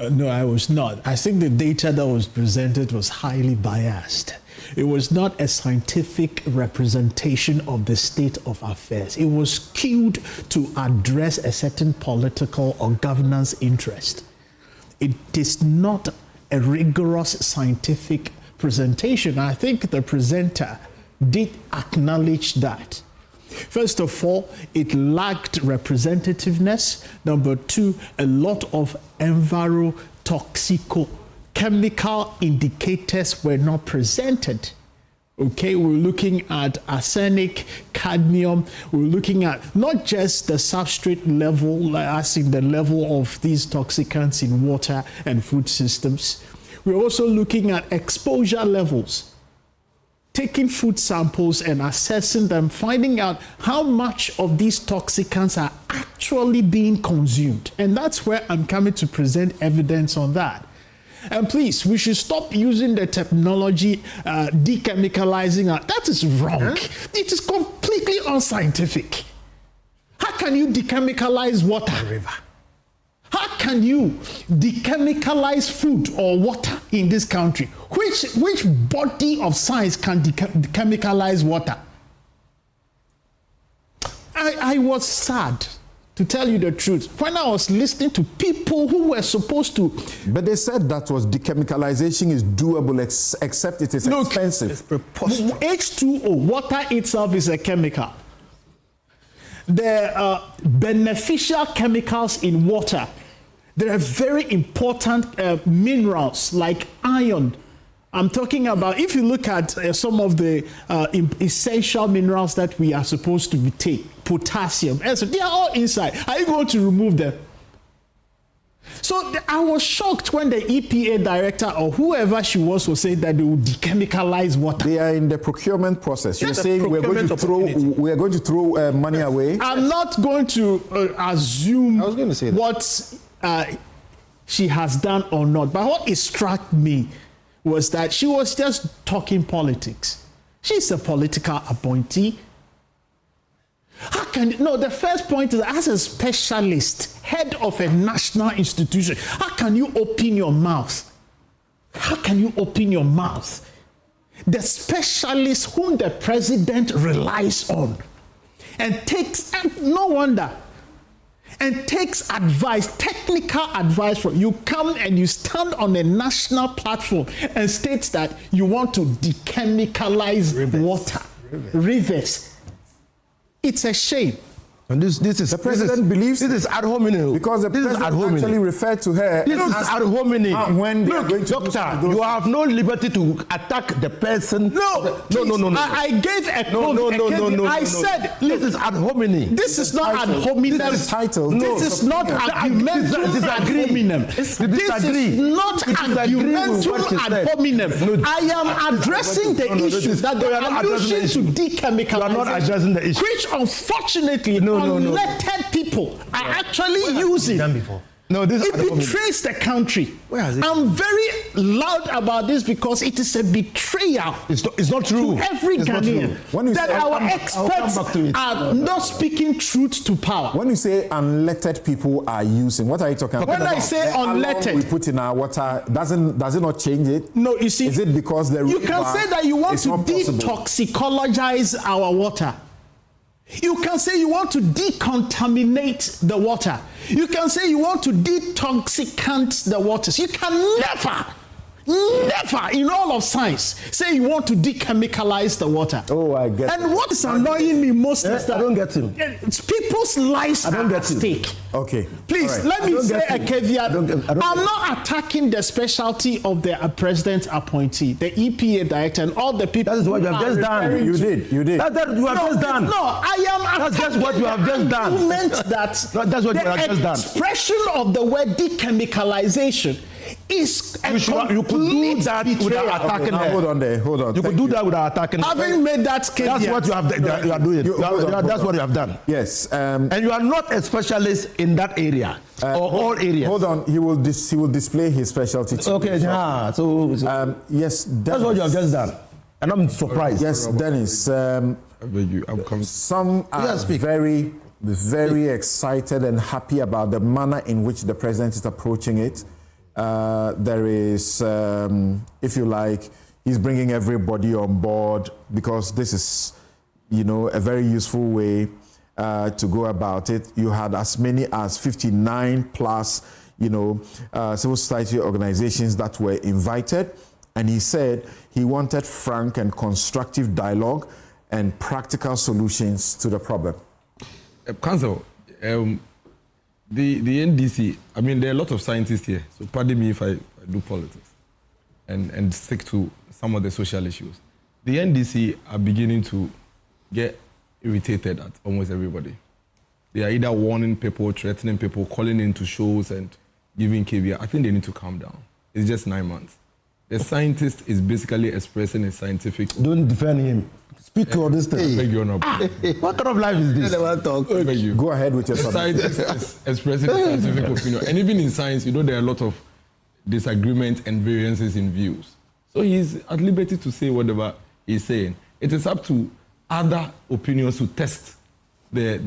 No, I was not. I think the data that was presented was highly biased. It was not a scientific representation of the state of affairs. It was skewed to address a certain political or governance interest. It is not a rigorous scientific presentation. I think the presenter did acknowledge that. First of all, it lacked representativeness. Number two, a lot of envirotoxicochemical indicators were not presented. Okay, we're looking at arsenic, cadmium. We're looking at not just the substrate level, as in the level of these toxicants in water and food systems. We're also looking at exposure levels, taking food samples and assessing them, finding out how much of these toxicants are actually being consumed. And that's where I'm coming to present evidence on that. And please, we should stop using the terminology dechemicalizing. That is wrong. It is completely unscientific. How can you dechemicalize water? River. How can you dechemicalize food or water in this country? Which body of science can dechemicalize water? I was sad, to tell you the truth, when I was listening to people who were supposed to... But they said that was dechemicalization is doable, except it is expensive. It's preposterous. H2O, water itself is a chemical. The beneficial chemicals in water, there are very important minerals like iron. I'm talking about, if you look at some of the essential minerals that we are supposed to take, potassium, they are all inside. Are you going to remove them? So I was shocked when the EPA director or whoever she was saying that they would dechemicalize water. They are in the procurement process. You're saying we are going to throw money away? I'm not going to assume what she has done or not. But what struck me was that she was just talking politics. She's a political appointee. How can you, no, the first point is, as a specialist, head of a national institution, how can you open your mouth? How can you open your mouth? The specialist whom the president relies on and takes, and no wonder, and takes advice, technical advice from you, come and you stand on a national platform and states that you want to dechemicalize water, rivers. It's a shame. And this is the president believes this is ad hominem, because the president actually referred to her. This is ad hominem. When look, doctor, you have no liberty to attack the person. No. I gave a quote. I said, this is ad hominem. This is not ad hominem. This is titled. This is not argumental ad hominem. This is not argumental ad hominem. I am addressing the issue that they are using to dechemicalize. You are not addressing the issue. Which unfortunately, unelected people are actually using. No, No, this it betrays the country. Where has it? I'm very loud about this because it is a betrayal. It's not true. To every Ghanaian that our experts are not speaking truth to power. When you say unlettered people are using, what are you talking about? When I say unlettered, we put in our water, does it not change it? No, you see, is it because the you can say that you want to detoxicologize our water. You can say you want to decontaminate the water. You can say you want to detoxicant the waters. You can never in all of science say you want to dechemicalize the water. Oh, I get And what is annoying me most is that I don't get him. It's people's lives are at stake. Okay. Please, let me say a caveat. I'm not attacking the specialty of the president appointee, the EPA director, and all the people. That is what you have just done. You did. That you have just done. No, I am. That's just what you have just done. You meant that. That's what you have just done. The expression of the word dechemicalization is a you could do that without attacking her. Hold on. You could do that without attacking her. Having made that caveat. That's what you have. You are doing. That's what you have done. Yes. And you are not a specialist in that area or all areas. Hold on. He will display his specialty. Okay. So yes. Dennis, that's what you have just done, and I'm surprised. Yes, Dennis. Some are very, very excited and happy about the manner in which the president is approaching it. There is, if you like, he's bringing everybody on board because this is, a very useful way to go about it. You had as many as 59 plus, civil society organizations that were invited, and he said he wanted frank and constructive dialogue and practical solutions to the problem. Council, the NDC, I mean, there are a lot of scientists here, so pardon me if I do politics and stick to some of the social issues. The NDC are beginning to get irritated at almost everybody. They are either warning people, threatening people, calling into shows and giving caveat. I think they need to calm down. It's just 9 months. The scientist is basically expressing a scientific... Don't defend him. Speak to this thing. Beg your what kind of life is this? Beg you. Go ahead with your scientist is expressing a scientific opinion. And even in science, there are a lot of disagreement and variances in views. So he's at liberty to say whatever he's saying. It is up to other opinions to test the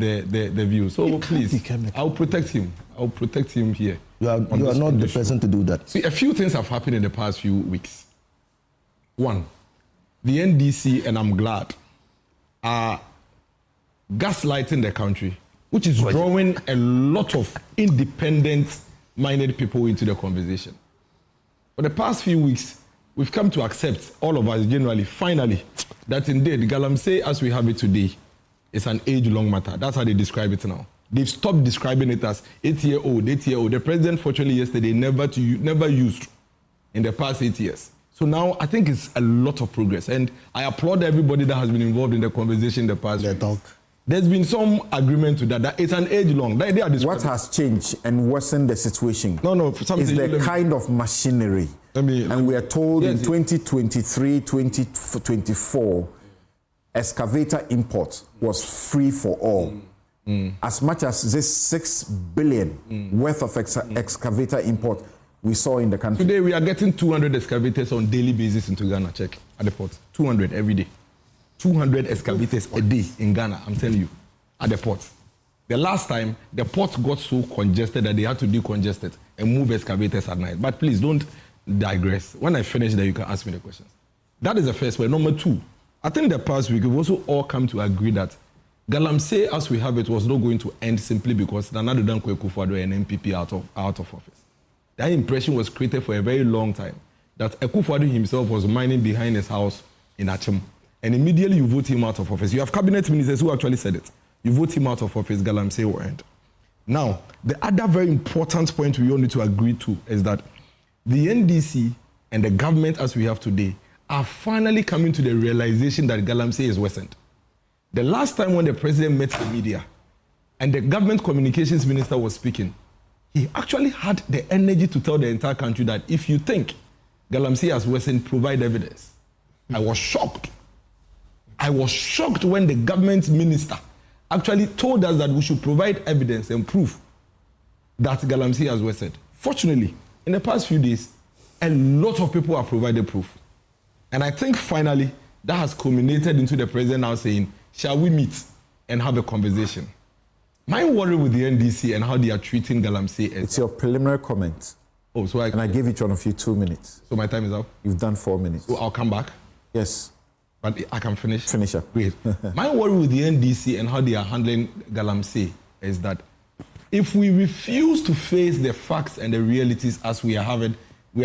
views. So please, I'll protect him. I'll protect him here. You are not the person to do that. See, a few things have happened in the past few weeks. One, the NDC, and I'm glad, are gaslighting the country, which is drawing a lot of independent-minded people into the conversation. For the past few weeks, we've come to accept, all of us generally, finally, that indeed, Galamsey, as we have it today, is an age-long matter. That's how they describe it now. They've stopped describing it as 8-year-old. The president, fortunately, yesterday, never used in the past 8 years. So now I think it's a lot of progress, and I applaud everybody that has been involved in the conversation in the past. There's been some agreement to that it's an age long. They are what has changed and worsened the situation? Is the kind of machinery. And we are told in 2023, 2024, excavator import was free for all. As much as this 6 billion worth of excavator import we saw in the country. Today we are getting 200 excavators on daily basis into Ghana, check at the port. 200 every day. 200 excavators a day in Ghana, I'm telling you, at the port. The last time, the port got so congested that they had to decongest it and move excavators at night. But please don't digress. When I finish there, you can ask me the questions. That is the first way. Number two, I think the past week we've also all come to agree that Galamsey, as we have it, was not going to end simply because Nana Dankwa Akufo-Addo an MPP out of office. That impression was created for a very long time, that Akufo-Addo himself was mining behind his house in Achim. And immediately you vote him out of office. You have cabinet ministers who actually said it. You vote him out of office, Galamsey will end. Now, the other very important point we all need to agree to is that the NDC and the government as we have today are finally coming to the realization that Galamsey is worsened. The last time when the president met the media and the government communications minister was speaking, he actually had the energy to tell the entire country that if you think Galamsey has worsened, provide evidence. I was shocked. I was shocked when the government minister actually told us that we should provide evidence and proof that Galamsey has wasted. Fortunately, in the past few days, a lot of people have provided proof. And I think finally, that has culminated into the president now saying, shall we meet and have a conversation? My worry with the NDC and how they are treating Galamsey is... It's your preliminary comment. Oh, so and I gave each one of you 2 minutes. So my time is up? You've done 4 minutes. So I'll come back? Yes. But I can finish? Finish up. Great. My worry with the NDC and how they are handling Galamsey is that if we refuse to face the facts and the realities as we are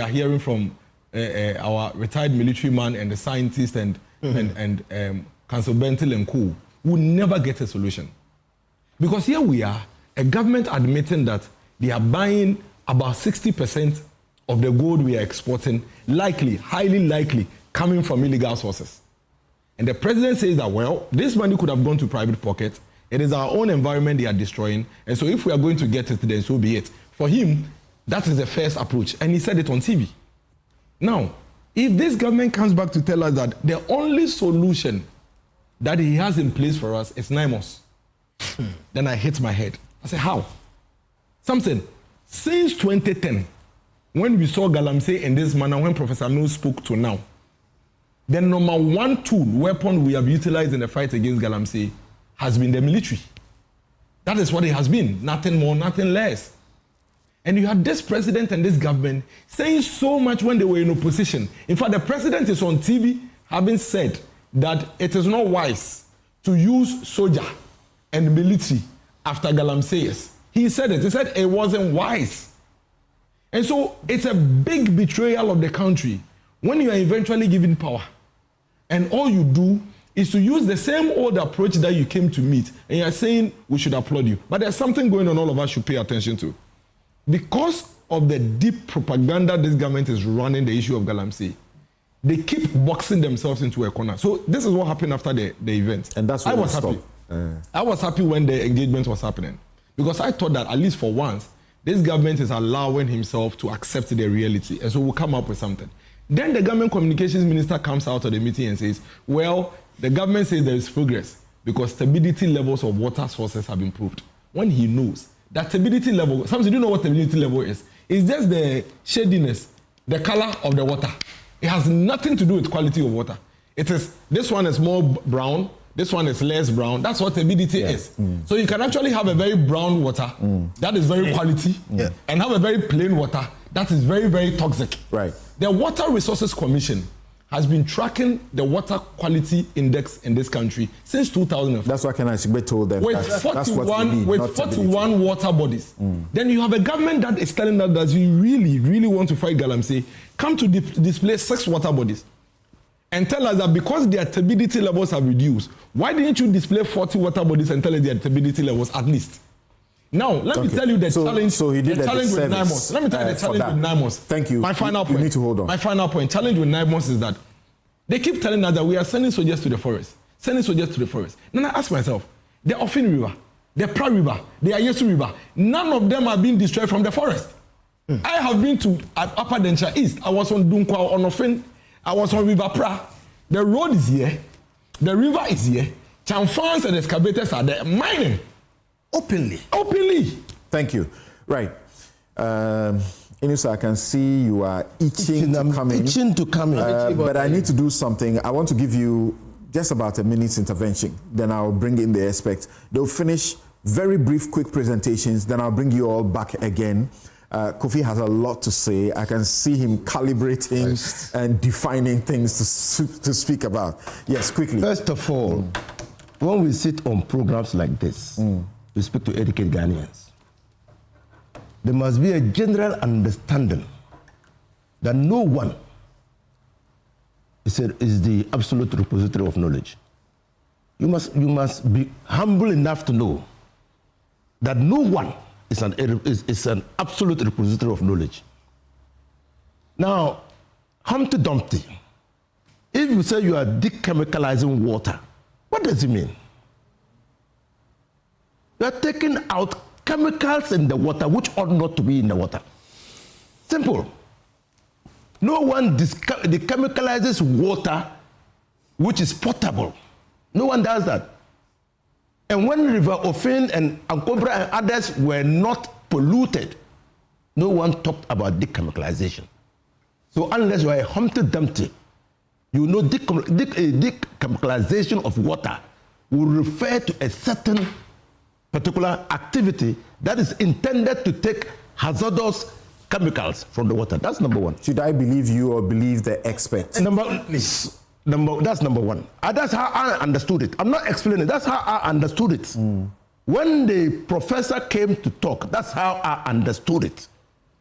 hearing from our retired military man and the scientist and Council Bentil and co, we'll never get a solution. Because here we are, a government admitting that they are buying about 60% of the gold we are exporting, likely, highly likely, coming from illegal sources. And the president says that, well, this money could have gone to private pockets. It is our own environment they are destroying. And so if we are going to get it, then so be it. For him, that is the first approach. And he said it on TV. Now, if this government comes back to tell us that the only solution that he has in place for us is NIMOS, then I hit my head. I said, how? Something. Since 2010, when we saw Galamsey in this manner, when Professor Mills spoke to now, the number one tool, weapon we have utilized in the fight against Galamsey has been the military. That is what it has been. Nothing more, nothing less. And you had this president and this government saying so much when they were in opposition. In fact, the president is on TV having said that it is not wise to use soldier and military after Galamsey. He said it. He said it wasn't wise. And so it's a big betrayal of the country when you are eventually given power. And all you do is to use the same old approach that you came to meet. And you are saying we should applaud you. But there's something going on all of us should pay attention to. Because of the deep propaganda this government is running the issue of Galamsey, they keep boxing themselves into a corner. So this is what happened after the event. And that's what I was happy. I was happy when the engagement was happening. Because I thought that at least for once, this government is allowing himself to accept the reality. And so we'll come up with something. Then the government communications minister comes out of the meeting and says, well, the government says there is progress because stability levels of water sources have improved. When he knows that stability level, sometimes you don't know what stability level is. It's just the shadiness, the color of the water. It has nothing to do with quality of water. It is, this one is more brown, this one is less brown. That's what stability is. So you can actually have a very brown water, that is very quality, and have a very plain water, that is very, very toxic. Right. The Water Resources Commission has been tracking the water quality index in this country since 2004. That's what Ken Ashigbe told them. With 41 water bodies. Then you have a government that is telling us that you really, really want to fight Galamsey, come to display 6 water bodies and tell us that because their turbidity levels have reduced, why didn't you display 40 water bodies and tell us their turbidity levels at least? Now, let me tell you the challenge. So he did the challenge with NIMOS. Let me tell you the challenge with NIMOS. Thank you. My final point. You need to hold on. My final point. Challenge with NIMOS is that they keep telling us that we are sending soldiers to the forest. Sending soldiers to the forest. Then I ask myself, the Ofin River, the Pra River, the Ayesu River, none of them are being destroyed from the forest. I have been to Upper Denshire East. I was on Dunkwa, on Ofin. I was on River Pra. The road is here. The river is here. Chamfans and excavators are there mining. Openly. Thank you. Right. Inusa, I can see you are itching to come in. But I need to do something. I want to give you just about a minute's intervention. Then I'll bring in the experts. They'll finish very brief, quick presentations. Then I'll bring you all back again. Kofi has a lot to say. I can see him calibrating and defining things to speak about. Yes, quickly. First of all, when we sit on programs like this, we speak to educate Ghanaians. There must be a general understanding that no one is the absolute repository of knowledge. You must be humble enough to know that no one is an absolute repository of knowledge. Now, Humpty Dumpty, if you say you are dechemicalizing water, what does it mean? You are taking out chemicals in the water which ought not to be in the water. Simple. No one dechemicalizes water which is potable. No one does that. And when River Ofin and Ankobra and others were not polluted, no one talked about dechemicalization. So unless you are a Humpty Dumpty, you know dechemicalization of water will refer to a certain particular activity that is intended to take hazardous chemicals from the water. That's number one. Should I believe you or believe the experts? That's number one. That's how I understood it. I'm not explaining. That's how I understood it. When the professor came to talk, that's how I understood it.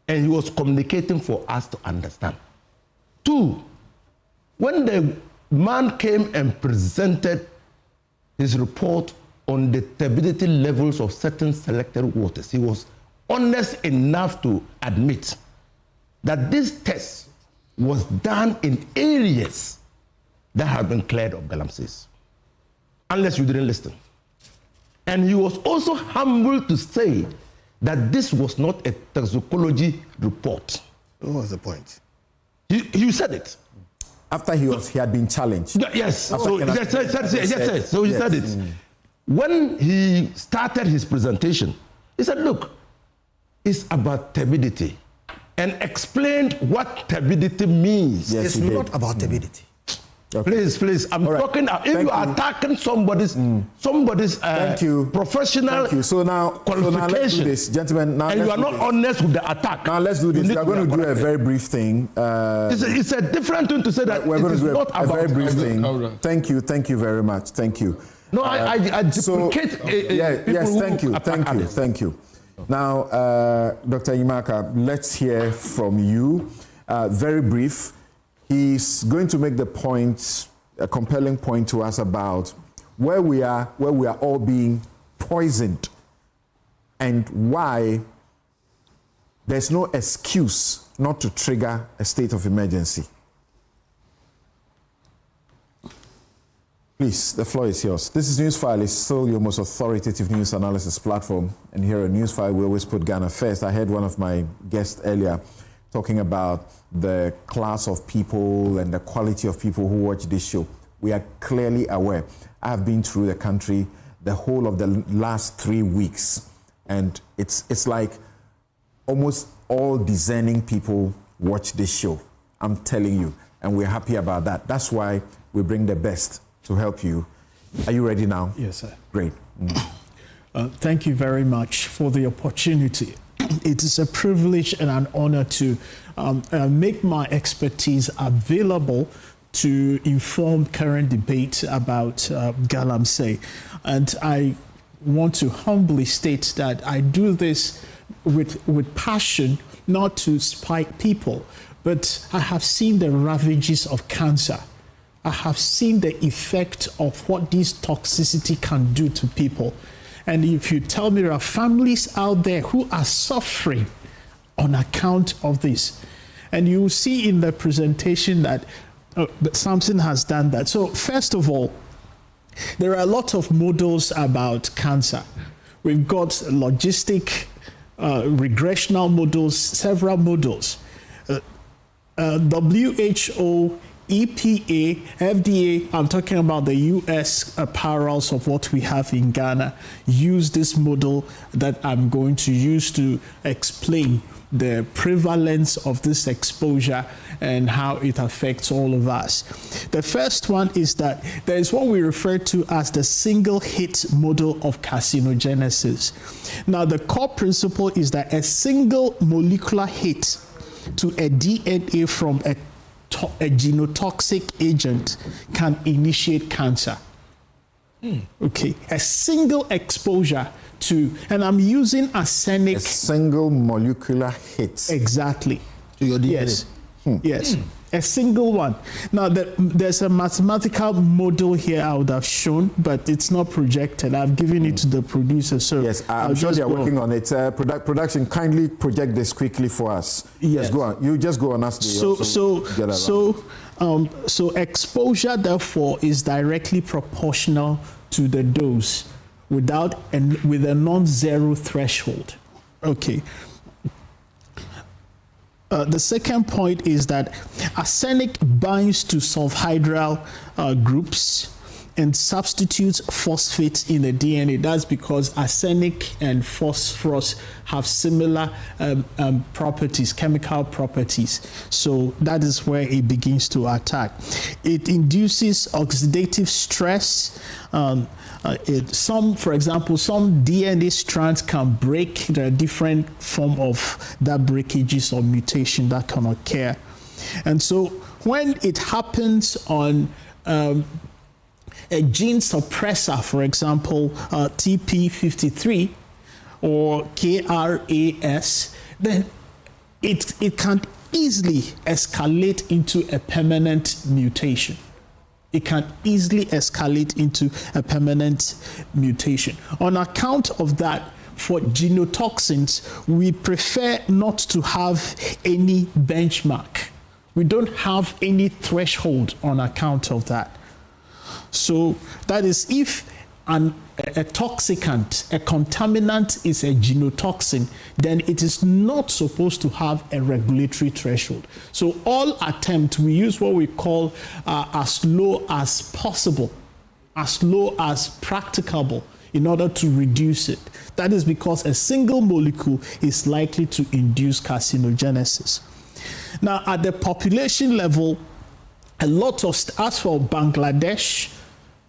And he was communicating for us to understand. 2, when the man came and presented his report on the turbidity levels of certain selected waters, he was honest enough to admit that this test was done in areas that have been cleared of Galamseys, unless you didn't listen. And he was also humble to say that this was not a toxicology report. What was the point? He said it. After he had been challenged. Yes. So he said it. When he started his presentation, he said, look, it's about turbidity, and explained what turbidity means. Yes, it's not about turbidity. Okay. Please, I'm talking. If you are attacking somebody's professional So now let's do this, gentlemen. And you are not honest with the attack. Now let's do this. We are going to do a very brief thing. It's a different thing to say that we're going to do not a very brief thing. Right. Thank you very much. Thank you. No, I deprecate Thank you. Now, Dr. Imaka, let's hear from you. Very brief. He's going to make the point, a compelling point to us about where we are all being poisoned, and why there's no excuse not to trigger a state of emergency. Please, the floor is yours. This is Newsfile. It's still your most authoritative news analysis platform. And here at Newsfile, we always put Ghana first. I heard one of my guests earlier talking about the class of people and the quality of people who watch this show. We are clearly aware. I have been through the country the whole of the last 3 weeks, and it's like almost all discerning people watch this show. I'm telling you, and we're happy about that. That's why we bring the best to help you. Are you ready now? Yes, sir. Great. Thank you very much for the opportunity. It is a privilege and an honor to make my expertise available to inform current debate about Galamsey. And I want to humbly state that I do this with passion, not to spite people, but I have seen the ravages of cancer. I have seen the effect of what this toxicity can do to people. And if you tell me there are families out there who are suffering on account of this, and you will see in the presentation that Samson has done that. So first of all, there are a lot of models about cancer. We've got logistic, regressional models, several models. WHO, EPA, FDA, I'm talking about the US parallels of what we have in Ghana, use this model that I'm going to use to explain the prevalence of this exposure and how it affects all of us. The first one is that there is what we refer to as the single hit model of carcinogenesis. Now, the core principle is that a single molecular hit to a DNA from a genotoxic agent can initiate cancer. Okay, a single exposure to, and I'm using arsenic. A single molecular hit. Exactly. To your DNA. Yes. Yes. A single one. Now, there's a mathematical model here I would have shown, but it's not projected. I've given it to the producer. So yes, I'm sure they're working on it. Production, kindly project this quickly for us. Yes, go on. You just go on. So exposure, therefore, is directly proportional to the dose with a non-zero threshold. Okay. The second point is that arsenic binds to sulfhydryl groups, and substitutes phosphate in the DNA. That's because arsenic and phosphorus have similar properties, chemical properties. So that is where it begins to attack. It induces oxidative stress. For example, some DNA strands can break. There are different forms of that breakages or mutation that can occur. And so when it happens on a gene suppressor, for example, TP53 or KRAS, then it can easily escalate into a permanent mutation. It can easily escalate into a permanent mutation. On account of that, for genotoxins, we prefer not to have any benchmark. We don't have any threshold on account of that. So that is, if a toxicant, a contaminant is a genotoxin, then it is not supposed to have a regulatory threshold. So all attempts, we use what we call as low as possible, as low as practicable, in order to reduce it. That is because a single molecule is likely to induce carcinogenesis. Now, at the population level, a lot of, as for Bangladesh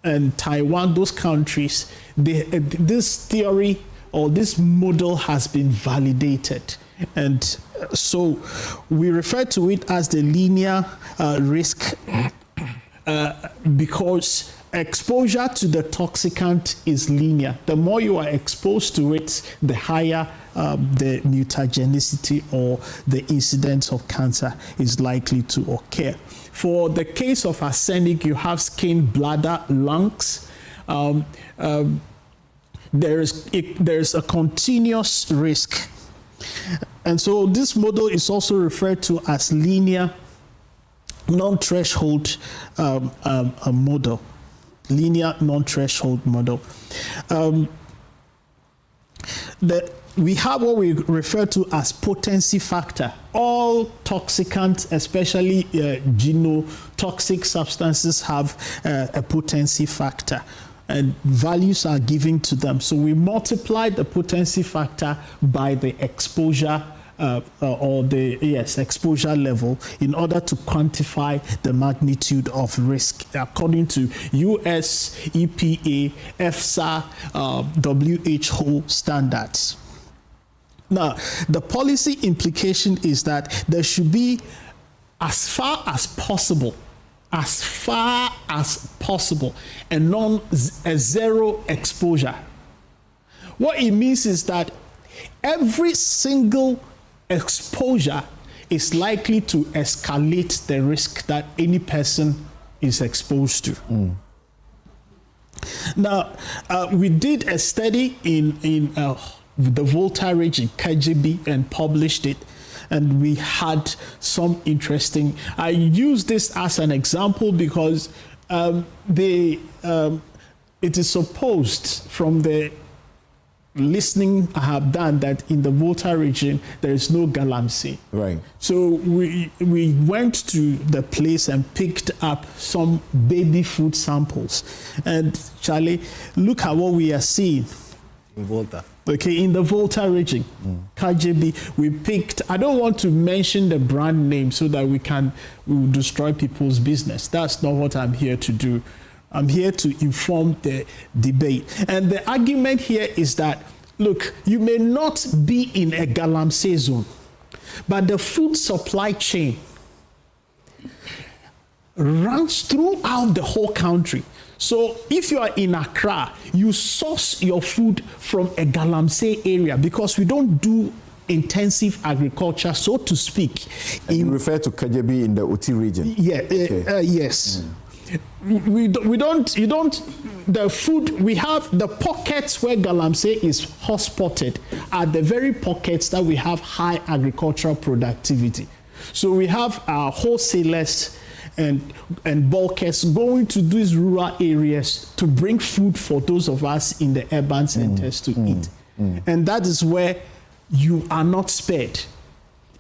and Taiwan, those countries, this theory or this model has been validated. And so we refer to it as the linear risk because exposure to the toxicant is linear. The more you are exposed to it, the higher the mutagenicity or the incidence of cancer is likely to occur. For the case of arsenic, you have skin, bladder, lungs. There's a continuous risk. And so this model is also referred to as linear non-threshold model. Linear non-threshold model. We have what we refer to as potency factor. All toxicants, especially genotoxic substances, have a potency factor, and values are given to them. So we multiply the potency factor by the exposure or the exposure level in order to quantify the magnitude of risk according to US, EPA, EFSA, WHO standards. Now, the policy implication is that there should be, as far as possible, a zero exposure. What it means is that every single exposure is likely to escalate the risk that any person is exposed to. Now, we did a study in the Volta region, KGB, and published it. And we had some interesting, I use this as an example because it is supposed from the listening I have done that in the Volta region, there is no Galamsey. Right. So we went to the place and picked up some baby food samples. And Charlie, look at what we are seeing. In Volta. Okay, in the Volta region, KGB, we picked, I don't want to mention the brand name so that we will destroy people's business. That's not what I'm here to do. I'm here to inform the debate. And the argument here is that, look, you may not be in a Galamsey zone, but the food supply chain runs throughout the whole country. So if you are in Accra, you source your food from a Galamsey area because we don't do intensive agriculture, so to speak. You refer to KGB in the Uti region? Yeah, okay. Yes. We don't, the food, we have the pockets where Galamsey is hotspotted are the very pockets that we have high agricultural productivity. So we have our wholesalers and bulkers going to these rural areas to bring food for those of us in the urban centers to eat. And that is where you are not spared.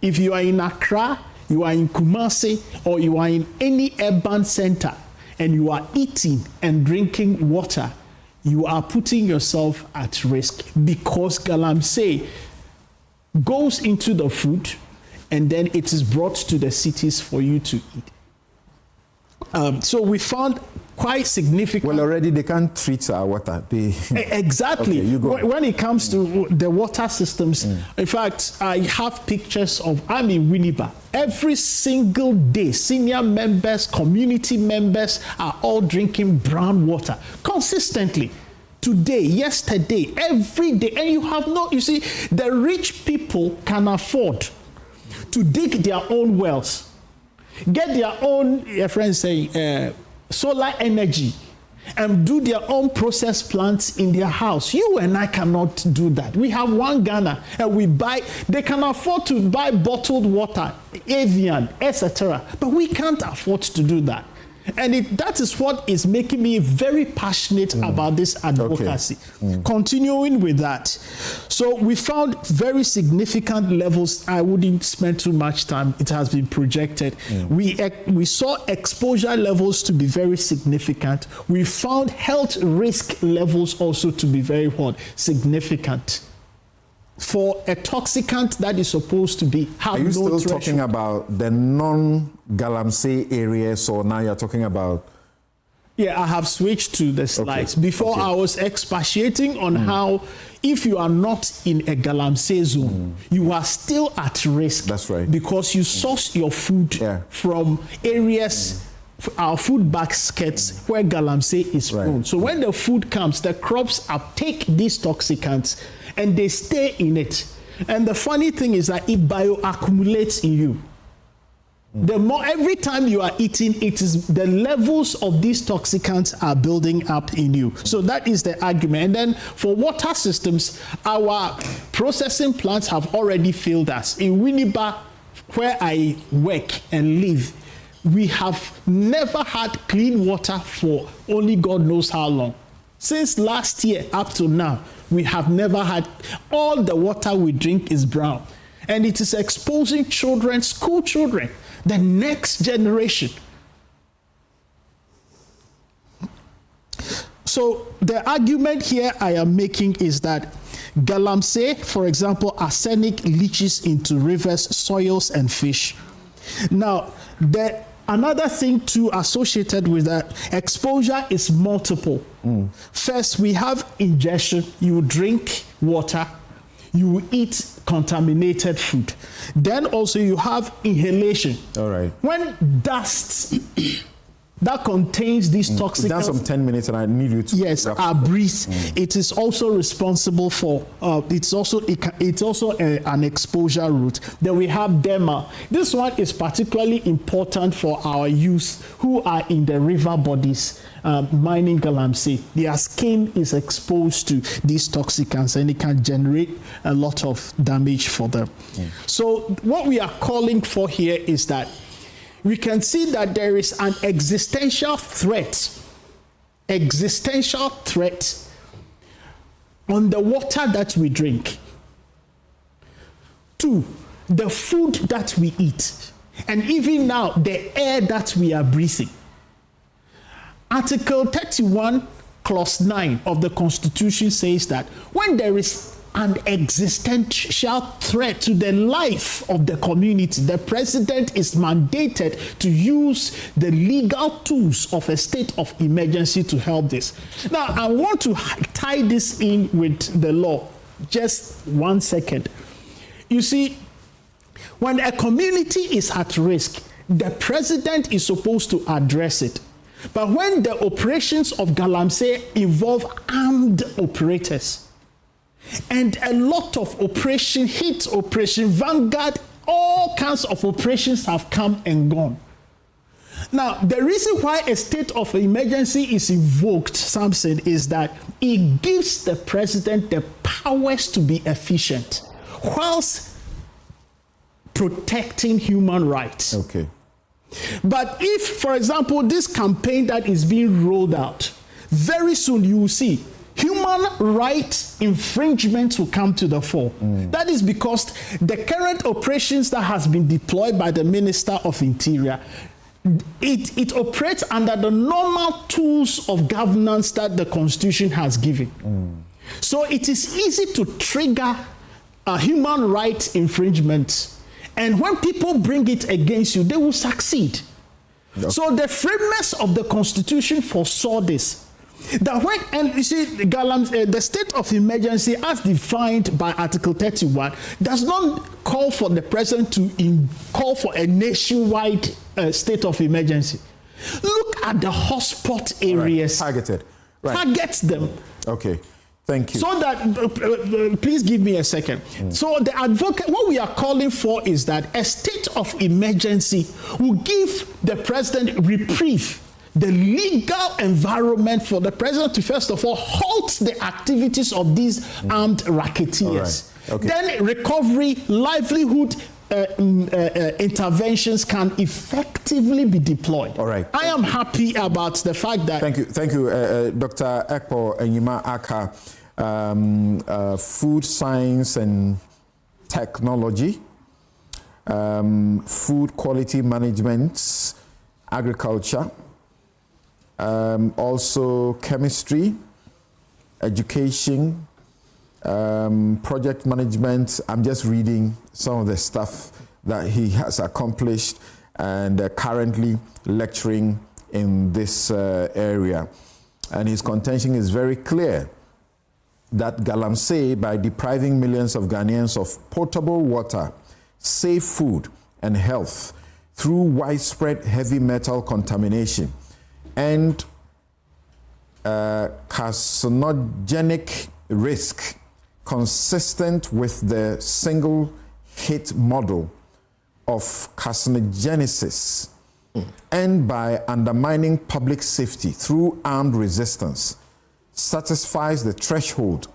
If you are in Accra, you are in Kumasi, or you are in any urban center, and you are eating and drinking water, you are putting yourself at risk, because Galamsey goes into the food and then it is brought to the cities for you to eat. So we found quite significant. Well, already they can't treat our water. Exactly. Okay, you go. When it comes to the water systems, in fact, I have pictures of, I'm in Winneba. Every single day, senior members, community members are all drinking brown water consistently. Today, yesterday, every day. And you see, the rich people can afford to dig their own wells, get their own, your friends say, solar energy, and do their own process plants in their house. You and I cannot do that. We have one Ghana, and they can afford to buy bottled water, Avian, etc. But we can't afford to do that. And that is what is making me very passionate about this advocacy. Okay. Continuing with that. So we found very significant levels. I wouldn't spend too much time. It has been projected. We saw exposure levels to be very significant. We found health risk levels also to be very significant. For a toxicant that is supposed to be have no threshold. Are you still talking about the non-Galamsey areas, or now you're talking about? Yeah, I have switched to the slides. Okay. Before I was expatiating on how if you are not in a Galamsey zone, you are still at risk. That's right. Because you source your food from areas, our food baskets where Galamsey is grown. So when the food comes, the crops uptake these toxicants and they stay in it. And the funny thing is that it bioaccumulates in you. The more, every time you are eating, it is the levels of these toxicants are building up in you. So that is the argument. And then for water systems, our processing plants have already failed us. In Winneba, where I work and live, we have never had clean water for only God knows how long. Since last year up to now, we have never had, all the water we drink is brown. And it is exposing children, school children, the next generation. So the argument here I am making is that Galamsey, for example, arsenic leaches into rivers, soils, and fish. Now, another thing too associated with that, exposure is multiple. First, we have ingestion. You drink water, you eat contaminated food. Then also you have inhalation. All right. When dust that contains these toxic. That's some 10 minutes, and I need you to. Are breathed. It is also responsible for. It's also an exposure route. Then we have derma. This one is particularly important for our youth who are in the river bodies mining Galamsey. Their skin is exposed to these toxicants, and it can generate a lot of damage for them. So what we are calling for here is that we can see that there is an existential threat on the water that we drink. 2, the food that we eat, and even now, the air that we are breathing. Article 31, Clause 9 of the Constitution says that when there is an existential threat to the life of the community, the president is mandated to use the legal tools of a state of emergency to help this. Now, I want to tie this in with the law. Just 1 second. You see, when a community is at risk, the president is supposed to address it. But when the operations of Galamsey involve armed operators, and a lot of Operation Hit, Operation Vanguard, all kinds of operations have come and gone. Now, the reason why a state of emergency is invoked, Samson, is that it gives the president the powers to be efficient whilst protecting human rights. Okay. But if, for example, this campaign that is being rolled out, very soon you will see human rights infringements will come to the fore. That is because the current operations that has been deployed by the Minister of Interior, it operates under the normal tools of governance that the Constitution has given. So it is easy to trigger human rights infringements, and when people bring it against you, they will succeed. So the framers of the Constitution foresaw this. That when, and you see, the state of emergency as defined by Article 31 does not call for the president to call for a nationwide state of emergency. Look at the hotspot areas. Targeted. Target them. Okay. Thank you. So that, please give me a second. So the advocate, what we are calling for is that a state of emergency will give the president reprieve, the legal environment for the president to first of all halt the activities of these armed racketeers. Okay. Then recovery, livelihood interventions can effectively be deployed. All right. I am happy about the fact that... Thank you, Dr. Ekpo Enyima Aka, food science and technology, food quality management, agriculture, also chemistry, education, project management. I'm just reading some of the stuff that he has accomplished and currently lecturing in this area. And his contention is very clear that Galamsey, by depriving millions of Ghanaians of potable water, safe food and health through widespread heavy metal contamination and carcinogenic risk consistent with the single hit model of carcinogenesis, and by undermining public safety through armed resistance, satisfies the threshold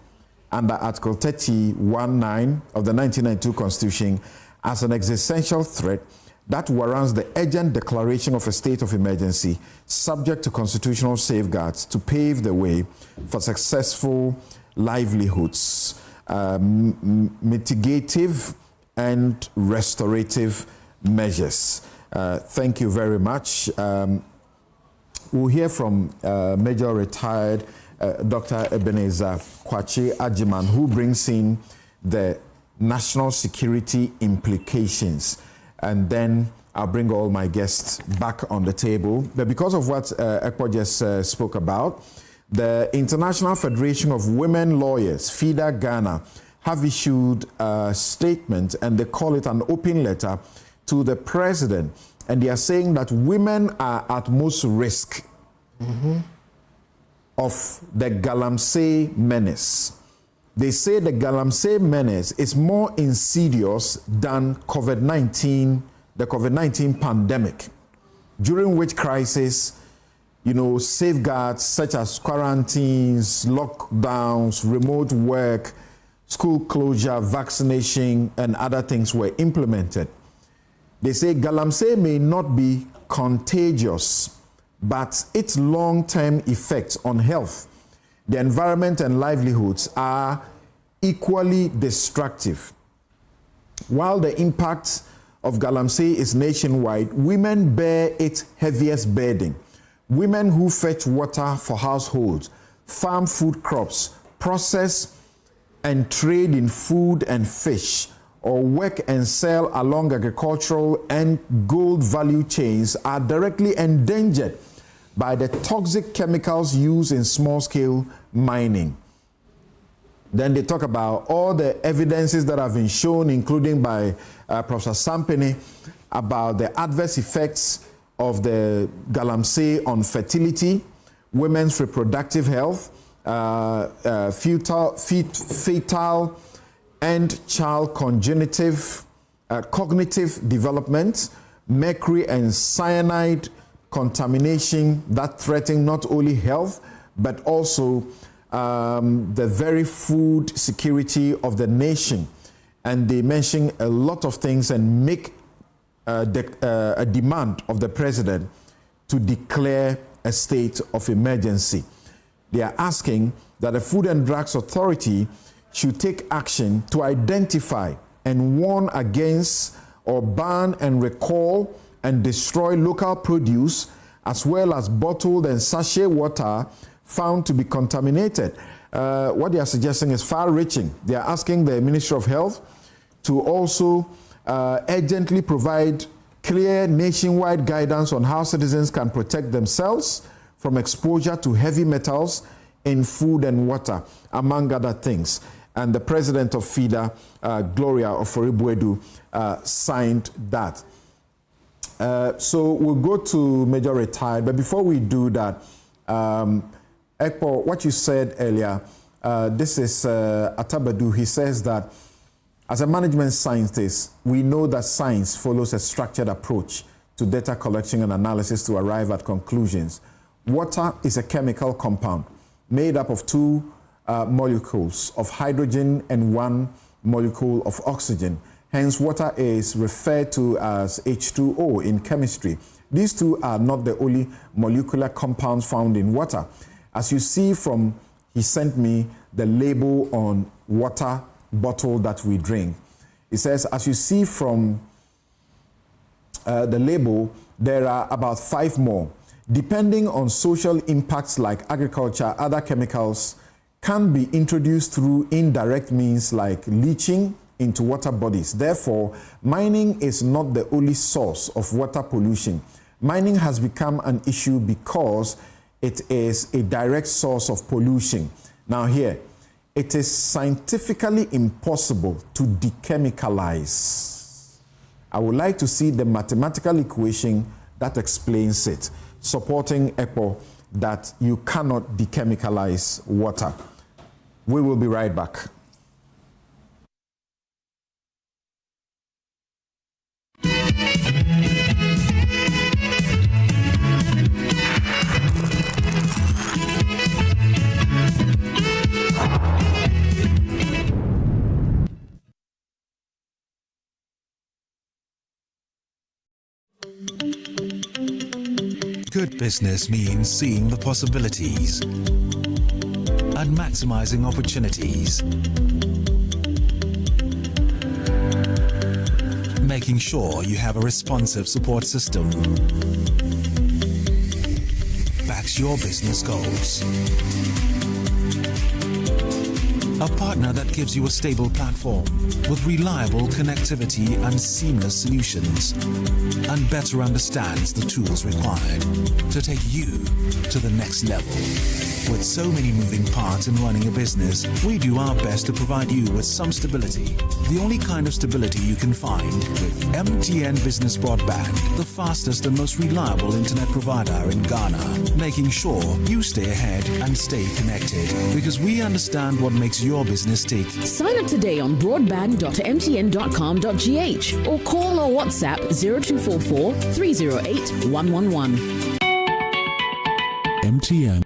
under Article 31(9) of the 1992 Constitution as an existential threat that warrants the urgent declaration of a state of emergency subject to constitutional safeguards to pave the way for successful livelihoods, mitigative and restorative measures. Thank you very much. We'll hear from Major Retired Dr. Ebenezer Kwache Ajiman, who brings in the national security implications. And then I'll bring all my guests back on the table. But because of what Ekpo just spoke about, the International Federation of Women Lawyers, FIDA Ghana, have issued a statement, and they call it an open letter to the president. And they are saying that women are at most risk of the Galamsey Menace. They say the Galamsey Menace is more insidious than COVID-19, the COVID-19 pandemic, during which crisis, safeguards such as quarantines, lockdowns, remote work, school closure, vaccination, and other things were implemented. They say Galamsey may not be contagious, but its long-term effects on health, the environment, and livelihoods are equally destructive. While the impact of Galamsey is nationwide, women bear its heaviest burden. Women who fetch water for households, farm food crops, process and trade in food and fish, or work and sell along agricultural and gold value chains are directly endangered by the toxic chemicals used in small-scale mining. Then they talk about all the evidences that have been shown, including by Professor Sampini, about the adverse effects of the Galamsey on fertility, women's reproductive health, fetal and child cognitive development, mercury and cyanide contamination that threaten not only health, but also the very food security of the nation. And they mention a lot of things and make a demand of the president to declare a state of emergency. They are asking that the Food and Drugs Authority should take action to identify and warn against or ban and recall and destroy local produce, as well as bottled and sachet water found to be contaminated. What they are suggesting is far-reaching. They are asking the Ministry of Health to also urgently provide clear nationwide guidance on how citizens can protect themselves from exposure to heavy metals in food and water, among other things. And the president of FIDA, Gloria Oforibuedu, signed that. So we'll go to Major Retired, but before we do that, Ekpo, what you said earlier, this is Atabadu. He says that as a management scientist, we know that science follows a structured approach to data collection and analysis to arrive at conclusions. Water is a chemical compound made up of two molecules of hydrogen and one molecule of oxygen. Hence, water is referred to as H2O in chemistry. These two are not the only molecular compounds found in water. As you see from, he sent me the label on water bottle that we drink. It says, as you see from the label, there are about 5 more. Depending on social impacts like agriculture, other chemicals can be introduced through indirect means like leaching into water bodies. Therefore, mining is not the only source of water pollution. Mining has become an issue because it is a direct source of pollution. Now here, it is scientifically impossible to dechemicalize. I would like to see the mathematical equation that explains it, supporting EPO that you cannot dechemicalize water. We will be right back. Good business means seeing the possibilities and maximizing opportunities. Making sure you have a responsive support system backs your business goals. A partner that gives you a stable platform with reliable connectivity and seamless solutions, and better understands the tools required to take you to the next level. With so many moving parts in running a business, we do our best to provide you with some stability. The only kind of stability you can find with MTN Business Broadband, the fastest and most reliable internet provider in Ghana, making sure you stay ahead and stay connected, because we understand what makes your business tick. Sign up today on broadband.mtn.com.gh or call or WhatsApp 0244 308 111. MTN.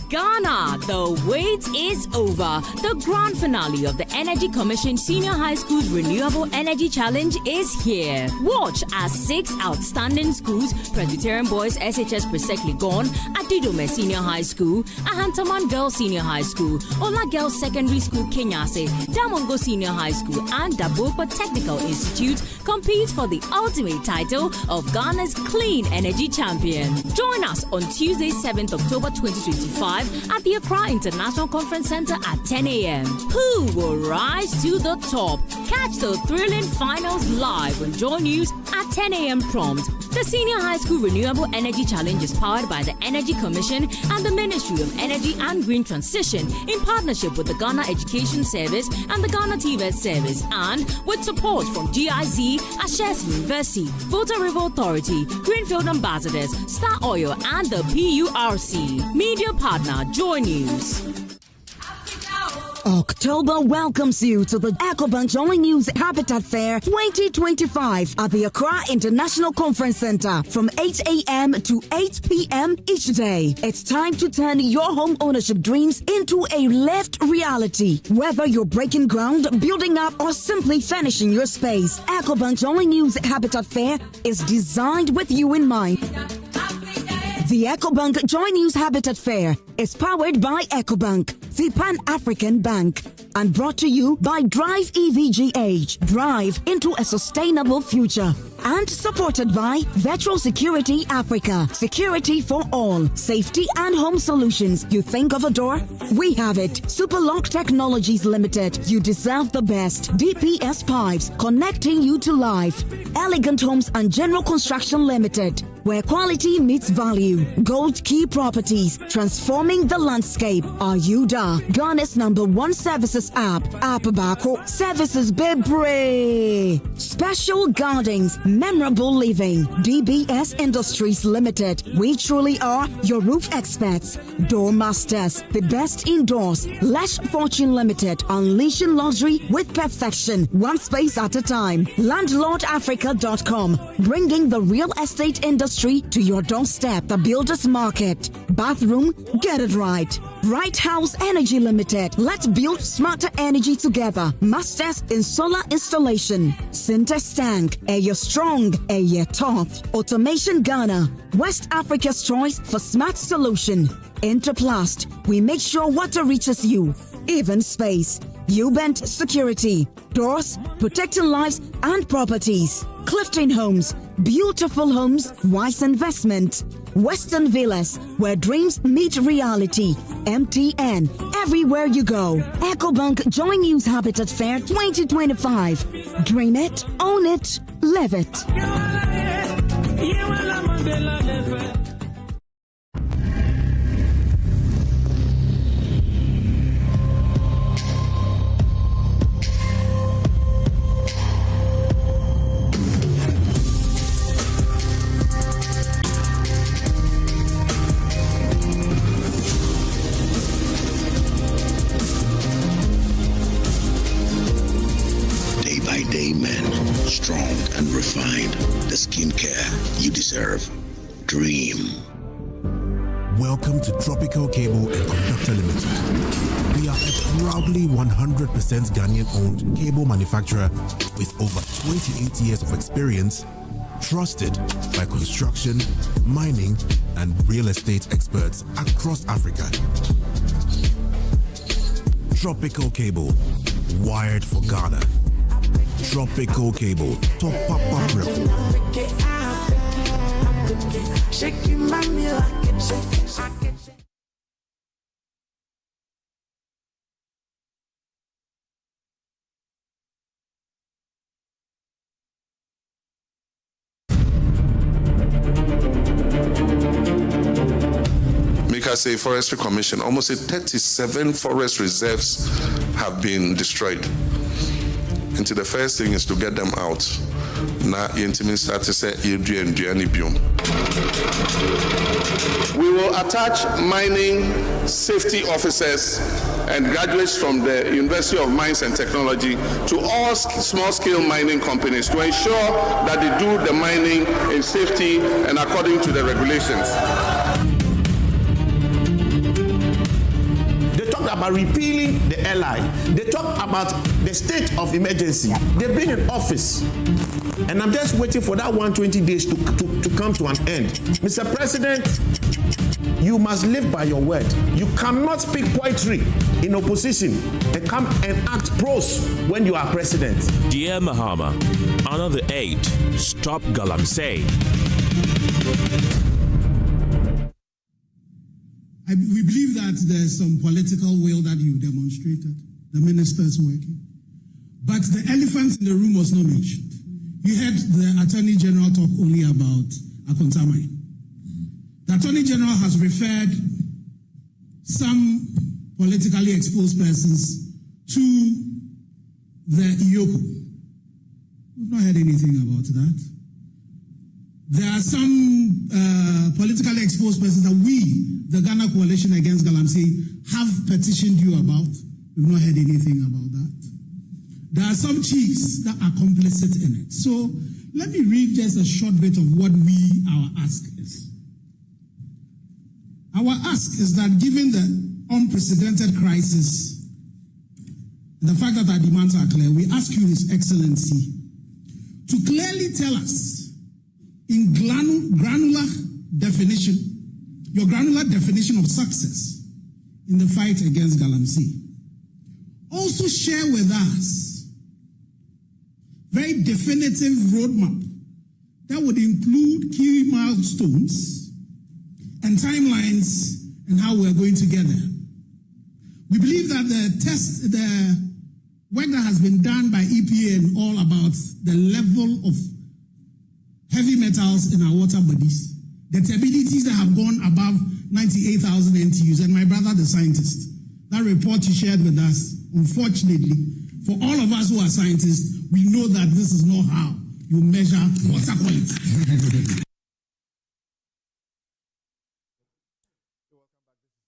Ghana, the wait is over. The grand finale of the Energy Commission Senior High School's Renewable Energy Challenge is here. Watch as 6 outstanding schools, Presbyterian Boys SHS Presekli Gon, Adidome Senior High School, Ahantaman Girls Senior High School, Ola Girls Secondary School Kenyase, Damongo Senior High School, and Dabopa Technical Institute compete for the ultimate title of Ghana's Clean Energy Champion. Join us on Tuesday, 7th October 2025 at the Accra International Conference Center at 10 a.m. Who will rise to the top? Catch the thrilling finals live on JoyNews at 10 a.m. prompt. The Senior High School Renewable Energy Challenge is powered by the Energy Commission and the Ministry of Energy and Green Transition in partnership with the Ghana Education Service and the Ghana TVET Service, and with support from GIZ, Ashes University, Volta River Authority, Greenfield Ambassadors, Star Oil, and the PURC. Media partner JoyNews. October welcomes you to the EcoBank JoyNews Habitat Fair 2025 at the Accra International Conference Center from 8 a.m. to 8 p.m. each day. It's time to turn your home ownership dreams into a lived reality. Whether you're breaking ground, building up, or simply finishing your space, EcoBank JoyNews Habitat Fair is designed with you in mind. The EcoBank JoyNews Habitat Fair is powered by EcoBank. the Pan-African Bank. And brought to you by Drive EVGH, drive into a sustainable future. And supported by Virtual Security Africa, security for all, safety and home solutions. You think of a door? We have it. Superlock Technologies Limited. You deserve the best. DPS Pipes, connecting you to life. Elegant Homes and General Construction Limited, where quality meets value. Gold Key Properties, transforming the landscape. Ayuda, Ghana's #1 services app. Bako, services Bebre. Special Gardens, memorable living. DBS Industries Limited. We truly are your roof experts. Door masters, the best indoors. Lash Fortune Limited, unleashing luxury with perfection, one space at a time. LandlordAfrica.com, bringing the real estate industry to your doorstep. The Builders Market. Bathroom, get it right. Right House Energy Limited. Let's build smarter energy together. Masters in solar installation. Syntex Tank. You're strong, you're tough. Automation Ghana. West Africa's choice for smart solution. Interplast. We make sure water reaches you. Even space. U-Bent Security. Doors, protecting lives and properties. Clifton Homes. Beautiful homes, wise investment. Western Villas, where dreams meet reality. MTN, everywhere you go. EcoBank JoyNews Habitat Fair 2025. Dream it, own it, live it. Strong and refined, the skincare you deserve. Dream. Welcome to Tropical Cable and Conductor Limited. We are a proudly 100% Ghanaian-owned cable manufacturer with over 28 years of experience, trusted by construction, mining, and real estate experts across Africa. Tropical Cable, wired for Ghana. Tropical Cable, top up record. Say Forestry Commission, almost 37 forest reserves have been destroyed. And the first thing is to get them out. Now, we will attach mining safety officers and graduates from the University of Mines and Technology to all small-scale mining companies to ensure that they do the mining in safety and according to the regulations. About repealing the LI. They talk about the state of emergency. They've been in office. And I'm just waiting for that 120 days to come to an end. Mr. President, you must live by your word. You cannot speak poetry in opposition and come and act prose when you are president. Dear Mahama, honor the 8. Stop Galamsey. We believe that there's some political will that you demonstrated. The minister's working. But the elephant in the room was not mentioned. You heard the Attorney General talk only about Akontamai. The Attorney General has referred some politically exposed persons to the Iyoko. We've not heard anything about that. There are some politically exposed persons that we, the Ghana Coalition Against Galamsey, have petitioned you about. We've not heard anything about that. There are some chiefs that are complicit in it. So let me read just a short bit of what our ask is. Our ask is that given the unprecedented crisis, and the fact that our demands are clear, we ask you, His Excellency, to clearly tell us in granular definition, your granular definition of success in the fight against Galamsey. Also share with us very definitive roadmap that would include key milestones and timelines and how we're going to get there. We believe that the work that has been done by EPA and all about the level of heavy metals in our water bodies, the turbidity that have gone above 98,000 NTUs, and my brother, the scientist, that report he shared with us, unfortunately, for all of us who are scientists, we know that this is not how you measure water quality.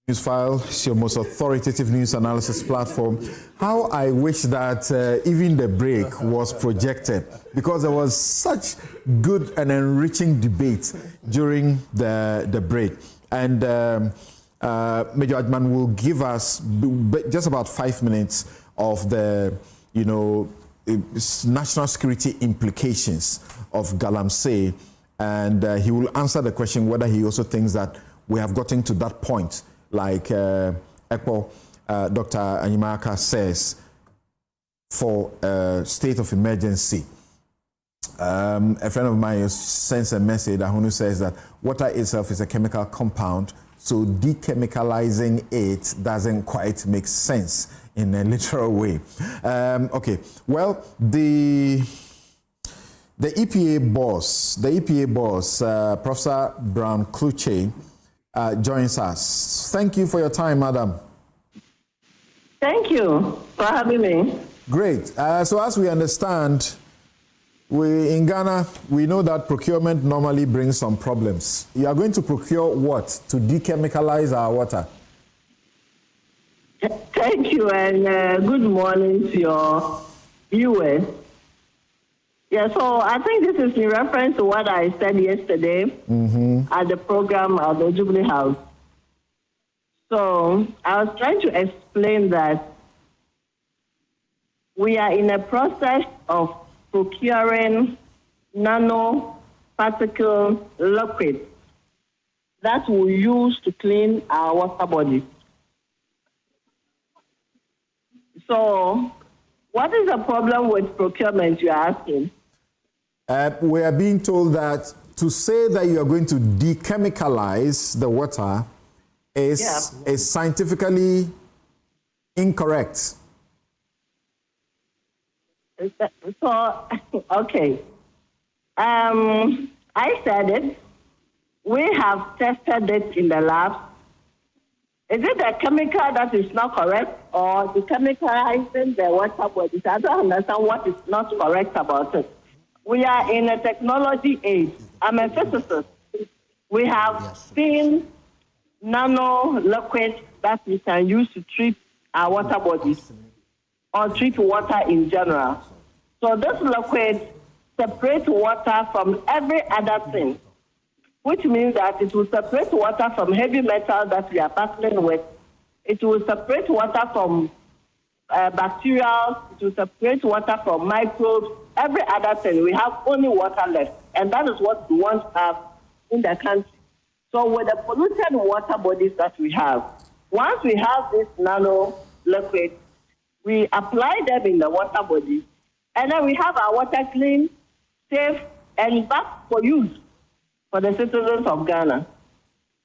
Newsfile is your most authoritative news analysis platform. How I wish that even the break was projected, because there was such good and enriching debate during the break. And Major Adman will give us just about 5 minutes of the, national security implications of Galamsey, and he will answer the question whether he also thinks that we have gotten to that point, like Dr. Anyimaka says, for a state of emergency. A friend of mine sends a message that says that water itself is a chemical compound, so dechemicalizing it doesn't quite make sense in a literal way. Okay, well, the EPA boss, Professor Brown-Kluche, joins us. Thank you for your time, madam. Thank you for having me. Great. So as we understand, in Ghana, we know that procurement normally brings some problems. You are going to procure what to dechemicalize our water? Thank you, and good morning to your viewers. Yeah, so I think this is in reference to what I said yesterday at the program at the Jubilee House. So I was trying to explain that we are in a process of procuring nanoparticle liquid that we use to clean our water bodies. So what is the problem with procurement, you're asking? We are being told that to say that you are going to dechemicalize the water is scientifically incorrect. So, okay. I said it. We have tested it in the lab. Is it the chemical that is not correct or the chemicalizing the water bodies? I don't understand what is not correct about it. We are in a technology age. I'm a physicist. We have seen nano liquids that we can use to treat our water bodies or treat water in general. So this liquid separates water from every other thing, which means that it will separate water from heavy metal that we are battling with. It will separate water from bacteria. It will separate water from microbes, every other thing. We have only water left, and that is what we want to have in the country. So with the polluted water bodies that we have, once we have this nano liquid, we apply them in the water bodies, and then we have our water clean, safe, and back for use for the citizens of Ghana.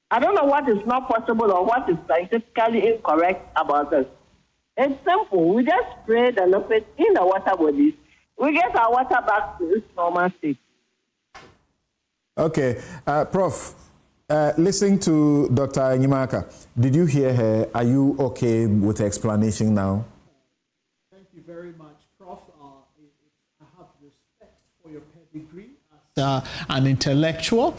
I don't know what is not possible or what is scientifically incorrect about this. It's simple. We just spray the liquid in the water bodies. We get our water back to its normal state. Okay. Prof, listening to Dr. Anyimaka, did you hear her? Are you okay with the explanation now? Thank you very much, Prof. I have respect for your pedigree as an intellectual.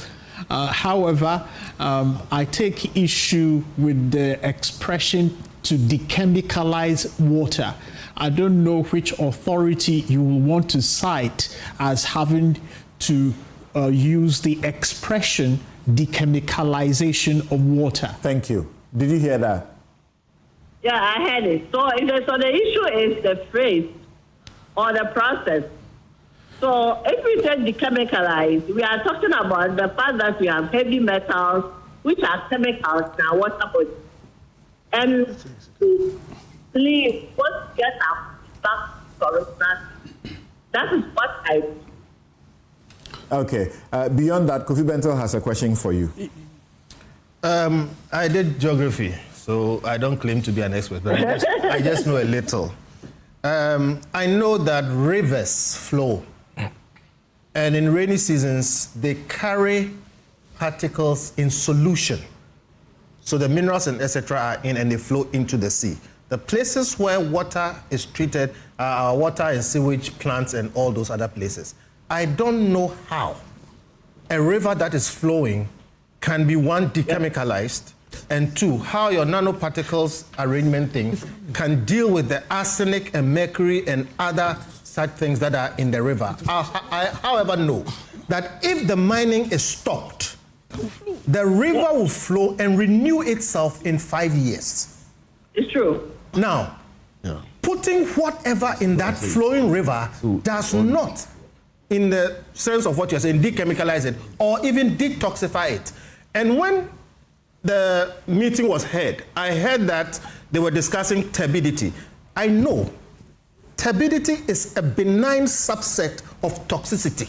However, I take issue with the expression to dechemicalize water. I don't know which authority you will want to cite as having to use the expression dechemicalization of water. Thank you. Did you hear that? Yeah, I heard it. So the issue is the phrase or the process. So if we take dechemicalize, we are talking about the fact that we have heavy metals, which are chemicals in our water body. And please, let's get our back corruption. That is what I. Okay. Beyond that, Kofi Bentel has a question for you. I did geography, so I don't claim to be an expert, but I just know a little. I know that rivers flow, and in rainy seasons, they carry particles in solution. So the minerals and etc. are in, and they flow into the sea. The places where water is treated are water and sewage plants and all those other places. I don't know how a river that is flowing can be, one, decemicalized, and two, how your nanoparticles arrangement thing can deal with the arsenic and mercury and other such things that are in the river. I however, know that if the mining is stopped, the river will flow and renew itself in 5 years. It's true. Now, putting whatever in that flowing river does not, in the sense of what you're saying, decemicalize it or even detoxify it. And when the meeting was held, I heard that they were discussing turbidity. I know turbidity is a benign subset of toxicity.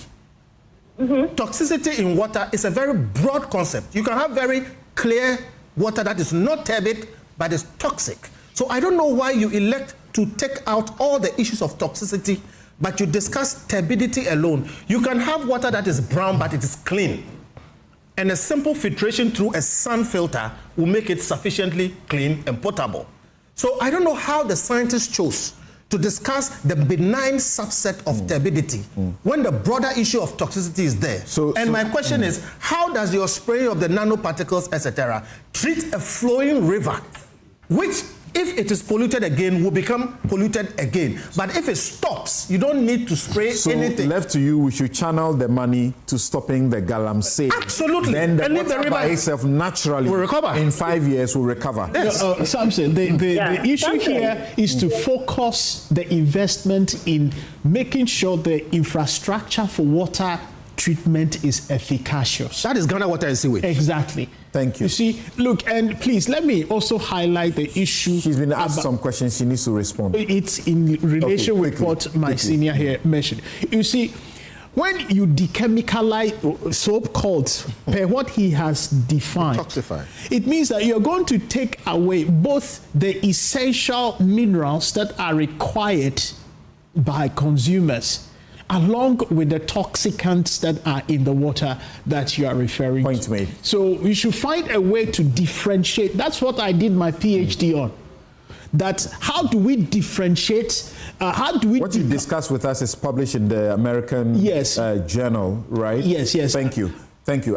Toxicity in water is a very broad concept. You can have very clear water that is not turbid, but is toxic. So I don't know why you elect to take out all the issues of toxicity, but you discuss turbidity alone. You can have water that is brown, but it is clean. And a simple filtration through a sun filter will make it sufficiently clean and potable. So I don't know how the scientists chose to discuss the benign subset of turbidity when the broader issue of toxicity is there. My question is, how does your spraying of the nanoparticles, etc., treat a flowing river, which, if it is polluted again, will become polluted again? But if it stops, you don't need to spray anything. Left to you, we should channel the money to stopping the Galamsey. Absolutely. Then the And water the river by itself naturally will recover. In 5 years will recover. Yes. Samson, the issue here is to focus the investment in making sure the infrastructure for water treatment is efficacious. That is Ghana Water and Sewage. Exactly. Thank you. You see, look, and please let me also highlight the issue. She's been asked some questions. She needs to respond. It's in relation with what my senior here mentioned. You see, when you decemicalize so-called, per what he has defined, it means that you're going to take away both the essential minerals that are required by consumers, along with the toxicants that are in the water that you are referring to. Point made. So we should find a way to differentiate. That's what I did my PhD on. That how do we differentiate? How do we? What you discussed with us is published in the American Journal, right? Yes. Thank you.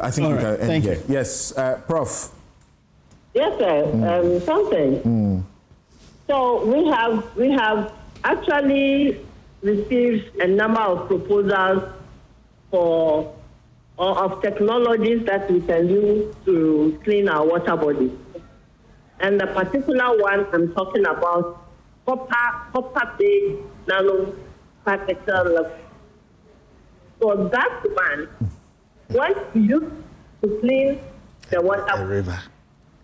I think we can end here. Yes, Prof. Yes, sir. Something. So we have actually received a number of proposals of technologies that we can use to clean our water bodies. And the particular one I'm talking about, copper-based nanoparticle. So that one, once used to clean the water,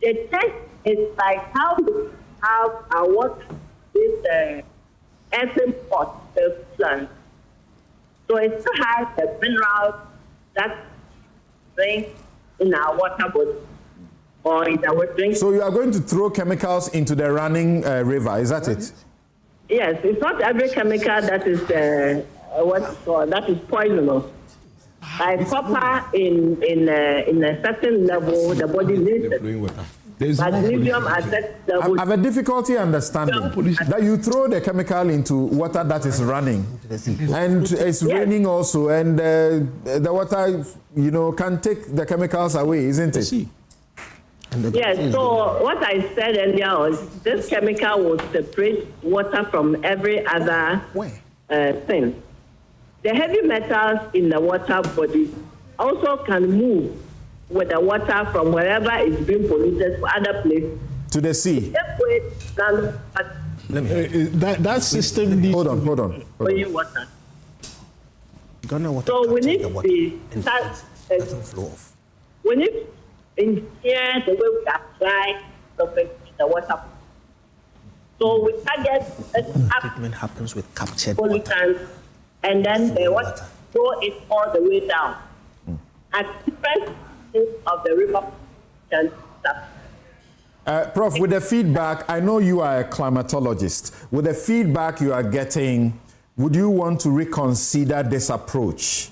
the test is like how we have our water with earthen pot plant. So it still has the minerals that drink in our water body or in our drink. So you are going to throw chemicals into the running river, is that it? Yes, it's not every chemical that is that is poisonous. Like copper in a certain level, the body needs it. Magnesium at that level. I have a difficulty understanding that you throw the chemical into water that is running, and it's raining also, and the water, can take the chemicals away, isn't it? Yes, so what I said earlier was this chemical will separate water from every other thing. The heavy metals in the water body also can move with the water from wherever it's being polluted to other places. To the sea. That system needs Hold on. Water. So we need to be we need to engineer the way we apply the water. So we target Treatment happens with captured pollutants, and then they want to throw it all the way down at different stages of the river. Prof, with the feedback, I know you are a climatologist. With the feedback you are getting, would you want to reconsider this approach?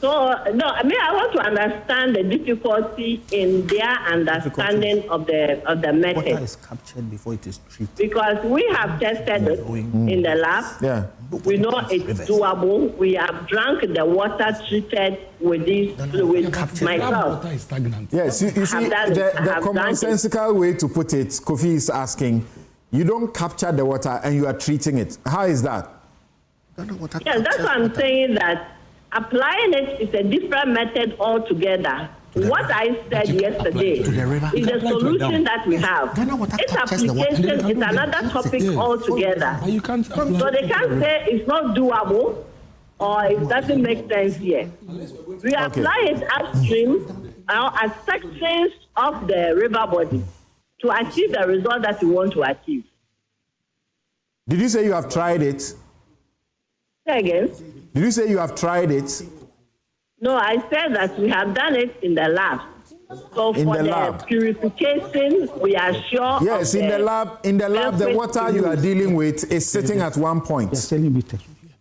So, no, I mean, I want to understand the difficulty in their understanding of the method. Water is captured before it is treated. Because we have tested it in the lab. Yeah. We know it's doable. We have drunk the water treated with this fluid myself. Water is stagnant. Yes, you see, the commonsensical way to put it, Kofi is asking, you don't capture the water and you are treating it. How is that? Yes, that's what I'm saying, that applying it is a different method altogether. What I said yesterday is the solution that we have. Its application is another topic altogether. So they can't say it's not doable or it doesn't make sense here. We apply it upstream at sections of the river body to achieve the result that we want to achieve. Did you say you have tried it? Say again? Did you say you have tried it? No, I said that we have done it in the lab. So in for the lab. Purification, we are sure. Yes, in the lab, the water you are dealing with is sitting at one point.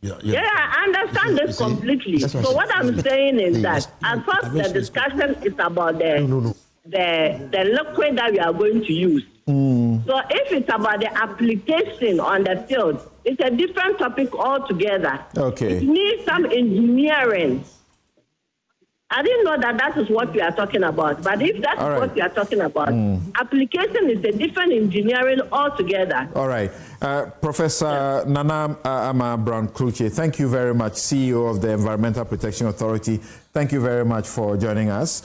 Yeah, I understand this completely. So what I'm saying is that at first the discussion is about the liquid that we are going to use. So if it's about the application on the field, it's a different topic altogether. Okay. It needs some engineering. I didn't know that is what we are talking about. But if that's what we are talking about, application is a different engineering altogether. All right. Professor Nana Ama Brown-Kruche, thank you very much, CEO of the Environmental Protection Authority. Thank you very much for joining us.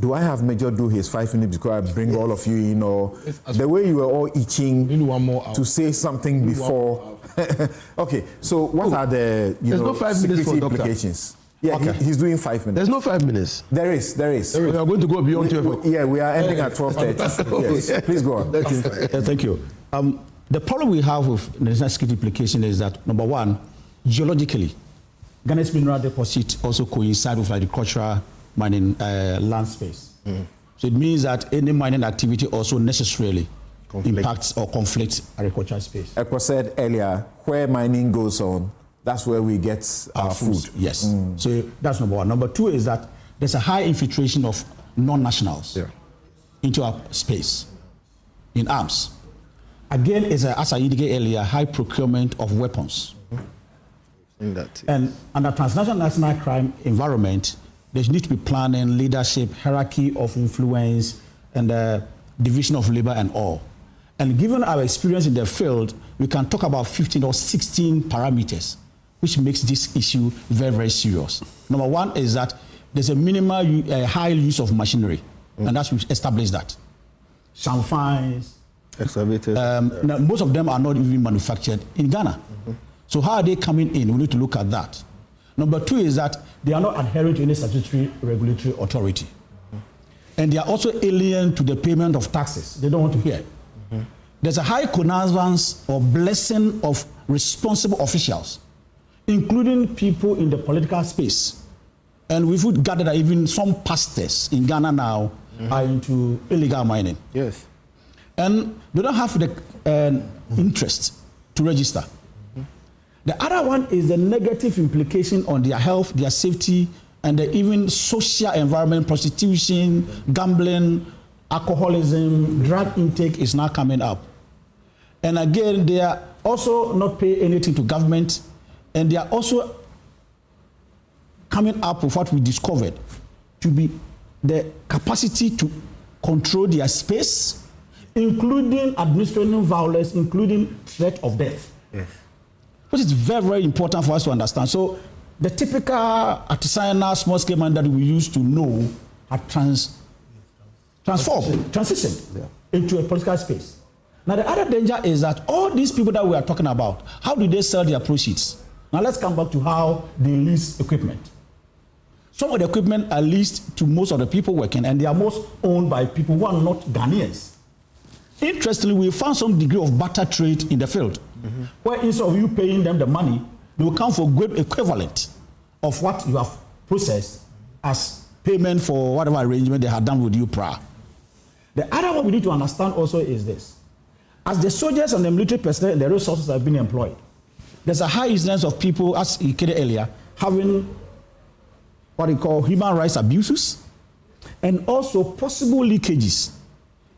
Do I have Major do his 5 minutes because I bring all of you in, or the way you were all itching to say something before? Okay, so what are the security implications? Yeah, he's doing 5 minutes. There's no 5 minutes. There is. We are going to go beyond 12. Yeah, we are ending at 12:30. Yes, please go on. Thank you. The problem we have with the national security implication is that, number one, geologically, Ghana's mineral deposit also coincide with agricultural mining land space. So it means that any mining activity also necessarily impacts or conflicts agricultural space. Eko said earlier, where mining goes on, that's where we get our food. Yes. So that's number one. Number two is that there's a high infiltration of non-nationals into our space in arms. Again, as I indicated earlier, high procurement of weapons. And under transnational national crime environment, there needs to be planning, leadership, hierarchy of influence, and division of labor and all. And given our experience in the field, we can talk about 15 or 16 parameters, which makes this issue very, very serious. Number one is that there's a minimal high use of machinery, and that's we've established that. Some fines, excavators. Now, most of them are not even manufactured in Ghana. So how are they coming in? We need to look at that. Number two is that they are not adhering to any statutory regulatory authority. And they are also alien to the payment of taxes. They don't want to hear. There's a high connivance or blessing of responsible officials, including people in the political space. And we would gather that even some pastors in Ghana now are into illegal mining. Yes. And they don't have the interest to register. The other one is the negative implication on their health, their safety, and even social environment, prostitution, gambling, alcoholism, drug intake is now coming up. And again, they are also not paying anything to government, and they are also coming up with what we discovered to be the capacity to control their space, including administrative violence, including threat of death. Yes. Which is very, very important for us to understand. So the typical artisanal small-scale mine that we used to know have transitioned into a political space. Now the other danger is that all these people that we are talking about, how do they sell their proceeds? Now let's come back to how they lease equipment. Some of the equipment are leased to most of the people working, and they are most owned by people who are not Ghanaians. Interestingly, we found some degree of barter trade in the field, where instead of you paying them the money, they will come for great equivalent of what you have processed as payment for whatever arrangement they had done with you prior. The other one we need to understand also is this. As the soldiers and the military personnel and the resources have been employed, there's a high incidence of people, as you stated earlier, having what we call human rights abuses and also possible leakages.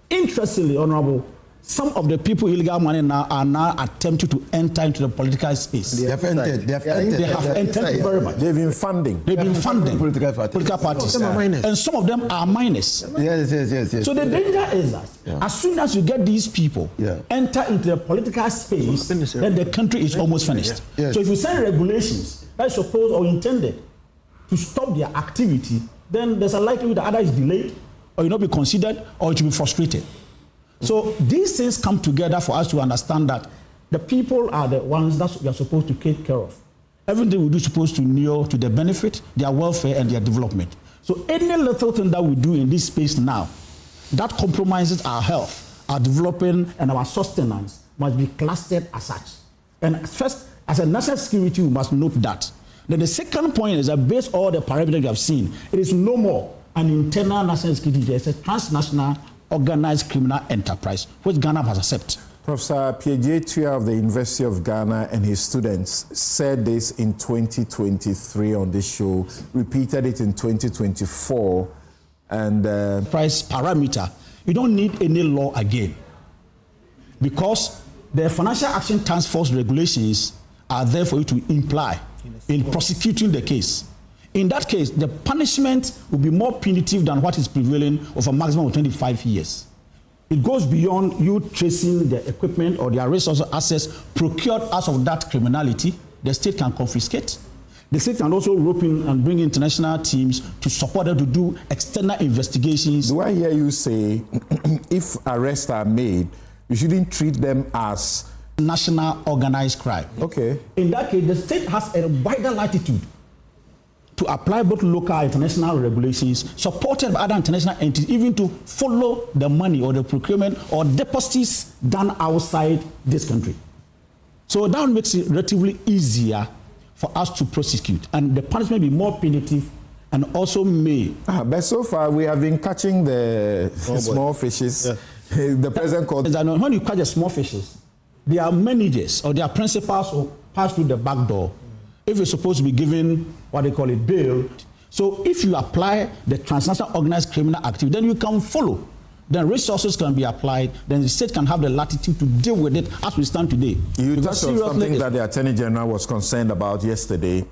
Interestingly, Honorable, some of the people illegal money now are now attempting to enter into the political space. They have entered. They have entered very much. They've been funding. They've been funding political parties. Some are minors. And some of them are minors. Yes. So the danger is that as soon as you get these people enter into the political space, then the country is almost finished. So if you send regulations that is supposed or intended to stop their activity, then there's a likelihood that either it's delayed or it will not be considered or it will be frustrated. So these things come together for us to understand that the people are the ones that we are supposed to take care of. Everything we do is supposed to kneel to their benefit, their welfare, and their development. So any little thing that we do in this space now that compromises our health, our development, and our sustenance must be clustered as such. And first, as a national security, we must note that. Then the second point is that based on all the parameters you have seen, it is no more an internal national security, it's a transnational organized criminal enterprise, which Ghana has accepted. Professor P.J. Tuya of the University of Ghana and his students said this in 2023 on this show, repeated it in 2024, and price parameter, you don't need any law again, because the Financial Action Task Force regulations are there for you to imply in prosecuting the case. In that case, the punishment will be more punitive than what is prevailing of a maximum of 25 years. It goes beyond you tracing the equipment or their resources assets procured out of that criminality. The state can confiscate. The state can also rope in and bring international teams to support them to do external investigations. Do I hear you say if arrests are made, you shouldn't treat them as national organized crime? Okay. In that case, the state has a wider latitude to apply both local and international regulations supported by other international entities, even to follow the money or the procurement or deposits done outside this country. So that makes it relatively easier for us to prosecute, and the punishment will be more punitive and also may. But so far, we have been catching the small fishes. The present court. When you catch the small fishes, their managers or their principals will pass through the back door. If you're supposed to be given what they call it bail, so if you apply the transnational organized criminal activity, then you can follow. Then resources can be applied. Then the state can have the latitude to deal with it as we stand today. You touched on something that the Attorney General was concerned about yesterday,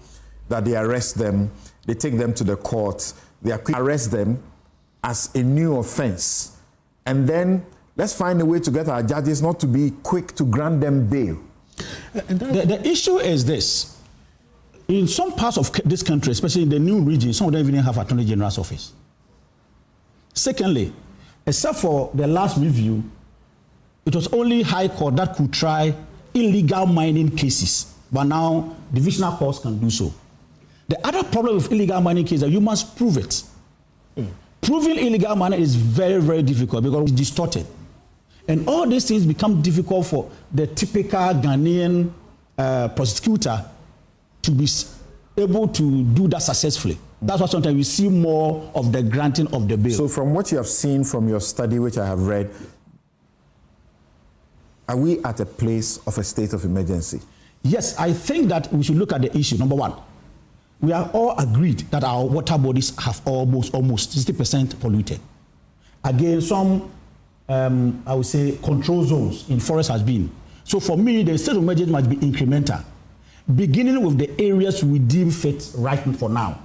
that they arrest them, they take them to the court, they arrest them as a new offense, and then let's find a way to get our judges not to be quick to grant them bail. The issue is this. In some parts of this country, especially in the new region, some of them even have Attorney General's office. Secondly, except for the last review, it was only High Court that could try illegal mining cases, but now divisional courts can do so. The other problem with illegal mining cases is that you must prove it. Proving illegal mining is very, very difficult because it's distorted. And all these things become difficult for the typical Ghanaian prosecutor to be able to do that successfully. That's why sometimes we see more of the granting of the bail. So from what you have seen from your study, which I have read, are we at a place of a state of emergency? Yes, I think that we should look at the issue. Number one, we are all agreed that our water bodies have almost 60% polluted. Again, some, I would say, control zones in forest has been. So for me, the state of emergency must be incremental. Beginning with the areas we deem fit right for now,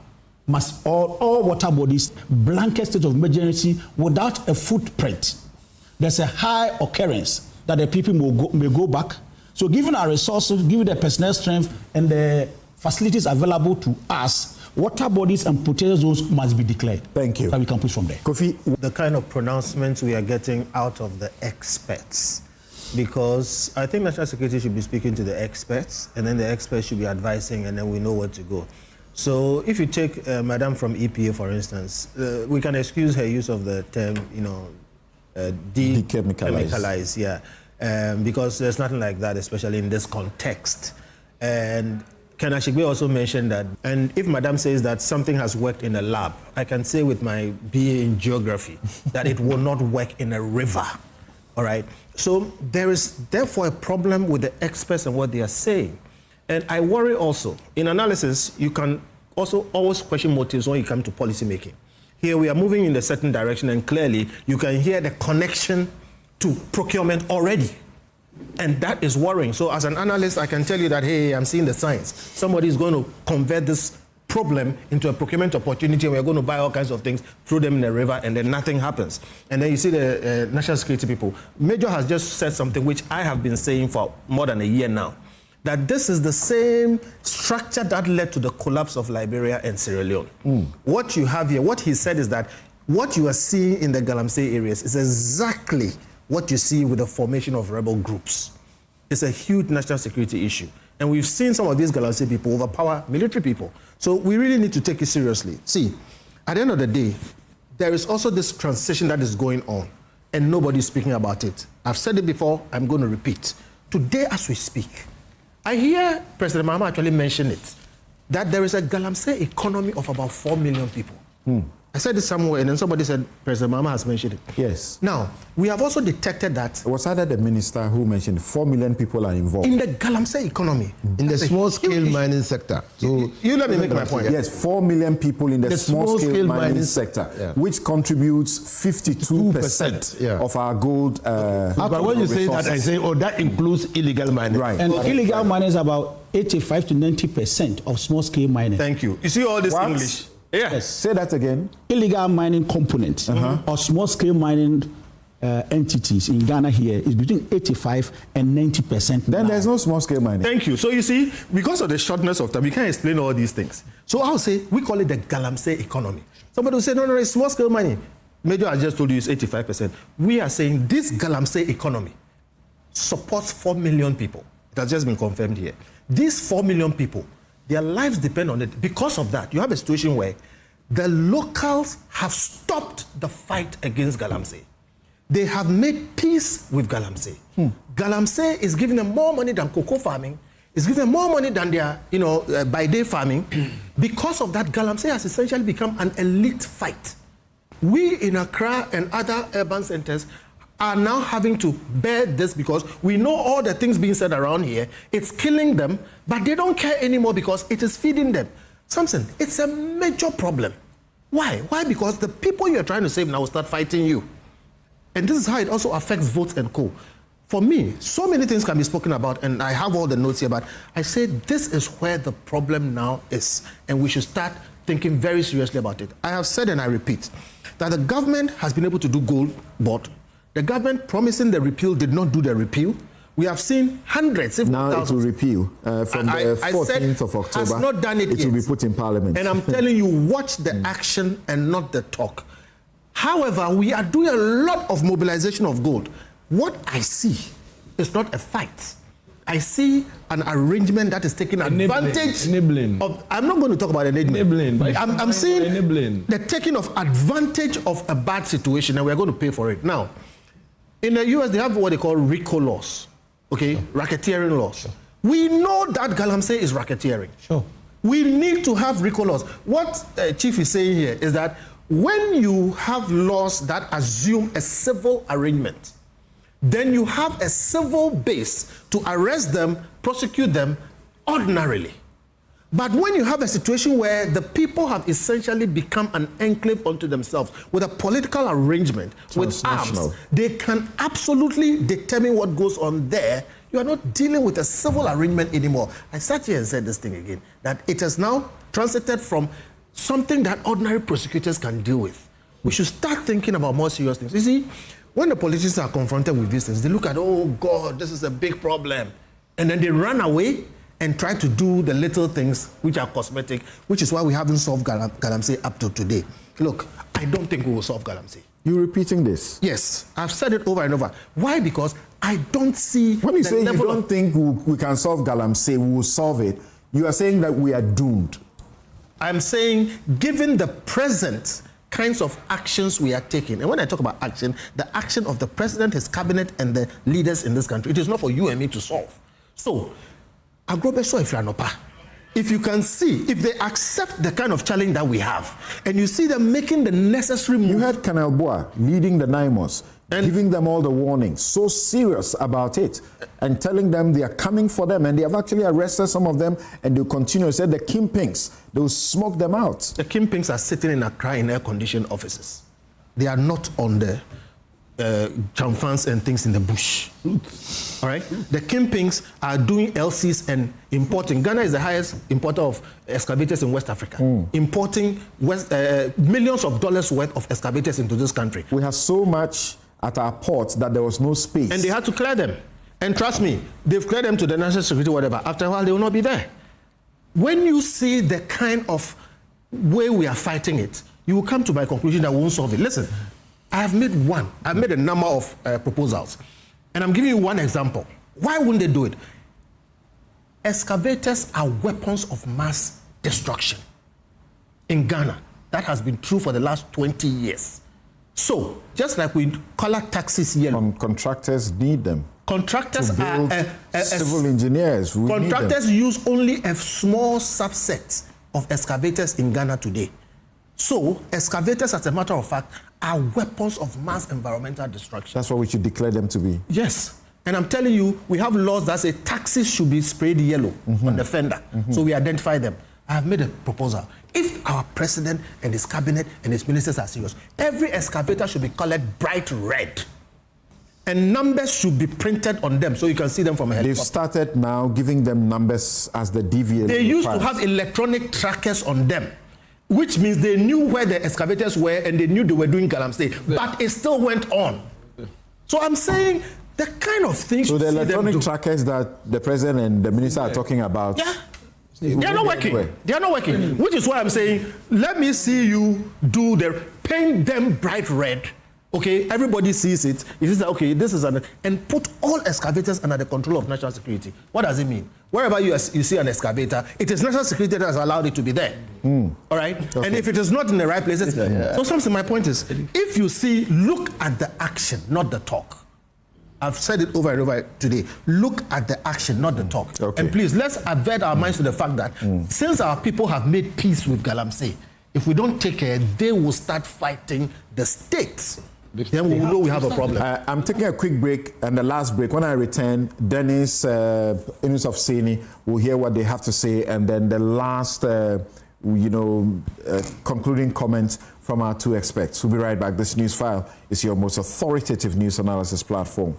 must all water bodies blanket state of emergency without a footprint. There's a high occurrence that the people may go back. So given our resources, given the personnel strength and the facilities available to us, water bodies and protected zones must be declared. Thank you. So we can push from there. Kofi, the kind of pronouncements we are getting out of the experts, because I think national security should be speaking to the experts, and then the experts should be advising, and then we know where to go. So if you take Madam from EPA, for instance, we can excuse her use of the term, decemicalize, because there's nothing like that, especially in this context. And Ken Ashigbe also mentioned that, and if Madam says that something has worked in a lab, I can say with my BA in geography that it will not work in a river, all right? So there is therefore a problem with the experts and what they are saying. And I worry also, in analysis, you can also always question motives when you come to policy making. Here we are moving in a certain direction, and clearly you can hear the connection to procurement already. And that is worrying. So as an analyst, I can tell you that, hey, I'm seeing the signs. Somebody is going to convert this problem into a procurement opportunity, and we're going to buy all kinds of things, throw them in the river, and then nothing happens. And then you see the national security people. Major has just said something which I have been saying for more than a year now, that this is the same structure that led to the collapse of Liberia and Sierra Leone. What you have here, what he said is that what you are seeing in the Galamsey areas is exactly what you see with the formation of rebel groups. It's a huge national security issue. And we've seen some of these Galamsey people overpower military people. So we really need to take it seriously. See, at the end of the day, there is also this transition that is going on, and nobody's speaking about it. I've said it before, I'm going to repeat. Today, as we speak, I hear President Mahama actually mention it, that there is a Galamsey economy of about 4 million people. I said it somewhere, and then somebody said President Mahama has mentioned it. Yes. Now, we have also detected that... It was either the minister who mentioned 4 million people are involved. In the Galamsey economy. In the small-scale mining sector. So you let me make my point. Yes, 4 million people in the small-scale mining sector, which contributes 52% of our gold. But when you say that, I say, that includes illegal mining. Right. And illegal mining is about 85 to 90% of small-scale mining. Thank you. You see all this English? Yes. Say that again. Illegal mining components or small-scale mining entities in Ghana here is between 85 and 90%. Then there's no small-scale mining. Thank you. So you see, because of the shortness of time, we can't explain all these things. So I'll say, we call it the Galamsey economy. Somebody will say, no, it's small-scale mining. Major, I just told you, it's 85%. We are saying this Galamsey economy supports 4 million people. It has just been confirmed here. These 4 million people, their lives depend on it. Because of that, you have a situation where the locals have stopped the fight against Galamsey. They have made peace with Galamsey. Galamsey is giving them more money than cocoa farming. It's giving them more money than their, by-day farming. Because of that, Galamsey has essentially become an elite fight. We in Accra and other urban centers are now having to bear this because we know all the things being said around here. It's killing them, but they don't care anymore because it is feeding them. Samson, it's a major problem. Why? Why? Because the people you're trying to save now will start fighting you. And this is how it also affects votes and co. For me, so many things can be spoken about, and I have all the notes here, but I say this is where the problem now is, and we should start thinking very seriously about it. I have said, and I repeat, that the government has been able to do gold, but the government promising the repeal did not do the repeal. We have seen hundreds, if not thousands. Now it will repeal from the 14th of October. Has not done it yet. It will be put in Parliament. And I'm telling you, watch the action and not the talk. However, we are doing a lot of mobilization of gold. What I see is not a fight. I see an arrangement that is taking advantage of... I'm not going to talk about enabling. I'm saying the taking of advantage of a bad situation, and we're going to pay for it. Now, in the US, they have what they call RICO laws, racketeering laws. We know that Galamsey is racketeering. We need to have RICO laws. What Chief is saying here is that when you have laws that assume a civil arrangement, then you have a civil base to arrest them, prosecute them ordinarily. But when you have a situation where the people have essentially become an enclave unto themselves with a political arrangement with arms, they can absolutely determine what goes on there. You are not dealing with a civil arrangement anymore. I sat here and said this thing again, that it has now transited from something that ordinary prosecutors can deal with. We should start thinking about more serious things. You see, when the politicians are confronted with these things, they look at, oh God, this is a big problem. And then they run away and try to do the little things which are cosmetic, which is why we haven't solved Galamsey up to today. Look, I don't think we will solve Galamsey. You're repeating this? Yes, I've said it over and over. Why? Because I don't see... When you say you don't think we can solve Galamsey, we will solve it, you are saying that we are doomed. I'm saying, given the present kinds of actions we are taking, and when I talk about action, the action of the president, his cabinet, and the leaders in this country, it is not for you and me to solve. So, if you can see, if they accept the kind of challenge that we have, and you see them making the necessary move. You had Colonel Boa leading the NIMOS, and giving them all the warnings, so serious about it, and telling them they are coming for them, and they have actually arrested some of them, and they'll continue. Said the kingpins, they'll smoke them out. The kingpins are sitting in Accra in air-conditioned offices. They are not on the chamfans and things in the bush. All right? The kingpins are doing LCs and importing. Ghana is the highest importer of excavators in West Africa. Importing millions of dollars worth of excavators into this country. We have so much at our ports that there was no space. And they had to clear them. And trust me, they've cleared them to the national security, whatever. After a while, they will not be there. When you see the kind of way we are fighting it, you will come to my conclusion that we won't solve it. Listen, I've made a number of proposals. And I'm giving you one example. Why wouldn't they do it? Excavators are weapons of mass destruction in Ghana. That has been true for the last 20 years. So, just like we color taxis yellow. Contractors need them. Contractors are civil engineers. Contractors use only a small subset of excavators in Ghana today. So, excavators, as a matter of fact, are weapons of mass environmental destruction. That's what we should declare them to be. Yes. And I'm telling you, we have laws that say taxis should be sprayed yellow on the fender. So we identify them. I have made a proposal. If our president and his cabinet and his ministers are serious, every excavator should be colored bright red. And numbers should be printed on them so you can see them from a helicopter. They've started now giving them numbers as the DVA. They used to have electronic trackers on them, which means they knew where the excavators were and they knew they were doing Galamsey, but it still went on. So I'm saying the kind of things. So the electronic trackers that the president and the minister are talking about. Yeah. They are not working. They are not working. Which is why I'm saying, let me see you do paint them bright red. Okay, everybody sees it. It is okay. This is and put all excavators under the control of national security. What does it mean? Wherever you see an excavator, it is national security that has allowed it to be there. All right. Okay. And if it is not in the right places, so something. My point is, if you see, look at the action, not the talk. I've said it over and over today. Look at the action, not the talk. Okay. And please, let's avert our minds to the fact that since our people have made peace with Galamsey, if we don't take care, they will start fighting the states. Then we will know we have a problem. I'm taking a quick break, and the last break. When I return, Dennis Inus of Seni will hear what they have to say, and then the last, concluding comments from our two experts. We'll be right back. This Newsfile is your most authoritative news analysis platform.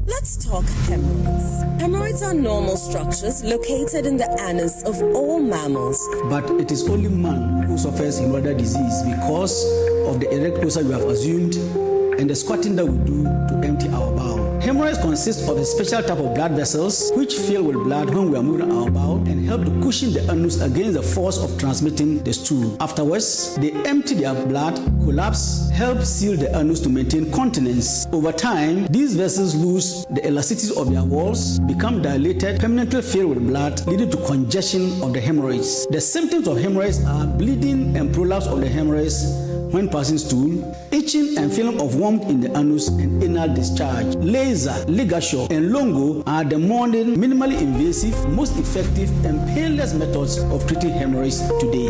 Let's talk hemorrhoids. Hemorrhoids are normal structures located in the anus of all mammals. But it is only man who suffers hemorrhoidal disease because of the erect posture we have assumed and the squatting that we do to empty our bowel. Hemorrhoids consist of a special type of blood vessels which fill with blood when we are moving our bowel and help to cushion the anus against the force of transmitting the stool. Afterwards, they empty their blood, collapse, help seal the anus to maintain continence. Over time, these vessels lose the elasticity of their walls, become dilated, permanently filled with blood, leading to congestion of the hemorrhoids. The symptoms of hemorrhoids are bleeding and prolapse of the hemorrhoids when passing stool, itching and feeling of warmth in the anus and anal discharge. Laser, ligature, and longo are the modern, minimally invasive, most effective and painless methods of treating hemorrhoids today.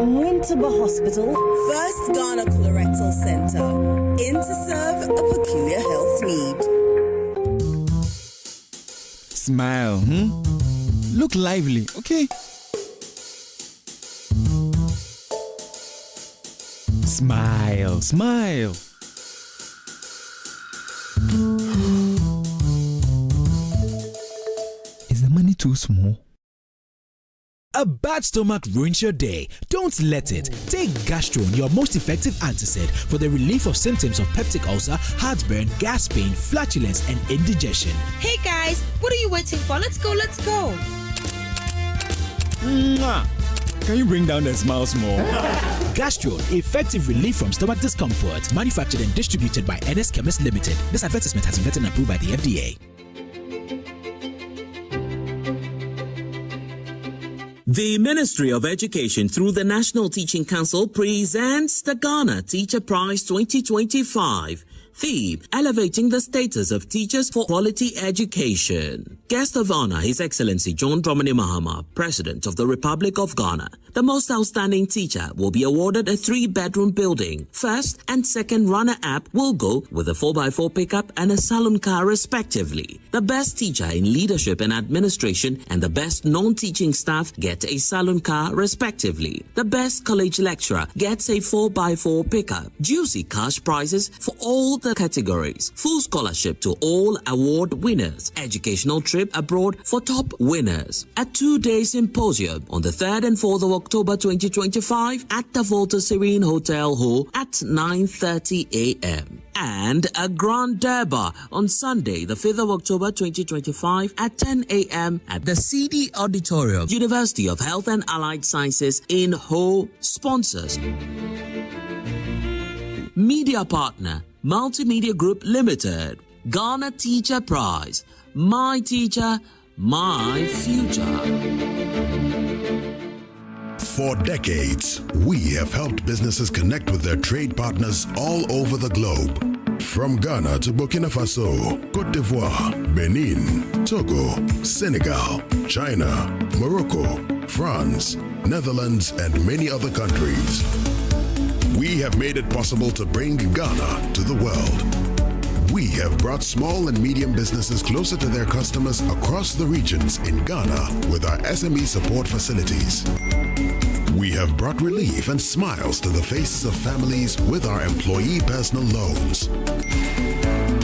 Winterba Hospital, first Ghana Colorectal Center, in to serve a peculiar health need. Smile, Look lively, okay? Smile, smile. Is the money too small? A bad stomach ruins your day. Don't let it. Take Gastron, your most effective antacid, for the relief of symptoms of peptic ulcer, heartburn, gas pain, flatulence, and indigestion. Hey guys, what are you waiting for? Let's go, let's go. Mwah. Can you bring down the smiles more? Gastron, effective relief from stomach discomfort. Manufactured and distributed by NS Chemist Limited. This advertisement has been vetted and approved by the FDA. The Ministry of Education through the National Teaching Council presents the Ghana Teacher Prize 2025. Theme: Elevating the Status of Teachers for Quality Education. Guest of honor, His Excellency John Dramani Mahama, President of the Republic of Ghana. The most outstanding teacher will be awarded a 3-bedroom building. First and second runner-up will go with a 4x4 pickup and a saloon car respectively. The best teacher in leadership and administration and the best non-teaching staff get a saloon car respectively. The best college lecturer gets a 4x4 pickup. Juicy cash prizes for all the categories. Full scholarship to all award winners. Educational trip abroad for top winners. A 2-day symposium on the 3rd and 4th of October 2025 at the Volta Serene Hotel Hall at 9:30 a.m. And a Grand Durbar on Sunday, the 5th of October 2025 at 10 a.m. at the CD Auditorium, University of Health and Allied Sciences in Ho. Sponsors: Media Partner, Multimedia Group Limited. Ghana Teacher Prize. My teacher, my future. For decades, we have helped businesses connect with their trade partners all over the globe. From Ghana to Burkina Faso, Côte d'Ivoire, Benin, Togo, Senegal, China, Morocco, France, Netherlands, and many other countries. We have made it possible to bring Ghana to the world. We have brought small and medium businesses closer to their customers across the regions in Ghana with our SME support facilities. We have brought relief and smiles to the faces of families with our employee personal loans.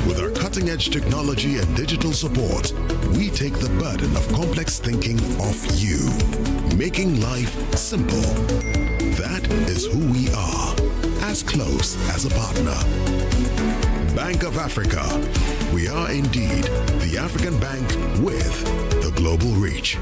With our cutting-edge technology and digital support, we take the burden of complex thinking off you, making life simple. That is who we are, as close as a partner. Bank of Africa. We are indeed the African bank with the global reach.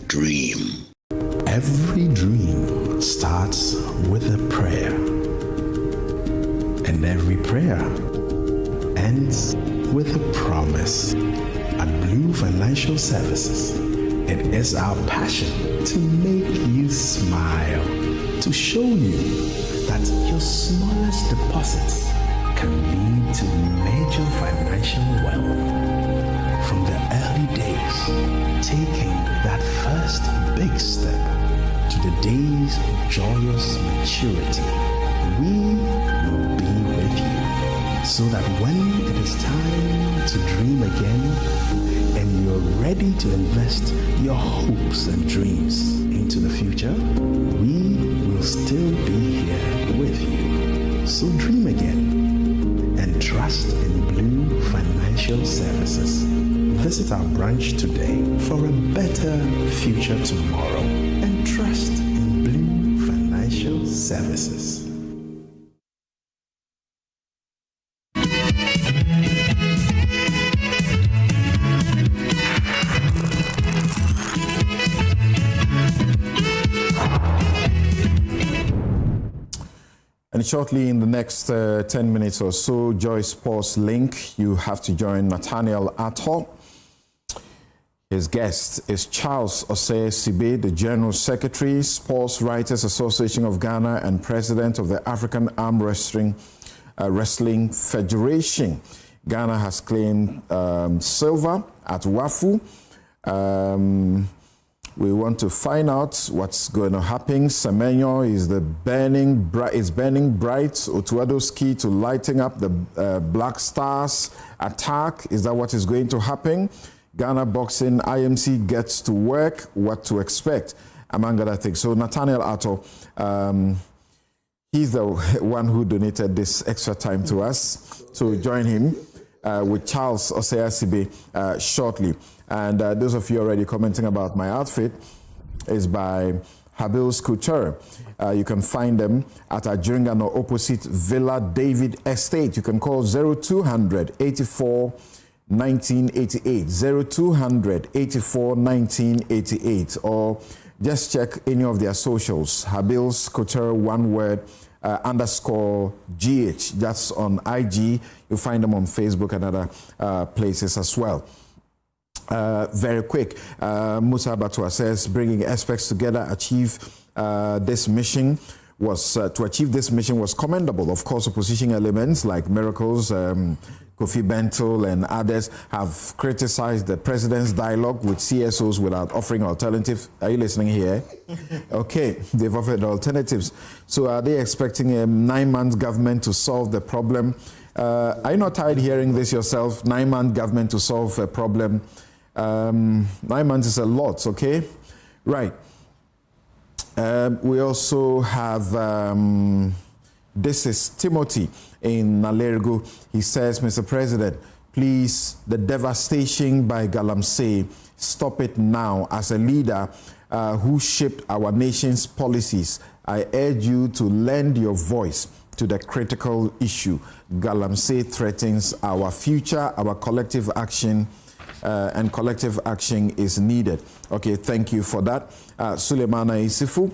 Dream. Every dream starts with a prayer, and every prayer ends with a promise. At Blue Financial Services, it is our passion to make you smile, to show you that your smallest deposits can lead to major financial wealth. From the early days, taking that first big step to the days of joyous maturity, we will be with you so that when it is time to dream again and you're ready to invest your hopes and dreams into the future, we will still be here with you. So dream again and trust in Blue Financial Services. Visit our branch today for a better future tomorrow and trust in Blue Financial Services. And shortly in the next 10 minutes or so, Joy Sports Link, you have to join Nathaniel Atto. His guest is Charles Osei Sibe, the General Secretary, Sports Writers Association of Ghana and President of the African Arm Wrestling Federation. Ghana has claimed silver at WAFU. We want to find out what's going to happen. Semenyo is burning bright. Otuado's key to lighting up the Black Stars attack. Is that what is going to happen? Ghana Boxing IMC gets to work. What to expect, among other things. So Nathaniel Atto, he's the one who donated this extra time to us. So join him with Charles Osea-Sibe shortly. And those of you already commenting about my outfit is by Habil's Couture. You can find them at Ajiringano opposite Villa David Estate. You can call 0200 84 1988, 0200 84 1988, or just check any of their socials. Habil's Couture, one word, _GH. That's on IG. You'll find them on Facebook and other places as well. Very quick, Musa Batua says bringing experts together to achieve this mission was commendable. Of course, opposition elements like Miracles, Kofi Bento and others have criticized the president's dialogue with CSOs without offering alternatives. Are you listening here? Okay, they've offered alternatives. So are they expecting a 9-month government to solve the problem? Are you not tired hearing this yourself? 9-month government to solve a problem? 9 months is a lot, okay? Right. We also have, this is Timothy in Nalergo. He says, Mr. President, please, the devastation by Galamsey, stop it now. As a leader who shaped our nation's policies, I urge you to lend your voice to the critical issue. Galamsey threatens our future, our collective action, and collective action is needed. Okay, thank you for that. Suleimana Isifu,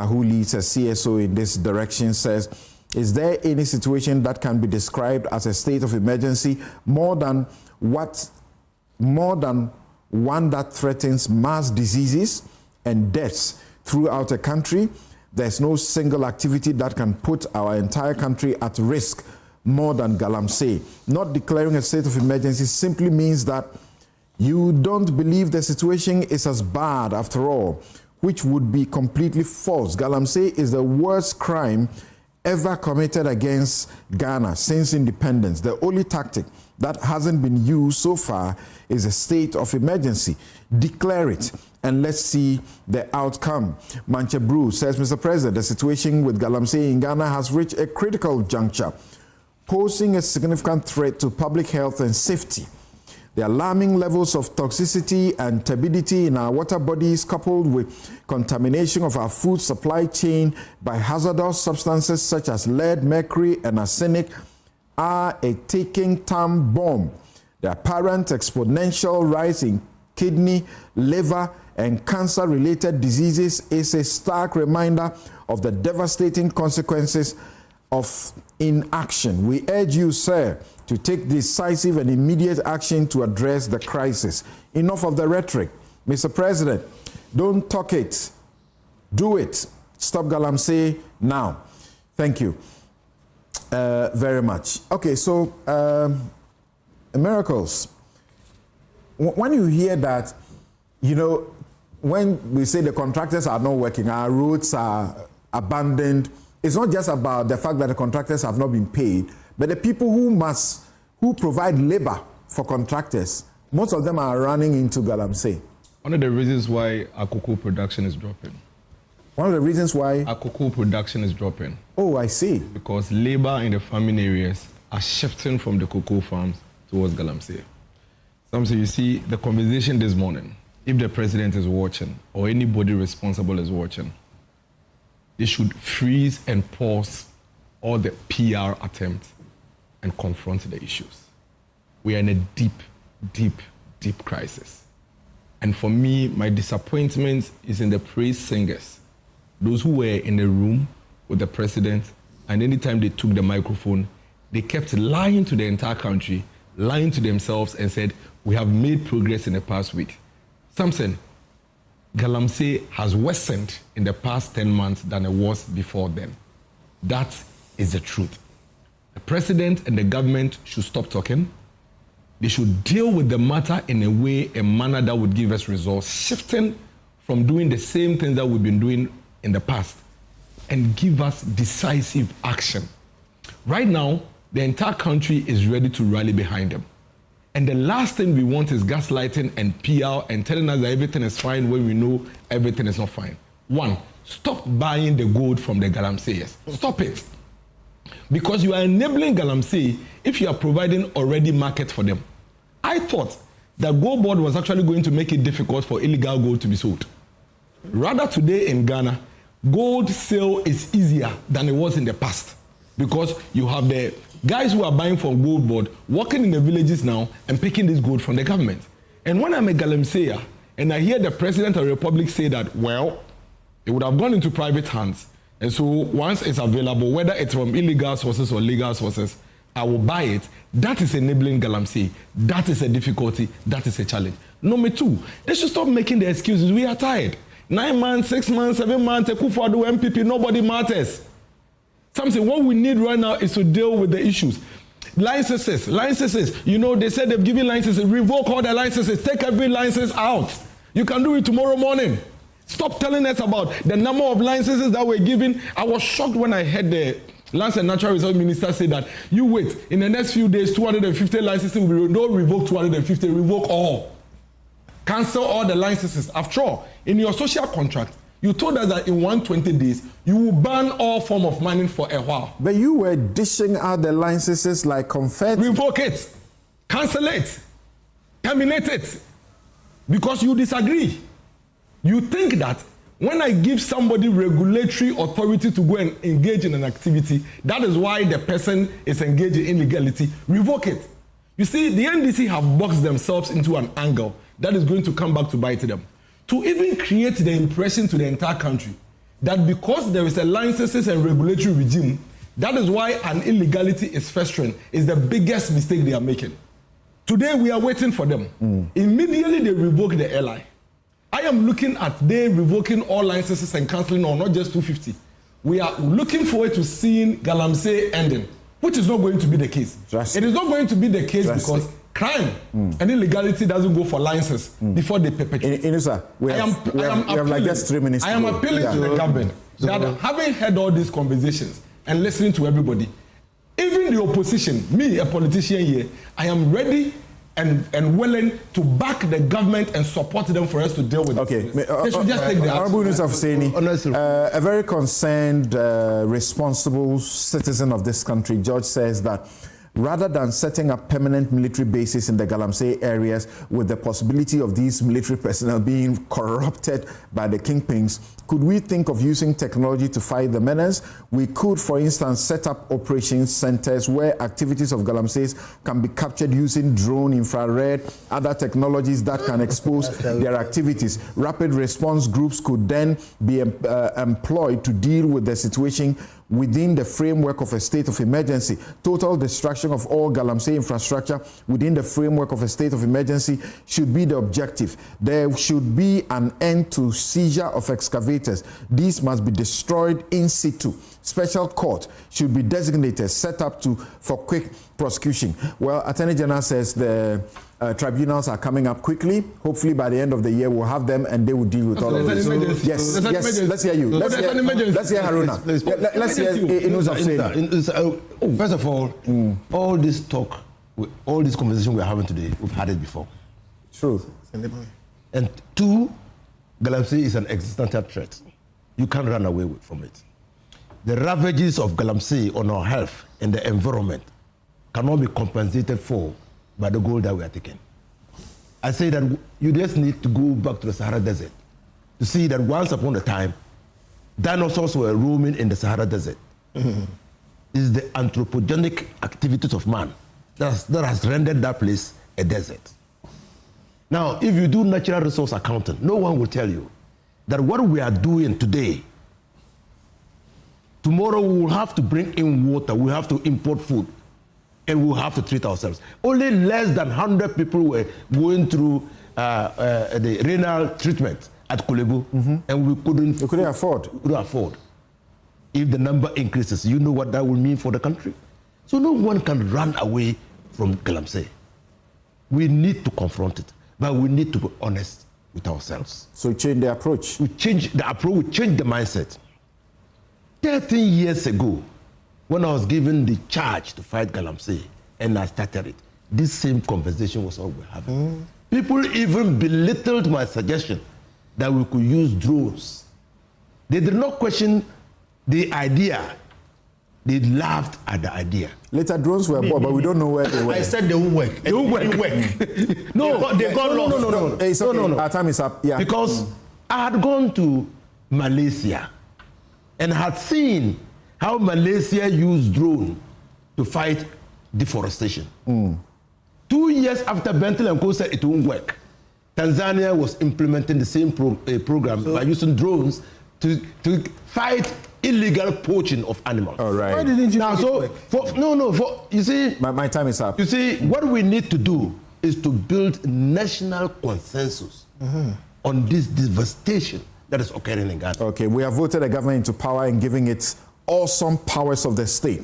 who leads a CSO in this direction, says, is there any situation that can be described as a state of emergency more than one that threatens mass diseases and deaths throughout a country? There's no single activity that can put our entire country at risk more than Galamsey. Not declaring a state of emergency simply means that you don't believe the situation is as bad after all, which would be completely false. Galamsey is the worst crime ever committed against Ghana since independence. The only tactic that hasn't been used so far is a state of emergency. Declare it and let's see the outcome. Manche Brew says, Mr. President, the situation with Galamsey in Ghana has reached a critical juncture, posing a significant threat to public health and safety. The alarming levels of toxicity and turbidity in our water bodies, coupled with contamination of our food supply chain by hazardous substances such as lead, mercury, and arsenic, are a ticking time bomb. The apparent exponential rise in kidney, liver, and cancer-related diseases is a stark reminder of the devastating consequences of inaction. We urge you, sir, to take decisive and immediate action to address the crisis. Enough of the rhetoric. Mr. President, don't talk it. Do it. Stop Galamsey now. Thank you very much. Okay, so Miracles. When you hear that, you know, when we say the contractors are not working, our roads are abandoned, it's not just about the fact that the contractors have not been paid, but the people who provide labor for contractors, most of them are running into Galamsey. One of the reasons why our cocoa production is dropping. One of the reasons why? Our cocoa production is dropping. Oh, I see. Because labor in the farming areas are shifting from the cocoa farms towards Galamsey. So you see, the conversation this morning, if the president is watching or anybody responsible is watching, they should freeze and pause all the PR attempts and confront the issues. We are in a deep, deep, deep crisis. And for me, my disappointment is in the praise singers, those who were in the room with the president, and anytime they took the microphone, they kept lying to the entire country, lying to themselves, and said, we have made progress in the past week. Samson, Galamsey has worsened in the past 10 months than it was before then. That is the truth. The president and the government should stop talking. They should deal with the matter in a manner that would give us results, shifting from doing the same things that we've been doing in the past and give us decisive action. Right now, the entire country is ready to rally behind them. And the last thing we want is gaslighting and PR and telling us that everything is fine when we know everything is not fine. One, stop buying the gold from the Galamseyers. Stop it. Because you are enabling Galamsey if you are providing already market for them. I thought that Gold Board was actually going to make it difficult for illegal gold to be sold. Rather, today in Ghana, gold sale is easier than it was in the past because you have the guys who are buying from Gold Board working in the villages now and picking this gold from the government. And when I'm a Galamseyer and I hear the President of the Republic say that, well, it would have gone into private hands, and so once it's available, whether it's from illegal sources or legal sources, I will buy it. That is enabling Galamsey. That is a difficulty. That is a challenge. Number two, they should stop making the excuses. We are tired. 9 months, 6 months, 7 months, Akufo-Addo, MPP, nobody matters. Something, what we need right now is to deal with the issues. Licenses, you know, they said they've given licenses, revoke all the licenses, take every license out. You can do it tomorrow morning. Stop telling us about the number of licenses that were given. I was shocked when I heard the Lands and Natural Resources Minister say that, you wait, in the next few days, 250 licenses will be, don't revoke 250, revoke all. Cancel all the licenses. After all, in your social contract, you told us that in 120 days, you will ban all form of mining for a while. But you were dishing out the licenses like confetti. Revoke it. Cancel it. Terminate it. Because you disagree. You think that when I give somebody regulatory authority to go and engage in an activity, that is why the person is engaged in illegality. Revoke it. You see, the NDC have boxed themselves into an angle that is going to come back to bite them. To even create the impression to the entire country that because there is a licenses and regulatory regime, that is why an illegality is festering, is the biggest mistake they are making. Today we are waiting for them. Immediately they revoke the LI. I am looking at they revoking all licenses and cancelling all, not just 250. We are looking forward to seeing Galamsey ending, which is not going to be the case. It is not going to be the case because crime and illegality doesn't go for license before they perpetrate. We have like just 3 minutes. I am appealing to the government that having heard all these conversations and listening to everybody, even the opposition, me, a politician here, I am ready and willing to back the government and support them for us to deal with it. They should just take the Honorable News of Seni, a very concerned, responsible citizen of this country, George says that rather than setting up permanent military bases in the Galamsey areas with the possibility of these military personnel being corrupted by the kingpins, could we think of using technology to fight the menace? We could, for instance, set up operations centers where activities of Galamseys can be captured using drone, infrared, other technologies that can expose their activities. Rapid response groups could then be employed to deal with the situation within the framework of a state of emergency. Total destruction of all Galamsey infrastructure within the framework of a state of emergency should be the objective. There should be an end to seizure of excavators. These must be destroyed in situ. Special court should be designated, set up for quick prosecution. Well, Attorney General says the tribunals are coming up quickly. Hopefully by the end of the year we'll have them and they will deal with all of this. Yes, let's hear you. Let's hear Haruna. Let's hear Inus. First of all this talk, all this conversation we're having today, we've had it before. True. And two, Galamsey is an existential threat. You can't run away from it. The ravages of Galamsey on our health and the environment cannot be compensated for by the gold that we are taking. I say that you just need to go back to the Sahara Desert to see that once upon a time, dinosaurs were roaming in the Sahara Desert. It's the anthropogenic activities of man that has rendered that place a desert. Now, if you do natural resource accounting, no one will tell you that what we are doing today, tomorrow we will have to bring in water, we have to import food, and we'll have to treat ourselves. Only less than 100 people were going through the renal treatment at Kulebu, and we couldn't afford. If the number increases, you know what that will mean for the country? So no one can run away from Galamsey. We need to confront it, but we need to be honest with ourselves. So we change the approach. We change the approach, we change the mindset. 13 years ago, when I was given the charge to fight Galamsey and I started it, this same conversation was all we're having. People even belittled my suggestion that we could use drones. They did not question the idea. They laughed at the idea. Later, drones were bought, but we don't know where they were. I said they won't work. They won't work. No, they got lost. No. It's okay. No. Our time is up. Yeah. Because I had gone to Malaysia and had seen how Malaysia used drone to fight deforestation. 2 years after Bentel and Co said it won't work, Tanzania was implementing the same program by using drones to fight illegal poaching of animals. All right. Why didn't you now? You see, my time is up. You see, what we need to do is to build national consensus on this devastation that is occurring in Ghana. Okay, we have voted the government into power and giving it awesome powers of the state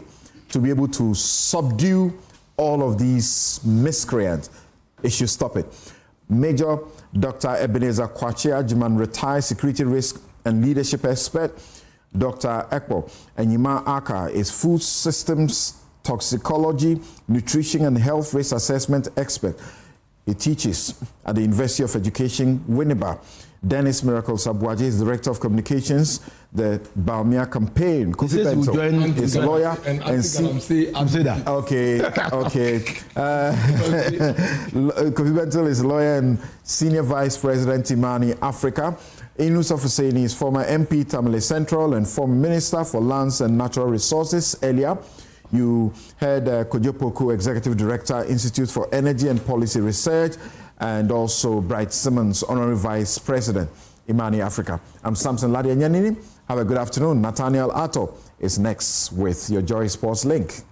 to be able to subdue all of these miscreants. It should stop it. Major Dr. Ebenezer Kwakye Agyeman, retired security risk and leadership expert. Dr. Ekpo Enyima Aka is food systems toxicology, nutrition and health risk assessment expert. He teaches at the University of Education, Winneba. Dennis Miracle Sabwaji is Director of Communications, the Baumia campaign. Kofi Bento is a lawyer and Kofi Bento is a lawyer and Senior Vice President Imani Africa. Inus Husseini is former MP Tamale Central and former Minister for Lands and Natural Resources. Earlier, you heard Kojo Poku, Executive Director, Institute for Energy and Policy Research, and also Bright Simmons, Honorary Vice President, Imani Africa. I'm Samson Ladia Nyanini. Have a good afternoon. Nathaniel Atto is next with your Joy Sports Link.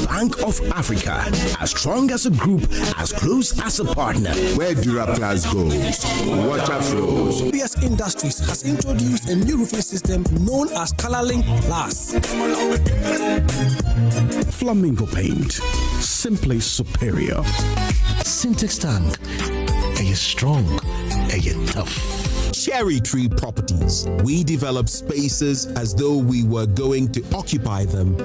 Bank of Africa, as strong as a group, as close as a partner. Where Duraplas goes, water flows. PS Industries has introduced a new roofing system known as ColorLink Plus. Flamingo paint, simply superior. Syntax tank, are you strong? Are you tough? Cherry Tree Properties. We develop spaces as though we were going to occupy them.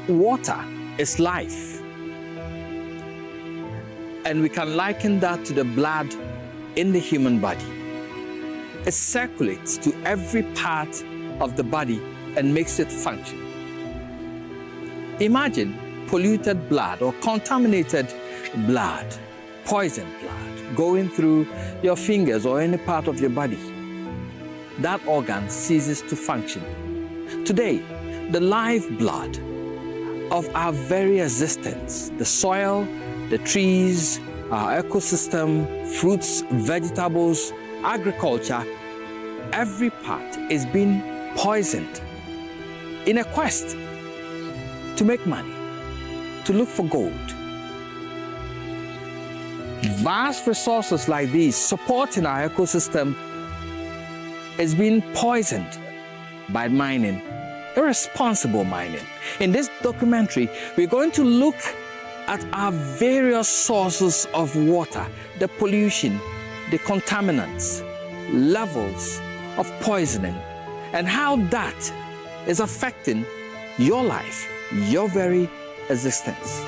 Water is life, and we can liken that to the blood in the human body. It circulates to every part of the body and makes it function. Imagine polluted blood or contaminated blood, poisoned blood, going through your fingers or any part of your body. That organ ceases to function. Today, the lifeblood of our very existence, the soil, the trees, our ecosystem, fruits, vegetables, agriculture, every part is being poisoned in a quest to make money, to look for gold. Vast resources like these supporting our ecosystem is being poisoned by mining, irresponsible mining. In this documentary, we're going to look at our various sources of water, the pollution, the contaminants, levels of poisoning, and how that is affecting your life, your very existence.